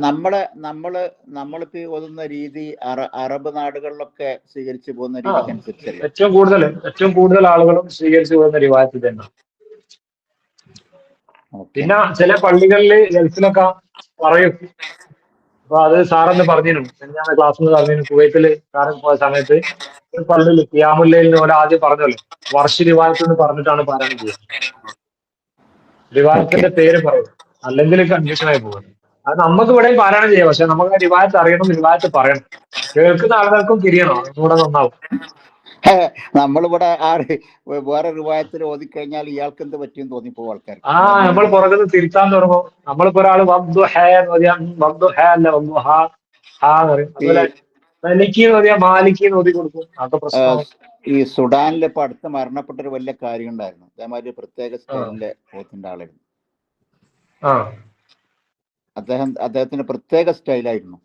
നമ്മളിപ്പോ ഓതുന്ന രീതി അറബ് നാടുകളിലൊക്കെ സ്വീകരിച്ചു പോകുന്ന രീതിക്ക് അനുസരിച്ചല്ലേ? ഏറ്റവും കൂടുതൽ ആളുകളും സ്വീകരിച്ചു പോകുന്ന റിവായത്ത് തന്നെ. പിന്നെ ചില പള്ളികളില് ഗൾഫിലൊക്കെ പറയും. അപ്പൊ അത് സാറെന്ന് പറഞ്ഞിരുന്നു. ഞാൻ ക്ലാസ്സിൽ പറഞ്ഞിരുന്നു. കുവൈത്തില് സാറൻ പോയ സമയത്ത് ഒരു പള്ളിയിൽ ഖിയാമുൽ പോലെ ആദ്യം പറഞ്ഞല്ലോ, വർഷ റിവായത്ത് എന്ന് പറഞ്ഞിട്ടാണ് പാരായണം ചെയ്യുന്നത്. റിവായത്തിന്റെ പേര് പറയും, അല്ലെങ്കിൽ കൺഫ്യൂഷനായി പോകുന്നത്. അത് നമുക്ക് ഇവിടെയും പാരായണം ചെയ്യാം. പക്ഷെ നമുക്ക് ആ റിവായത്ത് അറിയണം, റിവായത്ത് പറയണം. കേൾക്കുന്ന ആളുകൾക്കും തിരിയണം, അതുകൂടെ നന്നാവും. നമ്മളിവിടെ വേറെ റിവായത്തിൽ ഓതിക്കഴിഞ്ഞാൽ ഇയാൾക്ക് എന്ത് പറ്റിയെന്ന് തോന്നിപ്പോ ആൾക്കാർ. നമ്മൾ പുറകുന്ന് തിരുത്താൻ തുടങ്ങും. നമ്മളിപ്പോ ഒരാൾ അതുപോലെ മാലിക്ക് ഓതി കൊടുക്കും. അതൊക്കെ പ്രശ്നമാണ്. ഈ സുഡാനിൽ ഇപ്പൊ അടുത്ത് മരണപ്പെട്ടൊരു വലിയ കാര്യം ഉണ്ടായിരുന്നു. അതേമാതിരി പ്രത്യേക സ്റ്റൈലിന്റെ ഓത്തിന്റെ ആളായിരുന്നു അദ്ദേഹത്തിന് പ്രത്യേക സ്റ്റൈലായിരുന്നു.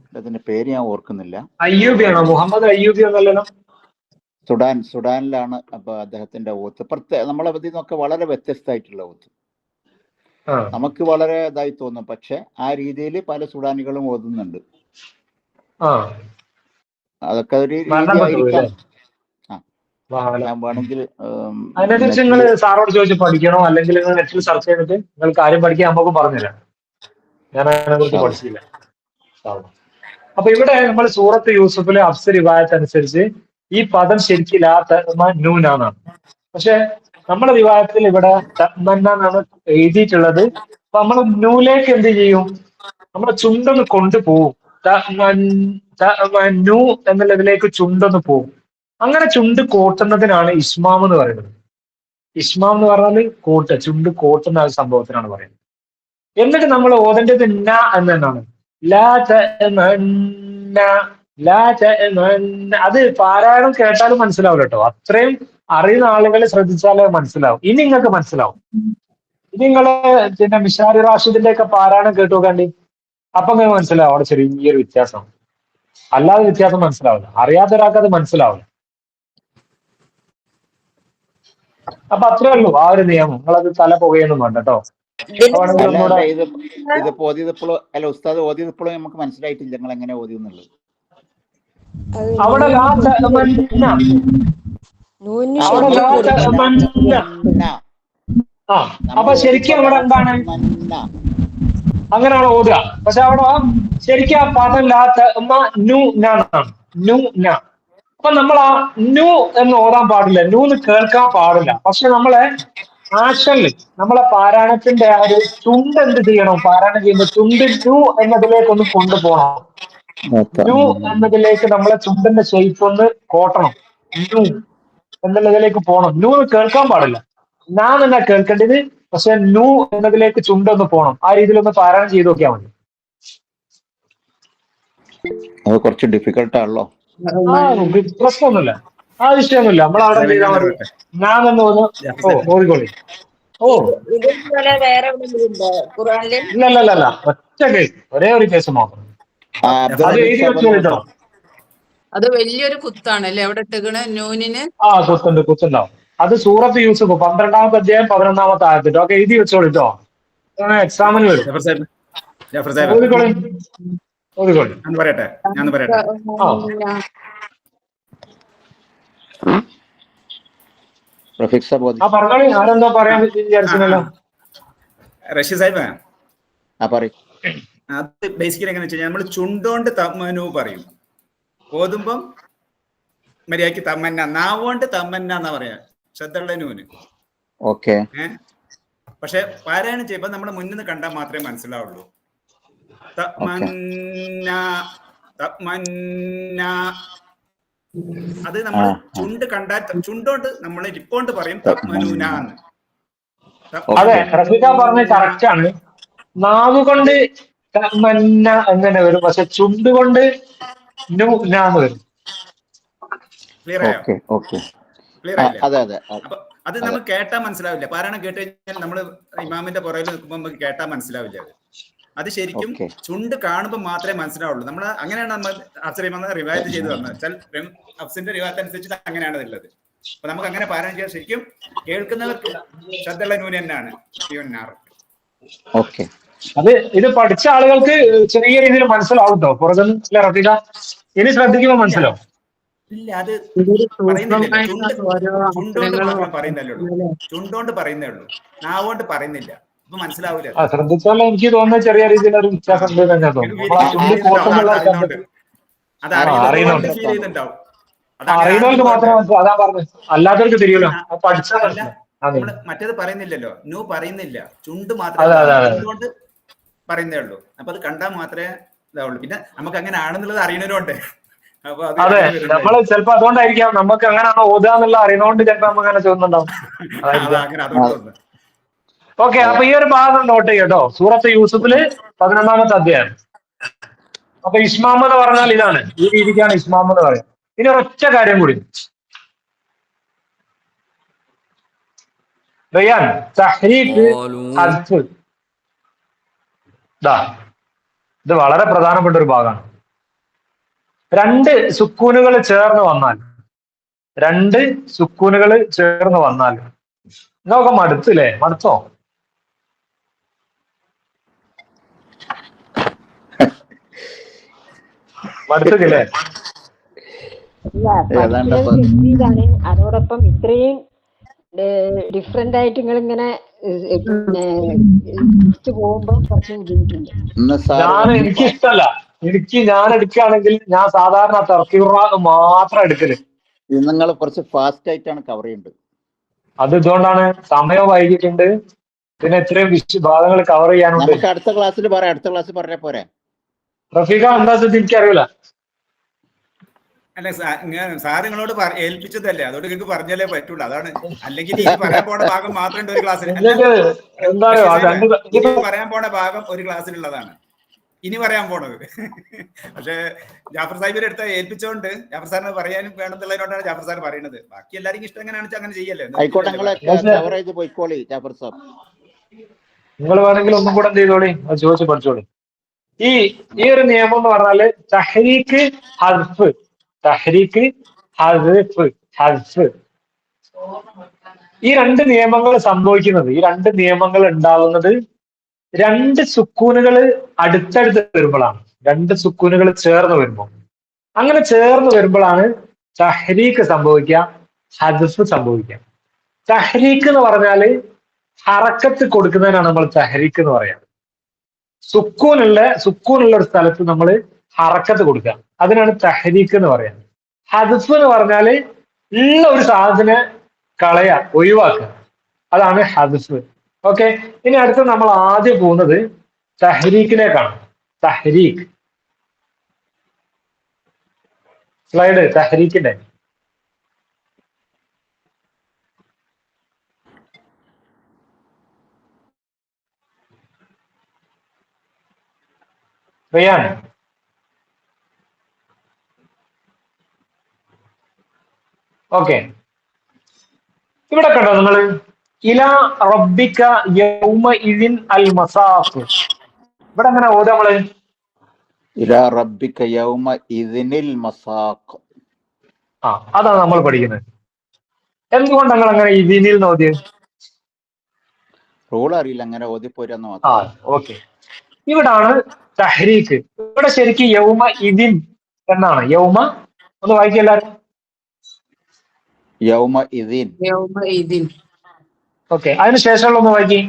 അദ്ദേഹത്തിന്റെ പേര് ഞാൻ ഓർക്കുന്നില്ല. അയ്യൂബിയാണോ? മുഹമ്മദ് അയ്യൂബി എന്നല്ലോ. സുഡാനിലാണ്. അപ്പൊ അദ്ദേഹത്തിന്റെ ഓത്ത് നമ്മളെ ഇതിൽ നിന്നൊക്കെ വളരെ വ്യത്യസ്തമായിട്ടുള്ള ഓത്ത്. നമുക്ക് വളരെ ഇതായി തോന്നും. പക്ഷെ ആ രീതിയിൽ പല സുഡാനികളും ഓതുന്നുണ്ട്. അതൊക്കെ ഒരു രീതിയായിരിക്കാം. ഞാൻ വേണമെങ്കിൽ അതിനെക്കുറിച്ച് നിങ്ങൾ സാറോട് ചോദിച്ച് പഠിക്കണോ, അല്ലെങ്കിൽ നിങ്ങൾ നെറ്റിൽ സെർച്ച് ചെയ്തിട്ട് നിങ്ങൾ കാര്യം പഠിക്കാൻ നമുക്ക് പറഞ്ഞുതരാം. ഞാൻ അതിനെ കുറിച്ച് പഠിച്ചില്ല. അപ്പൊ ഇവിടെ നമ്മൾ സൂറത്ത് യൂസുഫിലെ ഹഫ്സ് റിവായത്ത് അനുസരിച്ച് ഈ പദം ശരിക്കും ലാ തഅ്മനൂനാണ്. പക്ഷെ നമ്മുടെ റിവായത്തിൽ ഇവിടെ തഅ്മന്നാണ് എഴുതിയിട്ടുള്ളത്. അപ്പൊ നമ്മൾ നൂലേക്ക് എന്ത് ചെയ്യും? നമ്മുടെ ചുണ്ടൊന്ന് കൊണ്ടുപോകും. തഅ്മനു എന്നുള്ളതിലേക്ക് ചുണ്ടൊന്ന് പോകും. അങ്ങനെ ചുണ്ട് കോട്ടുന്നതിനാണ് ഇസ്മാം എന്ന് പറയുന്നത്. ഇസ്മാം എന്ന് പറഞ്ഞാൽ കോട്ട്, ചുണ്ട് കോട്ടുന്ന സംഭവത്തിനാണ് പറയുന്നത്. എന്നിട്ട് നമ്മൾ ഓതേണ്ടത് ന എന്നാണ്. ലാ തഅ്മന്ന, അത് പാരായണം കേട്ടാലും മനസ്സിലാവില്ല കേട്ടോ. അത്രയും അറിയുന്ന ആളുകൾ ശ്രദ്ധിച്ചാലേ മനസ്സിലാവും. ഇനി നിങ്ങൾക്ക് മനസ്സിലാവും. ഇനി നിങ്ങള് പിന്നെ മിഷാരി റാഷിദിന്റെ ഒക്കെ പാരായണം കേട്ടു നോക്കാണ്ടി. അപ്പൊ നിങ്ങൾക്ക് മനസ്സിലാവും അവിടെ ചെറിയൊരു വ്യത്യാസം. അല്ലാതെ വ്യത്യാസം മനസ്സിലാവില്ല. അറിയാത്ത ഒരാൾക്ക് അത് മനസ്സിലാവില്ല. അപ്പൊ അത്രേ ഉള്ളൂ ആ ഒരു നിയമം. നിങ്ങളത് തല പുകയൊന്നും വേണ്ട കേട്ടോ. ഇതിപ്പോ ഓതിയതിപ്പോഴും അല്ല ഉസ്താദ് ഓതിയതിപ്പോഴും നമുക്ക് മനസ്സിലായിട്ടില്ല നിങ്ങൾ എങ്ങനെ ഓതി എന്നുള്ളത്. അവിടെ അപ്പൊ ശരിക്കും അവിടെ എന്താണ് അങ്ങനെയാണ് ഓതുക. പക്ഷെ അവിടെ ശരിക്കും ആ പദം നു ന. അപ്പൊ നമ്മൾ ആ നു എന്ന് ഓതാൻ പാടില്ല, നൂന്ന് കേൾക്കാൻ പാടില്ല. പക്ഷെ നമ്മളെ ആക്ഷനിൽ നമ്മളെ പാരായണത്തിന്റെ ആ ഒരു ചുണ്ട് എന്ത് ചെയ്യണം? പാരായണം ചെയ്യുമ്പോൾ ചുണ്ട് നു എന്നതിലേക്ക് ഒന്ന് കൊണ്ടുപോകണം. നു എന്നതിലേക്ക് നമ്മളെ ചുണ്ടിന്റെ ഷേപ്പ് ഒന്ന് കോട്ടണം. നു എന്നുള്ളതിലേക്ക് പോകണം. നു കേൾക്കാൻ പാടില്ല, ഞാൻ തന്നെ കേൾക്കേണ്ടത്. പക്ഷെ നു എന്നതിലേക്ക് ചുണ്ടൊന്ന് പോകണം. ആ രീതിയിലൊന്ന് പാരായണം ചെയ്ത് നോക്കിയാൽ മതി. അത് കുറച്ച് ഡിഫിക്കൽട്ട് ആണല്ലോ. പ്രശ്നമൊന്നുമില്ല, ആ വിഷയമൊന്നുമില്ല. നമ്മളവിടെ ചെയ്താൽ മതി. ഞാൻ എന്ന് ഓടിക്കോളി. ഇതുപോലെ വേറെ ഖുർആനില് ഇല്ല ഒറ്റ കേസ്, ഒരേ ഒരു കേസ് മാത്രം. അത് എഴുതി വെച്ചോ. അത് വലിയൊരു കുത്താണ് അല്ലേ അവിടെ ഇട്ടേക്കണ നൂനിന്? കുത്തുണ്ടാവും. അത് സൂറത്ത് യൂസുഫ് 12-ാമത്തെ അധ്യായം 11-ാമത്തെ ആയത്തിട്ടോ. ഒക്കെ എഴുതി വെച്ചോളിട്ടോ, എക്സാമിന് വരും. ഓടിക്കോളി. പറയട്ടെ. പറഞ്ഞോളി. ആരെന്താ പറയാൻ വിചാരിച്ചല്ലോ റഷീദ് സാഹിബ്? അത് ബേസിക്കലി എങ്ങനെ വെച്ചാൽ നമ്മൾ ചുണ്ടോണ്ട് തമ്മനു പറയും, ഓതുമ്പം മര്യാദക്ക് തമ്മന്ന, നാവുകൊണ്ട് തമ്മന്ന എന്നാ പറയാ, ശ്രദ്ധയുള്ള നൂന്. പക്ഷെ പാരായണം ചെയ്യുമ്പോ നമ്മുടെ മുന്നിൽ നിന്ന് കണ്ടാൽ മാത്രമേ മനസ്സിലാവുള്ളൂ. അത് നമ്മൾ ചുണ്ട് കണ്ടാൽ ചുണ്ടോണ്ട് നമ്മൾ ഇരിപ്പോണ്ട് പറയും തമ്മനൂനാന്ന്. അതെ, റഫീഖ പറഞ്ഞത് കറക്റ്റ് ആണ്. നാവുകൊണ്ട് തമ്മന്ന എങ്ങനെ വരും, പക്ഷെ ചുണ്ട് കൊണ്ട് നൂനാന്ന് വരും. ക്ലിയർ ആയോ? ക്ലിയർ ആയില്ലേ? അപ്പൊ അത് നമുക്ക് കേട്ടാ മനസ്സിലാവില്ല. പാരായണം കേട്ട് കഴിഞ്ഞാൽ നമ്മള് ഇമാമിന്റെ പുറകിൽ നിൽക്കുമ്പോൾ നമുക്ക് കേട്ടാ മനസ്സിലാവില്ല. അത് ശരിക്കും ചുണ്ട് കാണുമ്പോൾ മാത്രമേ മനസ്സിലാവുള്ളൂ. നമ്മൾ അങ്ങനെയാണ് നമ്മൾ അഫ്സറിമാ റിവായത്ത് ചെയ്ത് വന്നത്. അഫ്സിന്റെ റിവായത്ത് അനുസരിച്ച് അങ്ങനെയാണ് ഉള്ളത്. അപ്പൊ നമുക്ക് അങ്ങനെ പാരായണം ചെയ്യാൻ ശരിക്കും കേൾക്കുന്നവർക്ക് ശ്രദ്ധയുള്ള നൂന് തന്നെയാണ്. അത് ഇത് പഠിച്ച ആളുകൾക്ക് ചെറിയ രീതിയിൽ മനസ്സിലാവും കേട്ടോ. പുറത്തുനിന്ന് റഫീഖ ഇനി ശ്രദ്ധിക്കുമ്പോൾ മനസ്സിലാവും. ഇല്ല, അത് പറയുന്നില്ല. ചുണ്ടോണ്ട് മാത്രം പറയുന്നല്ലേ ഉള്ളൂ. ചുണ്ടോണ്ട് പറയുന്നേ ഉള്ളൂ, നാവോണ്ട് പറയുന്നില്ല. അപ്പൊ മനസ്സിലാവൂല. ശ്രദ്ധിച്ചാലും എനിക്ക് തോന്നുന്ന ചെറിയ രീതിയിൽ ഒരു വ്യത്യാസം ഉണ്ട് തന്നെ തോന്നുന്നു. അറിയുന്നവർക്ക് മാത്രമേ അതാ പറഞ്ഞത്, അല്ലാത്തവർക്ക് തിരിയല്ലോ. മറ്റേത് പറയുന്നില്ലല്ലോ, നൂ പറയുന്നില്ല, ചുണ്ട് മാത്രം ചുണ്ടോണ്ട് പറയുന്നേ ഉള്ളൂ. അപ്പൊ അത് കണ്ടാൽ മാത്രമേ ഇതാവുള്ളൂ. പിന്നെ നമുക്ക് അങ്ങനെ ആണെന്നുള്ളത് അറിയണവരുണ്ട്. അതെ, നമ്മള് ചിലപ്പോ അതുകൊണ്ടായിരിക്കാം നമുക്ക് അങ്ങനെയാണോ ഓതുക എന്നുള്ള അറിയുന്നോണ്ട് ചിലപ്പോ നമുക്ക് അങ്ങനെ ചോദിക്കുന്നുണ്ടാവും. ഓക്കെ, അപ്പൊ ഈ ഒരു ഭാഗം നോട്ട് ചെയ്യട്ടോ. സൂറത്ത് യൂസുഫില് 11-ാമത്തെ അധ്യായം. അപ്പൊ ഇസ്മാം എന്ന് പറഞ്ഞാൽ ഇതാണ്, ഈ രീതിക്കാണ് ഇസ്മാം എന്ന് പറയുന്നത്. ഇനി ഒരൊറ്റ കാര്യം കൂടി, റയാൻ തഹ്രീഖ് ഹസ്ഫ്. ഇത് വളരെ പ്രധാനപ്പെട്ട ഒരു ഭാഗമാണ്. രണ്ട് സുക്കൂനുകൾ ചേർന്ന് വന്നാൽ ഇതൊക്കെ മടുത്തില്ലേ? മടുത്തോ? മടുത്തില്ലേ? അതോടൊപ്പം ഇത്രയും ഡിഫറെന്റ് ആയിട്ട് നിങ്ങൾ ഇങ്ങനെ പോകുമ്പോ കുറച്ച് ബുദ്ധിമുട്ടുണ്ട്. എനിക്കിഷ്ടല്ല. ഞാൻ എടുക്കുകയാണെങ്കിൽ ഞാൻ സാധാരണ തർക്കീർ മാത്രം എടുക്കല്. നിങ്ങൾ കുറച്ച് ഫാസ്റ്റ് ആയിട്ടാണ് കവർ ചെയ്യേണ്ടത്. അത് ഇതുകൊണ്ടാണ്, സമയം വൈകിട്ടുണ്ട്. പിന്നെ ഇത്രയും ഭാഗങ്ങൾ കവർ ചെയ്യാനുണ്ട്. അടുത്ത ക്ലാസ്സിൽ പറഞ്ഞ പോരെ റഫീഖ? എന്താ എനിക്കറിയില്ല. അല്ല, സാർ നിങ്ങളോട് ഏൽപ്പിച്ചതല്ലേ, അതോട് നിങ്ങൾക്ക് പറഞ്ഞാലേ പറ്റുള്ളൂ. അതാണ്. അല്ലെങ്കിൽ പറയാൻ പോണ ഭാഗം മാത്രം ഒരു ക്ലാസ്സിൽ പറയാൻ പോണ ഭാഗം ഒരു ക്ലാസ്സിലുള്ളതാണ്. ഇനി പറയാൻ പോണത്. പക്ഷെ ജാഫർ സാഹിബിന്റെ അടുത്ത് ഏൽപ്പിച്ചോണ്ട് ജാഫർ സാറിന് പറയാനും വേണമെന്നുള്ളതിനോടാണ് ജാഫർ സാർ പറയുന്നത്. ബാക്കി എല്ലാവർക്കും ഇഷ്ടം എങ്ങനെയാണെന്ന് വെച്ചാൽ അങ്ങനെ ചെയ്യല്ലേ. നിങ്ങൾ വേണമെങ്കിൽ ഒന്നും കൂടെ എന്ത് ചെയ്തോളി, അത് ചോദിച്ച് പഠിച്ചോളി. ഈ ഒരു നിയമം എന്ന് പറഞ്ഞാല് തഹ്രീക്ക് ഹസ്ഫ്, തഹ്രീക്ക് ഹസ്ഫ്, ഹസ്ഫ്, ഈ രണ്ട് നിയമങ്ങൾ സംഭവിക്കുന്നത്, ഈ രണ്ട് നിയമങ്ങൾ ഉണ്ടാവുന്നത് രണ്ട് സുക്കൂനുകൾ അടുത്തടുത്ത് വരുമ്പോഴാണ്, രണ്ട് സുക്കൂനുകൾ ചേർന്ന് വരുമ്പോൾ. അങ്ങനെ ചേർന്ന് വരുമ്പോഴാണ് തഹ്രീക്ക് സംഭവിക്കുക, ഹദ്ഫ് സംഭവിക്കുക. തഹ്രീക്ക് എന്ന് പറഞ്ഞാല് ഹറക്കത്ത് കൊടുക്കുന്നതിനാണ് നമ്മൾ തഹ്രീക്ക് എന്ന് പറയാം. സുക്കൂനുള്ള ഒരു സ്ഥലത്ത് നമ്മൾ ഹറക്കത്ത് കൊടുക്കുക, അതിനാണ് തഹ്രീക്ക് എന്ന് പറയാം. ഹദ്ഫ് എന്ന് പറഞ്ഞാല് ഉള്ള ഒരു സാധന കളയ, ഒഴിവാക്കുക, അതാണ് ഹദ്ഫ്. ഓക്കെ, ഇനി അടുത്ത് നമ്മൾ ആദ്യം പോകുന്നത് തഹ്രീക്കിലേക്കാണ്. തഹ്രീക്ക് സ്ലൈഡ് തഹ്രീക്കിന്റെ. റിയാൻ, ഓക്കെ, ഇവിടെ കണ്ടോ നിങ്ങൾ ഇലാ റബ്ബിക യൗമഇദിൻ അൽ മസാഖ്. ഇവിടെ എങ്ങനെ ഓതാ നമ്മള്? ഇലാ റബ്ബിക യൗമഇദിനിൽ മസാഖ്. അതാണ് നമ്മൾ പഠിക്കുന്നത്. എന്തുകൊണ്ട് നിങ്ങൾ അങ്ങനെ ഇതിനിൽ ഓതിയത്? റൂൾ അറിയില്ല, അങ്ങനെ ഓതിപ്പോരാന്ന് മാത്രം. ഓക്കെ, ഇവിടാണ് തഹ്രീക്ക്. ഇവിടെ ശരിക്കും യൗമ ഇതിൻ എന്നാണ്. യൗമ ഒന്ന് വായിക്കെല്ലാരും. യൗമഇദിൻ. ഓക്കെ, അതിനുശേഷമുള്ള ഒന്ന് വായിക്കി.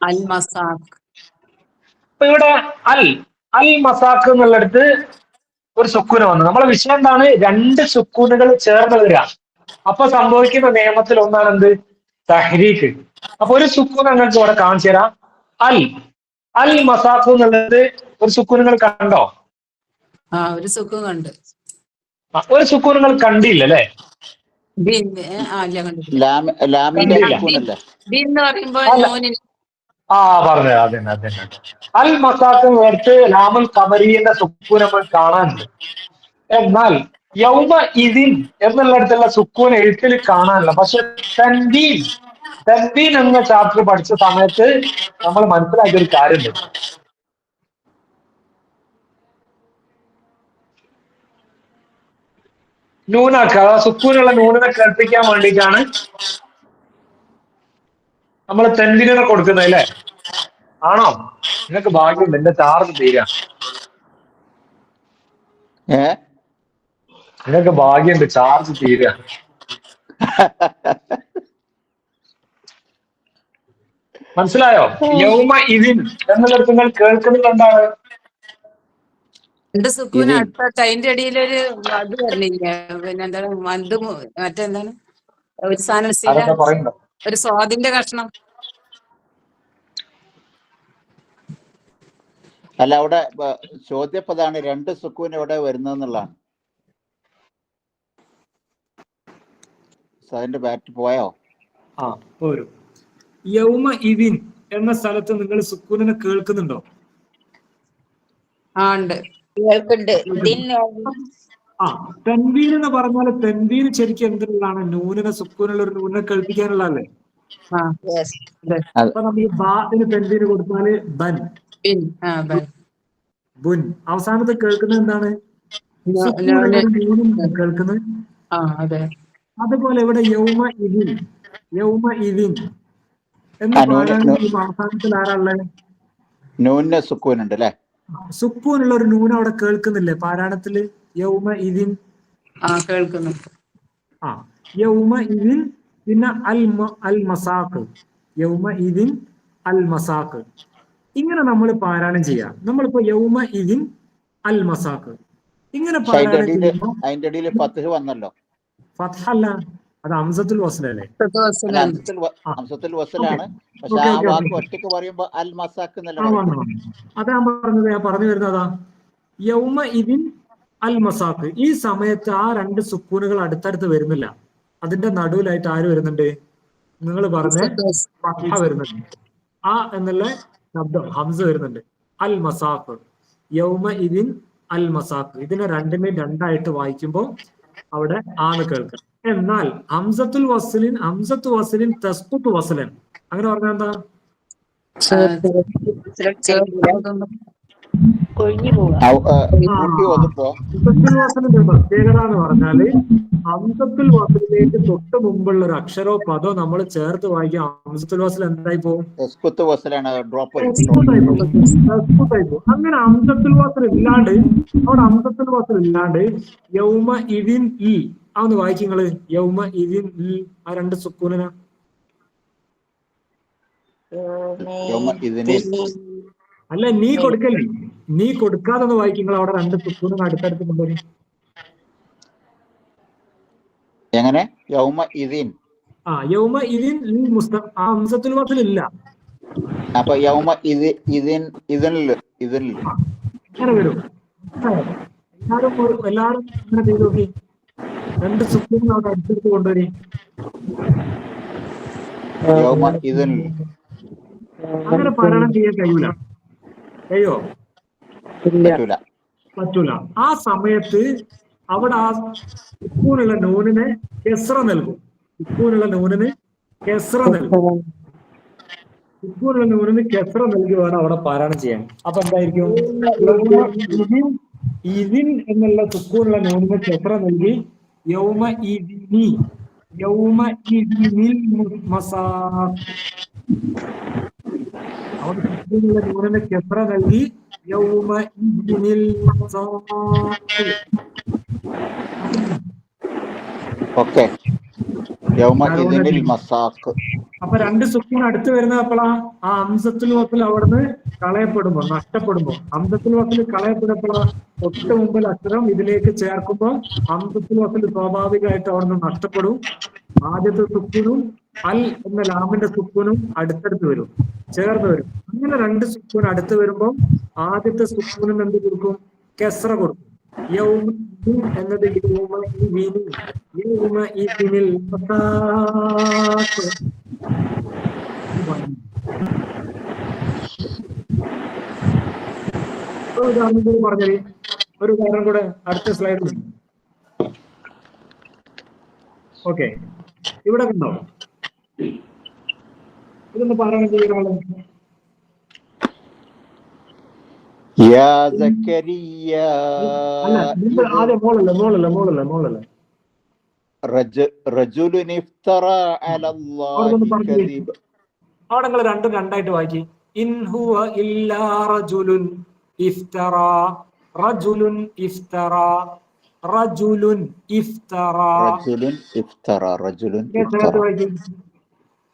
അൽ മസാഖ്. അപ്പൊ ഇവിടെ അൽ മസാഖ് എന്നുള്ളിടത്ത് ഒരു സുക്കൂന് വന്നു. നമ്മളെ വിഷയം എന്താണ്? രണ്ട് സുക്കൂനുകൾ ചേർന്ന് വരിക. അപ്പൊ സംഭവിക്കുന്ന നിയമത്തിൽ ഒന്നാണ് എന്ത്? തഹ്രീക്ക്. അപ്പൊ ഒരു സുക്കൂൻ നിങ്ങൾക്ക് ഇവിടെ കാണിച്ചു തരാം. അൽ മസാഖ് എന്നുള്ളത് ഒരു സുക്കൂനുകൾ കണ്ടോ? ഒരു സുക്കൂൻ കണ്ട്. ഒരു സുക്കൂനുകൾ കണ്ടില്ല അല്ലേ? പറഞ്ഞത് അതന്നെ അതന്നെ. അൽ മസാഖ് നേരത്തെ ലാമുൽ ഖമരിന്റെ സുക്കൂൻ നമ്മൾ കാണാനുണ്ട്. എന്നാൽ യൗമ ഇതിൻ എന്നുള്ളിടത്തുള്ള സുക്കൂൻ എഴുത്തിൽ കാണാനില്ല. പക്ഷെ തൻവീൻ എന്ന ചാപ്റ്റർ പഠിച്ച സമയത്ത് നമ്മൾ മനസ്സിലാക്കിയ ഒരു കാര്യമുണ്ട്. നൂനാക്കുക, സുക്കൂനുള്ള നൂനിനെ കേൾപ്പിക്കാൻ വേണ്ടിയിട്ടാണ് നമ്മൾ തെൻവീനെ കൊടുക്കുന്നത് അല്ലേ? ആണോ? നിങ്ങൾക്ക് ഭാഗ്യമുണ്ട്, എന്റെ ചാർജ് തീരാ. നിങ്ങൾക്ക് ഭാഗ്യമുണ്ട്, ചാർജ് തീരാ. മനസ്സിലായോ? യൗമ ഇതിൻ എന്നുള്ളത് നിങ്ങൾ കേൾക്കുന്നുണ്ടാണ്. രണ്ട് സുക്കൂന് അടുത്ത അതിന്റെ ഇടയിലൊരു അത് പറഞ്ഞില്ല, പിന്നെ എന്താണ് മന്ത്, മറ്റെന്താണ് ഒരു സാധനം, ഒരു സ്വാദിന്റെ കഷ്ണം. അല്ല, അവിടെ ചോദ്യപ്പതാണ് രണ്ട് സുക്കൂൻ എവിടെ വരുന്നതെന്നുള്ളതാണ്. അതിന്റെ ബാറ്റ് പോയോ? പോരും. യൗമ ഇതിൻ എന്ന സ്ഥലത്ത് നിങ്ങൾ സുക്കൂനിനെ കേൾക്കുന്നുണ്ടോ? ഉണ്ട്, കേൾക്കുന്നുണ്ട്. തൻവീൻ എന്ന് പറഞ്ഞാൽ തൻവീൻ ശരിക്കും എന്തിനുള്ളതാണ്? നൂനിനെ സുക്കൂനുള്ള ഒരു നൂനിനെ കേൾപ്പിക്കാനുള്ളതല്ലേ? അപ്പൊ നമ്മൾ ഈ ബാന് തൻവീന് കൊടുത്താല് ബൻ, ബുൻ. അവസാനത്തെ കേൾക്കുന്നത് എന്താണ്? കേൾക്കുന്നത്. അതുപോലെ ഇവിടെ യൗമ ഇതിൻ എന്ന് അവസാനത്തിൽ ആരാളുള്ളത്? നൂനിന് സുക്കൂനുണ്ട് അല്ലെ? സുക്കൂനുള്ള ഒരു നൂന അവിടെ കേൾക്കുന്നില്ലേ പാരായണത്തില്? യൗമ ഇതിൻ കേൾക്കുന്നു. യൗമ ഇതിൻ, പിന്നെ അൽ മസാഖ്, യൗമ ഇതിൻ അൽ മസാഖ്. ഇങ്ങനെ നമ്മൾ പാരായണം ചെയ്യാം. നമ്മളിപ്പോ യൗമ ഇതിൻ അൽ മസാഖ് ഇങ്ങനെ പാരായണം ചെയ്യുമ്പോൾ അതിന്റെ ഇടയിൽ ഫത്ഹ് വന്നല്ലോ. ഫത്ഹല്ല, അത് ഹംസത്തുൽ വസ്ലല്ലേ? ഹംസത്തുൽ വസ്ലാണ്. പക്ഷെ ആ വാക്ക് ഒറ്റയ്ക്ക് പറയുമ്പോ അൽ മസാഖ് എന്നല്ല. അതാ ഞാൻ പറഞ്ഞു വരുന്നതാ. യൗമ ഇതിൻ അൽ മസാഖ്. ഈ സമയത്ത് ആ രണ്ട് സുക്കൂനുകൾ അടുത്തടുത്ത് വരുന്നില്ല. അതിന്റെ നടുവിലായിട്ട് ആര് വരുന്നുണ്ട്? നിങ്ങൾ പറഞ്ഞ ഫത്ഹ വരുന്നുണ്ട്. ആ എന്നുള്ള ശബ്ദം ഹംസ വരുന്നുണ്ട്. അൽ മസാഖ്. യൗമ ഇതിൻ അൽ മസാഖ്. ഇതിനെ രണ്ടിനെയും രണ്ടായിട്ട് വായിക്കുമ്പോൾ അവിടെ ആന്ന് കേൾക്കാം. എന്നാൽ ഹംസത്തുൽ വസ്ലിൻ തസ്ഖുത്തു വസ്ലൻ, അങ്ങനെ പറഞ്ഞാൽ എന്താ? പ്രത്യേകത എന്ന് പറഞ്ഞാല് ഹംസത്തുൽ വസ്ലിലേക്ക് തൊട്ട് മുമ്പുള്ള ഒരു അക്ഷരോ പദോ നമ്മൾ ചേർത്ത് വായിക്കാം. ഹംസത്തുൽ വസ്ൽ എന്തായി പോകും? അങ്ങനെ ഹംസത്തുൽ വസ്ൽ ഇല്ലാണ്ട്, അവിടെ ഹംസത്തുൽ വസ്ൽ ഇല്ലാണ്ട് യൗമ ഇദിൻ ഇ അതൊന്ന് വായിക്കുങ്ങള്. യൗമ ഇദിൻ ഇ, ആ രണ്ട് സുക്കൂനാ. അല്ല, നീ കൊടുക്കല്ലേ, നീ കൊടുക്കാതൊന്ന് വായിക്കുങ്ങൾ. അവിടെ രണ്ട് സുക്കൂനും അടുത്തടുത്ത് കൊണ്ടുവരും. എങ്ങനെ? യൗമ ഇദിൻ. യൗമ ഇദിൻ ഹംസത്തുൽ വസ്ൽ ഇല്ല. അപ്പൊ യൗമ ഇതിൻ അങ്ങനെ വരും. എല്ലാരും അങ്ങനെ ചെയ്ത് നോക്കി. രണ്ട് സുക്കൂനും അവിടെ അടുത്തടുത്ത് കൊണ്ടുവരും. അങ്ങനെ പാരായണം ചെയ്യാൻ കഴിയൂല. കഴിയോ? പറ്റൂല. ആ സമയത്ത് അവിടെ ആ സുക്കൂനുള്ള നൂനിന് കെസ്റ നൽകും. സുക്കൂനുള്ള നൂനിന് കെസ്റ നൽകും. സുക്കൂനുള്ള നൂനിന് കെസ്റ നൽകി വേണം അവിടെ പാരായണം ചെയ്യാൻ. അപ്പൊ എന്തായിരിക്കും? ഇതിൻ എന്നുള്ള സുക്കൂനുള്ള നൂനിന് കെസ്റ നൽകി യൗമ ഇദിനി, യൗമ ഇദിനിൽ മസാഖ്. അവിടെ സുക്കൂനുള്ള നൂനിന് കെസ്റ നൽകി യൗമ ഇദിനിൽ മസാഖ്. ഓക്കേ. യൗമ ഇദിനിൽ മസാഖ്. അപ്പൊ രണ്ട് സുക്കൂൺ അടുത്ത് വരുന്നത് എപ്പോഴാ? ആ ഹംസത്തുൽ വസ്ൽ അവിടുന്ന് കളയപ്പെടുമ്പോ, നഷ്ടപ്പെടുമ്പോ. ഹംസത്തുൽ വസ്ൽ കളയപ്പെടുമ്പോഴാ? തൊട്ട് മുമ്പിൽ അക്ഷരം ഇതിലേക്ക് ചേർക്കുമ്പോൾ ഹംസത്തുൽ വസ്ൽ സ്വാഭാവികമായിട്ട് അവിടുന്ന് നഷ്ടപ്പെടും. ആദ്യത്തെ സുക്കൂനും അൽ എന്ന ലാമിന്റെ സുക്കൂനും അടുത്തടുത്ത് വരും, ചേർന്ന് വരും. അങ്ങനെ രണ്ട് സുക്കൂൻ അടുത്ത് വരുമ്പോൾ ആദ്യത്തെ സുക്കൂനും എന്ത് കൊടുക്കും? കെസ്റ കൊടുക്കും. യൗമ എന്നത് യൗമ ഇദിനിൽ മസാഖ്. ഒരു ഉദാഹരണം കൂടി പറഞ്ഞത്, ഒരു ഉദാഹരണം കൂടെ അടുത്ത സ്ലൈഡിൽ. ഓക്കെ, ഇവിടെ കണ്ടോ? ഇതൊന്ന് പാരായണം ചെയ്യുന്ന ആദ്യം മോളല്ലേ അവിടെ നിങ്ങൾ രണ്ടും രണ്ടായിട്ട് വായിക്കി. ഇൻ ഹുവ ഇല്ലാ റജുലുൻ ഇഫ്തറ, റജുലുൻ ഇഫ്തറ, റജുലുൻ ഇഫ്തറ.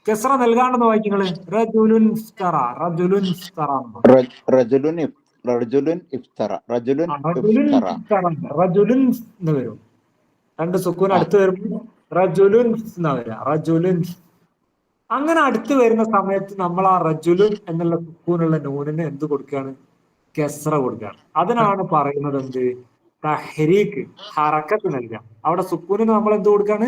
കെസ്റ നൽകാണ്ടെന്ന് വായിക്കുങ്ങള്. റജുലുൻ ഇഫ്തറ, റജുലുൻ ഇഫ്തറ, റജുലുൻ എന്ന് വരും. രണ്ട് സുക്കൂൻ അടുത്ത് വരുമ്പോൾ റജുലുൻ എന്നാ വരിക. റജുലുൻ. അങ്ങനെ അടുത്ത് വരുന്ന സമയത്ത് നമ്മൾ ആ റജുലുൻ എന്നുള്ള സുക്കൂനുള്ള നൂനിന് എന്ത് കൊടുക്കുകയാണ്? കെസ്റ കൊടുക്കുകയാണ്. അതിനാണ് പറയുന്നത് എന്ത്? തഹ്രീക്ക്, ഹറക്കത്ത് നൽകാം. അവിടെ സുക്കൂനിന് നമ്മൾ എന്ത് കൊടുക്കാണ്?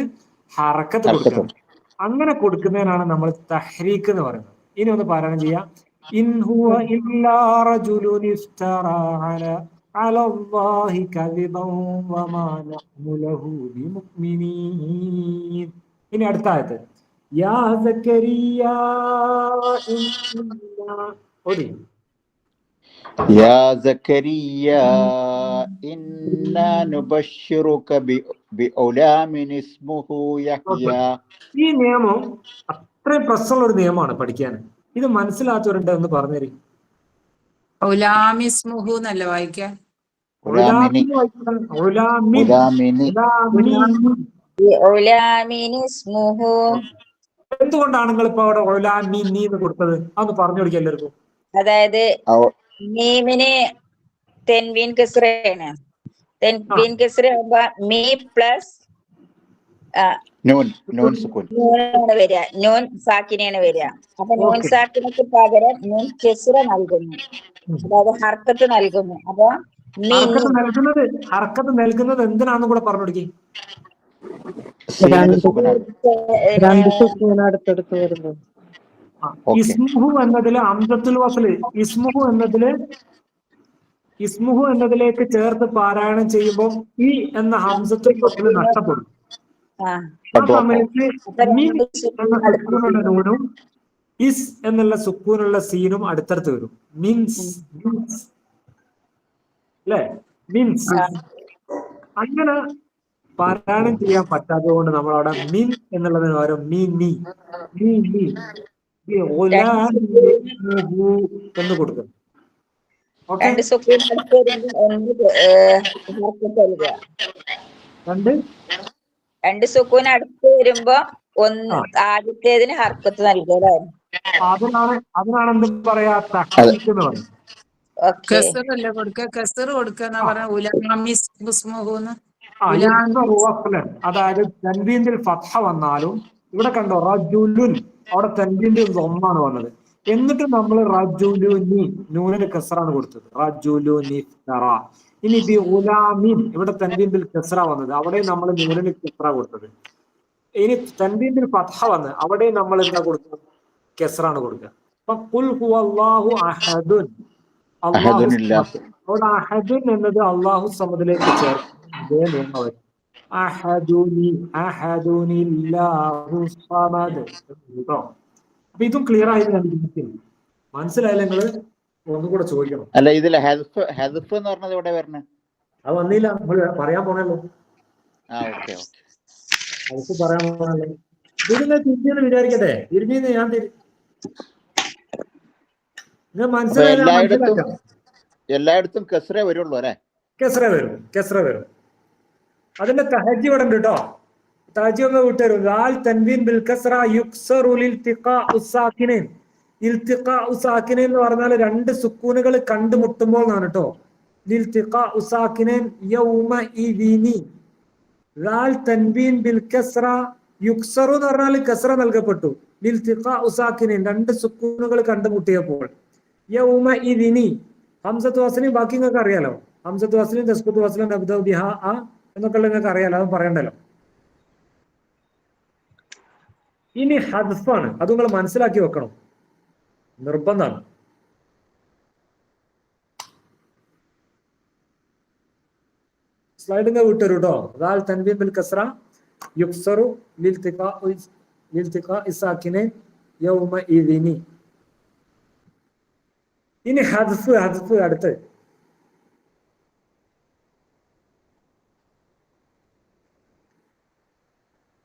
ഹറക്കത്ത് കൊടുക്കുകയാണ്. അങ്ങനെ കൊടുക്കുന്നതിനാണ് നമ്മൾ തഹ്രീക്ക് എന്ന് പറയുന്നത്. ഇനി ഒന്ന് പാരായണം ചെയ്യാം. ഇൻ ഹുവ ഇല്ലാ റജുലുൻ ഇഫ്തറ അലല്ലാഹി കദിബൻ വമാ നഹ്നു ലഹു ബിമുഅ്മിനീൻ. ഇനി അടുത്ത ആയത്ത്. യാ സക്കരിയ യാ സക്കരിയ ഇന്നാ നുബശ്ശിറുക ബിഉലാമിൻ ഇസ്മുഹു യഹ്യ. ഈ നിയമം അത്രയും പ്രശ്നമുള്ള ഒരു നിയമമാണ് പഠിക്കാൻ. ഇത് മനസ്സിലാത്തവരുണ്ട് എന്ന് പറഞ്ഞേരി. ഉലാമിസ്മുഹു എന്നല്ല വായിക്കാൻ. എന്തുകൊണ്ടാണ് നിങ്ങൾ ഇപ്പൊ അവിടെ ഒലാമിനി എന്ന് കൊടുത്തത്? അതൊന്ന് പറഞ്ഞു കൊടുക്കുക എല്ലാവർക്കും. അതായത് മീമിന് തെൻവീൻ കസ്റയാണ്. തെൻവീൻ കസ്റ ആകുമ്പോ മീ പ്ലസ് നൂനാണ് വരിക, നൂൻ സാക്കിനെയാണ് വരിക. അപ്പൊ നൂൻ സാക്കിനക്ക് പകരം നൂൻ കസ്റ നൽകുന്നു, അതായത് ഹർക്കത്ത് നൽകുന്നു. അപ്പൊ ഹർക്കത്ത് നൽകുന്നത് എന്തിനാണെന്ന് കൂടെ പറഞ്ഞു കൊടുക്കി. ഇസ്മുഹു എന്നതില് അംസത്തുൽ വസ്ല്, ഇസ്മുഹു എന്നതില് ഇസ്മുഹു എന്നതിലേക്ക് ചേർത്ത് പാരായണം ചെയ്യുമ്പോൾ ഈ എന്ന ഹംസത്തുൽ വസ്ൽ നഷ്ടപ്പെടും. ആ സമയത്ത് മിൻ എന്ന സുക്കൂനുള്ള നൂനും ഇസ് എന്നുള്ള സുക്കൂനുള്ള സീനും അടുത്തടുത്ത് വരും. മിൻസ്, അല്ലെ? മിൻസ്. അങ്ങനെ പാരായണം ചെയ്യാൻ പറ്റാത്തത് കൊണ്ട് നമ്മൾ അവിടെ മിൻ എന്നുള്ളതിന് പകരം മീ എന്ന് കൊടുക്കും. രണ്ട് സുക്കൂൻ അടുത്ത് വരുമ്പോ ആദ്യത്തേതിന് ഹർക്കത്ത് നൽകുക. അതിനാണ് എന്ത് പറയാ, തഹ്രീക്ക് എന്ന് പറയും. കസറല്ലേ കൊടുക്കുക, കസർ കൊടുക്കാന്നാ പറഞ്ഞ അതായത് തൻവീനിൽ ഫത്ഹ വന്നാലും ഇവിടെ കണ്ടോ റജുലുൻ, അവിടെ തൻവീനിൽ ദമ്മാണ് വന്നത്. എന്നിട്ട് നമ്മൾ റജുലുനി നൂനിന് കസറാണ് കൊടുത്തത്. റജുലുനി ഇനി ബി ഗുലാമിൻ, ഇവിടെ തൻവീനിൽ കസറ വന്നത്, അവിടെ നമ്മൾ നൂനിന് കസറ കൊടുത്തത്. ഇനി തൻവീനിൽ ഫത്ഹ വന്ന് അവിടെ നമ്മൾ എന്താ കൊടുത്തത്? കസറാണ് കൊടുക്കുക. അപ്പൊ ഖുൽ ഹുവല്ലാഹു അഹദുൻ, അവിടെ അഹദുൻ എന്നത് അള്ളാഹു സമദിലേക്ക് ചേർക്കും. അപ്പൊ ഇതും ക്ലിയർ ആയി മനസ്സിലായില്ല? നിങ്ങള് ഒന്നുകൂടെ ചോദിക്കണം. അല്ല, ഇതിൽ ഹദ്ഫ് എന്ന് പറഞ്ഞത് ഇവിടെ വരണേ? അത് വന്നില്ല, നമ്മൾ പറയാൻ പോണല്ലോ. ഹദ്ഫ് പറയാൻ പോണല്ലോ. ഇതിനെ തിരിഞ്ഞെന്ന് വിചാരിക്കട്ടെ, തിരിഞ്ഞെന്ന് ഞാൻ എല്ലായിടത്തും കസ്റേ വരുള്ളൂ അല്ലെ? കസ്റ വരും. അതിന്റെ തഹജി ഇവിടെ ഉണ്ട് കേട്ടോ. തഹജി ഒന്ന് വിട്ടുതരും. ലാൽ തൻവീൻ ബിൽ കസ്റ യുക്സറു ലിൽതിഖാഉ സാകിനൈൻ. ഇൽതിഖാഉ സാകിനൈൻ എന്ന് പറഞ്ഞാൽ രണ്ട് സുക്കൂനുകൾ കണ്ടുമുട്ടുമ്പോൾ എന്നാണ് കേട്ടോ. ലിൽതിഖാഉ സാകിനൈൻ യൗമഇദിനി. ലാൽ തൻവീൻ ബിൽ കസ്റ യുക്സറു എന്ന് പറഞ്ഞാൽ കസ്റ നൽകപ്പെട്ടു. ലിൽതിഖാഉ സാകിനൈൻ രണ്ട് സുക്കൂനുകൾ കണ്ടുമുട്ടിയപ്പോൾ. യൗമഇദിനി ഹംസത്തു വസ്ലിൻ ബാക്കി നിങ്ങൾക്ക് അറിയാലോ. ഹംസത്തു വസ്ലിൻ തസ്കുത്തു വസ്ലിൻ നബ്ദഉ ബിഹാ എന്നൊക്കെ നിങ്ങൾക്ക് അറിയാലോ, അത് പറയണ്ടല്ലോ. ഇനി ഹദ്ഫാണ്, അത് നിങ്ങൾ മനസ്സിലാക്കി വെക്കണം, നിർബന്ധമാണ്. സ്ലൈഡ് ഇങ്ങനെ വിട്ടുതരും കേട്ടോ. ദാൽ തൻവീൻ ബിൽ കസ്റ യുക്സറു ലിൽതിഖാഇ സാകിനൈൻ യൗമഇദിനി. ഇനി ഹദ്ഫ് അടുത്ത്.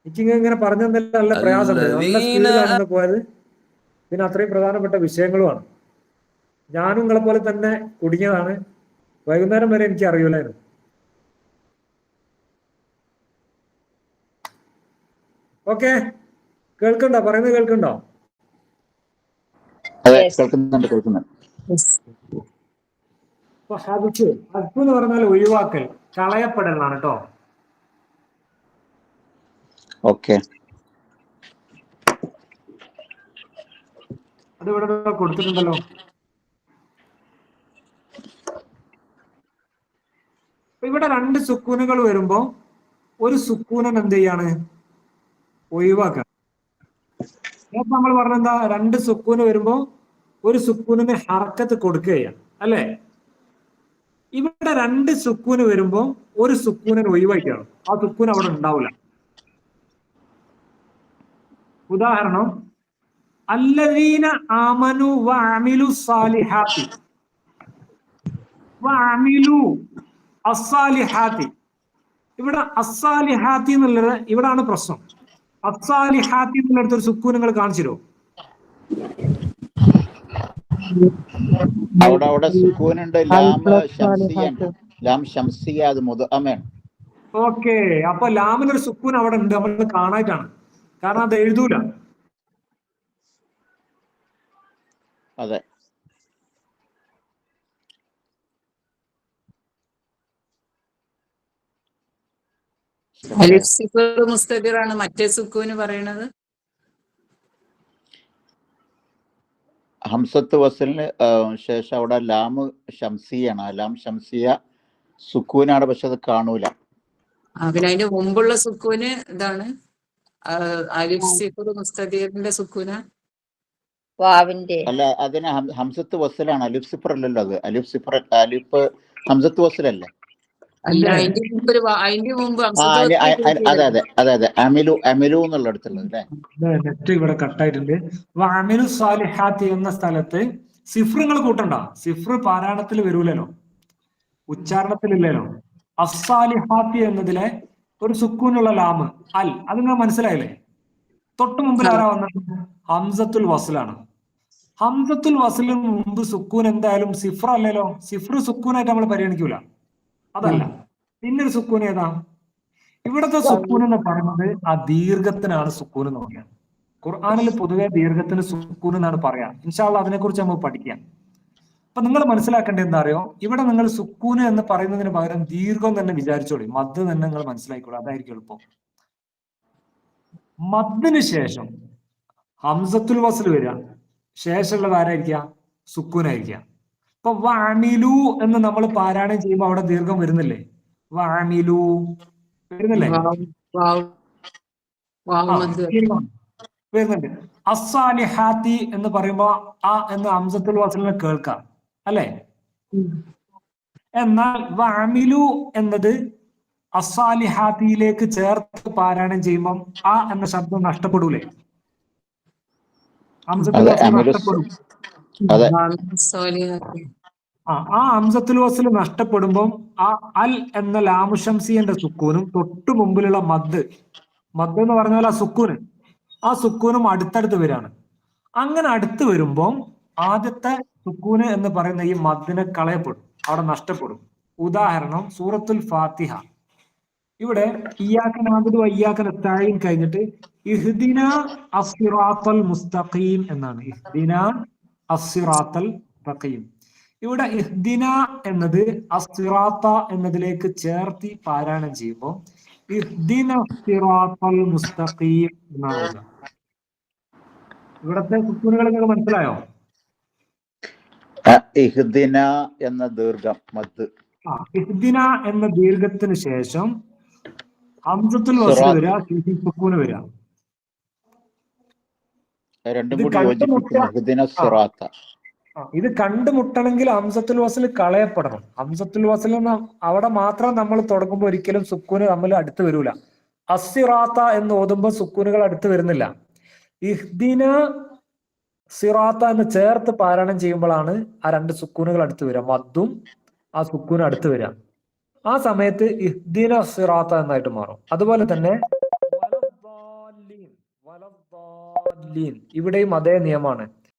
എനിക്കിങ്ങനെ പറഞ്ഞു തന്നില്ല, നല്ല പ്രയാസമുണ്ട്, നല്ല സ്പീഡിലാണ് പോയത്. പിന്നെ അത്രയും പ്രധാനപ്പെട്ട വിഷയങ്ങളുമാണ്. ഞാനും നിങ്ങളെ പോലെ തന്നെ കുടുങ്ങിയതാണ്. വൈകുന്നേരം വരെ എനിക്ക് അറിയില്ലായിരുന്നു. ഓക്കെ, കേൾക്കണ്ടോ? പറയുന്നത് കേൾക്കണ്ടോ? ഹദ്ഫ് എന്ന് പറഞ്ഞാൽ ഒഴിവാക്കൽ, കളയപ്പെടലാണ് കേട്ടോ. ഓക്കെ, അത് ഇവിടെ കൊടുത്തിട്ടുണ്ടല്ലോ. ഇവിടെ രണ്ട് സുക്കൂനുകൾ വരുമ്പോ ഒരു സുക്കൂനൻ എന്ത് ചെയ്യാണ്? ഒഴിവാക്കുക. നമ്മൾ പറഞ്ഞെന്താ, രണ്ട് സുക്കൂന് വരുമ്പോ ഒരു സുക്കൂനിന് ഹർക്കത്ത് കൊടുക്കുകയാണ് അല്ലെ? ഇവിടെ രണ്ട് സുക്കൂന് വരുമ്പോ ഒരു സുക്കൂനിന് ഒഴിവാക്കിയാണ്. ആ സുക്കൂൻ അവിടെ ഉണ്ടാവില്ല. ഉദാഹരണം, അല്ലദീന ആമനു വഅമിലു സാലിഹാത്തി വഅമിലു അസ്സാലിഹാത്തി. ഇവിടെ അസ്സാലിഹാത്തി എന്നുള്ളത് ഇവിടാണ് പ്രശ്നം. അസ്സാലിഹാത്തി എന്നുള്ളത് ഒരു സുക്കൂൻ നിങ്ങൾ കാണിച്ചിരോ? അവിടെ സുക്കൂനുണ്ട്, ലാം ശംസിയ, അത് മുദ്അമാണ്. ഓക്കെ, അപ്പൊ ലാമിനൊരു സുക്കൂൻ അവിടെ ഉണ്ട്, നമ്മൾ കാണായിട്ടാണ്, കാരണം അത് എഴുതൂല. അതെ, മുസ്തദിറാണ് മറ്റേ സുക്കൂന് പറയണത്. ഹംസത്ത് വസ്ലിന് ശേഷം അവിടെ ലാമ് ഷംസിയാണ്. ആ ലാം ഷംസിയ സുക്കൂനാണ്, പക്ഷെ അത് കാണൂല. പിന്നെ അതിന്റെ മുമ്പുള്ള സുക്കൂന് ഇതാണ് അലിഫ് സിഫർ മുസ്തദീറിന്റെ സുക്കൂന. അല്ല, അതിന് ഹംസത്ത് വസ്ലാണ്, അലിഫ് സിഫർ അല്ലല്ലോ. അത് അലിഫ് ഹംസത്ത് വസ്ലല്ലേ? അല്ല, അതിന്റെ മുമ്പ് അതെ അതെ അതെ അതെ, അമിലു അമിലു എന്നുള്ള അടുത്തുള്ളത് അല്ലേ? നെറ്റ് ഇവിടെ കട്ടായിട്ടുണ്ട്. അമിലു സാലിഹാത്തി എന്ന സ്ഥലത്ത് സിഫ്രങ്ങൾ കൂട്ടണ്ട. സിഫ്ര പാരായണത്തിൽ വരൂലല്ലോ, ഉച്ചാരണത്തിലില്ലല്ലോ. അസ്സാലിഹാത്തി എന്നതിലെ ഒരു സുക്കൂനുള്ള ലാമ് അൽ, അത് നിങ്ങൾ മനസ്സിലായില്ലേ? തൊട്ട് മുമ്പിൽ ആരാ വന്നത്? ഹംസത്തുൽ വസ്ലാണ്. ഹംസത്തുൽ വസ്ലിന് മുമ്പ് സുക്കൂൻ എന്തായാലും സിഫ്ര അല്ലല്ലോ. സിഫ്ര സുക്കൂനായിട്ട് നമ്മൾ പരിഗണിക്കൂല, അതല്ല. പിന്നൊരു സുക്കൂൻ ഏതാ? ഇവിടുത്തെ സുക്കൂൻ എന്ന് പറയുന്നത് ആ ദീർഘത്തിനാണ് സുക്കൂൻ എന്ന് പറയാം. ഖുർആനിൽ പൊതുവെ ദീർഘത്തിന് സുക്കൂൻ എന്നാണ് പറയാം. ഇൻഷാ അല്ലാഹ് അതിനെക്കുറിച്ച് നമുക്ക് പഠിക്കാം. അപ്പൊ നിങ്ങൾ മനസ്സിലാക്കേണ്ടത് എന്താ അറിയോ? ഇവിടെ നിങ്ങൾ സുക്കൂന് എന്ന് പറയുന്നതിന് പകരം ദീർഘം തന്നെ വിചാരിച്ചോളി. മദ് തന്നെ നിങ്ങൾ മനസ്സിലാക്കിക്കോളൂ, അതായിരിക്കും എളുപ്പം. മദ്ദിന് ശേഷം ഹംസത്തുൽ വസ്ൽ വരിക, ശേഷമുള്ളത് ആരായിരിക്കുക? സുക്കൂനായിരിക്കുക. ഇപ്പൊ വഅമിലു എന്ന് നമ്മൾ പാരായണം ചെയ്യുമ്പോൾ അവിടെ ദീർഘം വരുന്നില്ലേ? വഅമിലു വരുന്നില്ലേ? വരുന്നുണ്ട്. അസ്സാലിഹാത്തി എന്ന് പറയുമ്പോ ആ എന്ന് ഹംസത്തുൽ വസ്ലിനെ കേൾക്കാം അല്ലെ? എന്നാൽ വഅമിലു എന്നത് അസ്സാലിഹാത്തിയിലേക്ക് ചേർത്ത് പാരായണം ചെയ്യുമ്പം ആ എന്ന ശബ്ദം നഷ്ടപ്പെടൂലേ? ഹംസത്തുൽ വസ്ൽ നഷ്ടപ്പെടും. ആ ഹംസത്തുൽ വസ്ൽ നഷ്ടപ്പെടുമ്പം ആ അൽ എന്ന ലാമുഷംസിയന്റെ സുക്കൂനും തൊട്ടു മുമ്പിലുള്ള മദ് എന്ന് പറഞ്ഞാൽ ആ സുക്കൂനും അടുത്തടുത്ത് വരികയാണ്. അങ്ങനെ അടുത്ത് വരുമ്പം ആദ്യത്തെ സുക്കൂന് എന്ന് പറയുന്ന ഈ മദ്ദിനെ കളയപ്പെടും, അവിടെ നഷ്ടപ്പെടും. ഉദാഹരണം സൂറത്തുൽ ഫാത്തിഹ. ഇവിടെ ഇയ്യാക നഅ്ബുദു വഇയ്യാക നസ്തഈൻ കഴിഞ്ഞിട്ട് ഇഹ്ദിന അസ്സിറാത്തൽ മുസ്തഖീം എന്നാണ്. ഇഹ്ദിന അസ്സിറാത്തൽ മുസ്തഖീം. ഇവിടെ ഇഹ്ദിന എന്നത് അസ്സിറാത്ത എന്നതിലേക്ക് ചേർത്തി പാരായണം ചെയ്യുമ്പോൾ ഇഹ്ദിന അസ്സിറാത്തൽ മുസ്തഖീം എന്നാണ്. ഇവിടത്തെ സുക്കൂനുകൾ നിങ്ങൾക്ക് മനസ്സിലായോ? ഇഹ്ദിന എന്ന ദീർഘം മദ്, ഇഹ്ദിന എന്ന ദീർഘത്തിന് ശേഷം ഹംസത്തുൽ വസ്ൽ വരിക, സുക്കൂന് വരിക. ഇത് കണ്ടുമുട്ടണമെങ്കിൽ ഹംസത്തുൽ വസ്ൽ കളയപ്പെടണം. ഹംസത്തുൽ വസ്ൽ അവിടെ മാത്രം നമ്മൾ തുടങ്ങുമ്പോൾ ഒരിക്കലും സുക്കൂന് നമ്മൾ അടുത്ത് വരൂല. അസ്സിറാത്ത എന്ന് ഓതുമ്പോൾ സുക്കൂനുകൾ അടുത്ത് വരുന്നില്ല. ഇഹ്ദിന സിറാത്ത എന്ന് ചേർത്ത് പാരായണം ചെയ്യുമ്പോഴാണ് ആ രണ്ട് സുക്കൂനുകൾ അടുത്ത് വരിക, മദ്ദും ആ സുക്കൂനും അടുത്ത് വരിക. ആ സമയത്ത് ഇഹ്ദിന സിറാത്ത എന്നായിട്ട് മാറും. അതുപോലെ തന്നെ ഇവിടെയും അതേ നിയമമാണ്.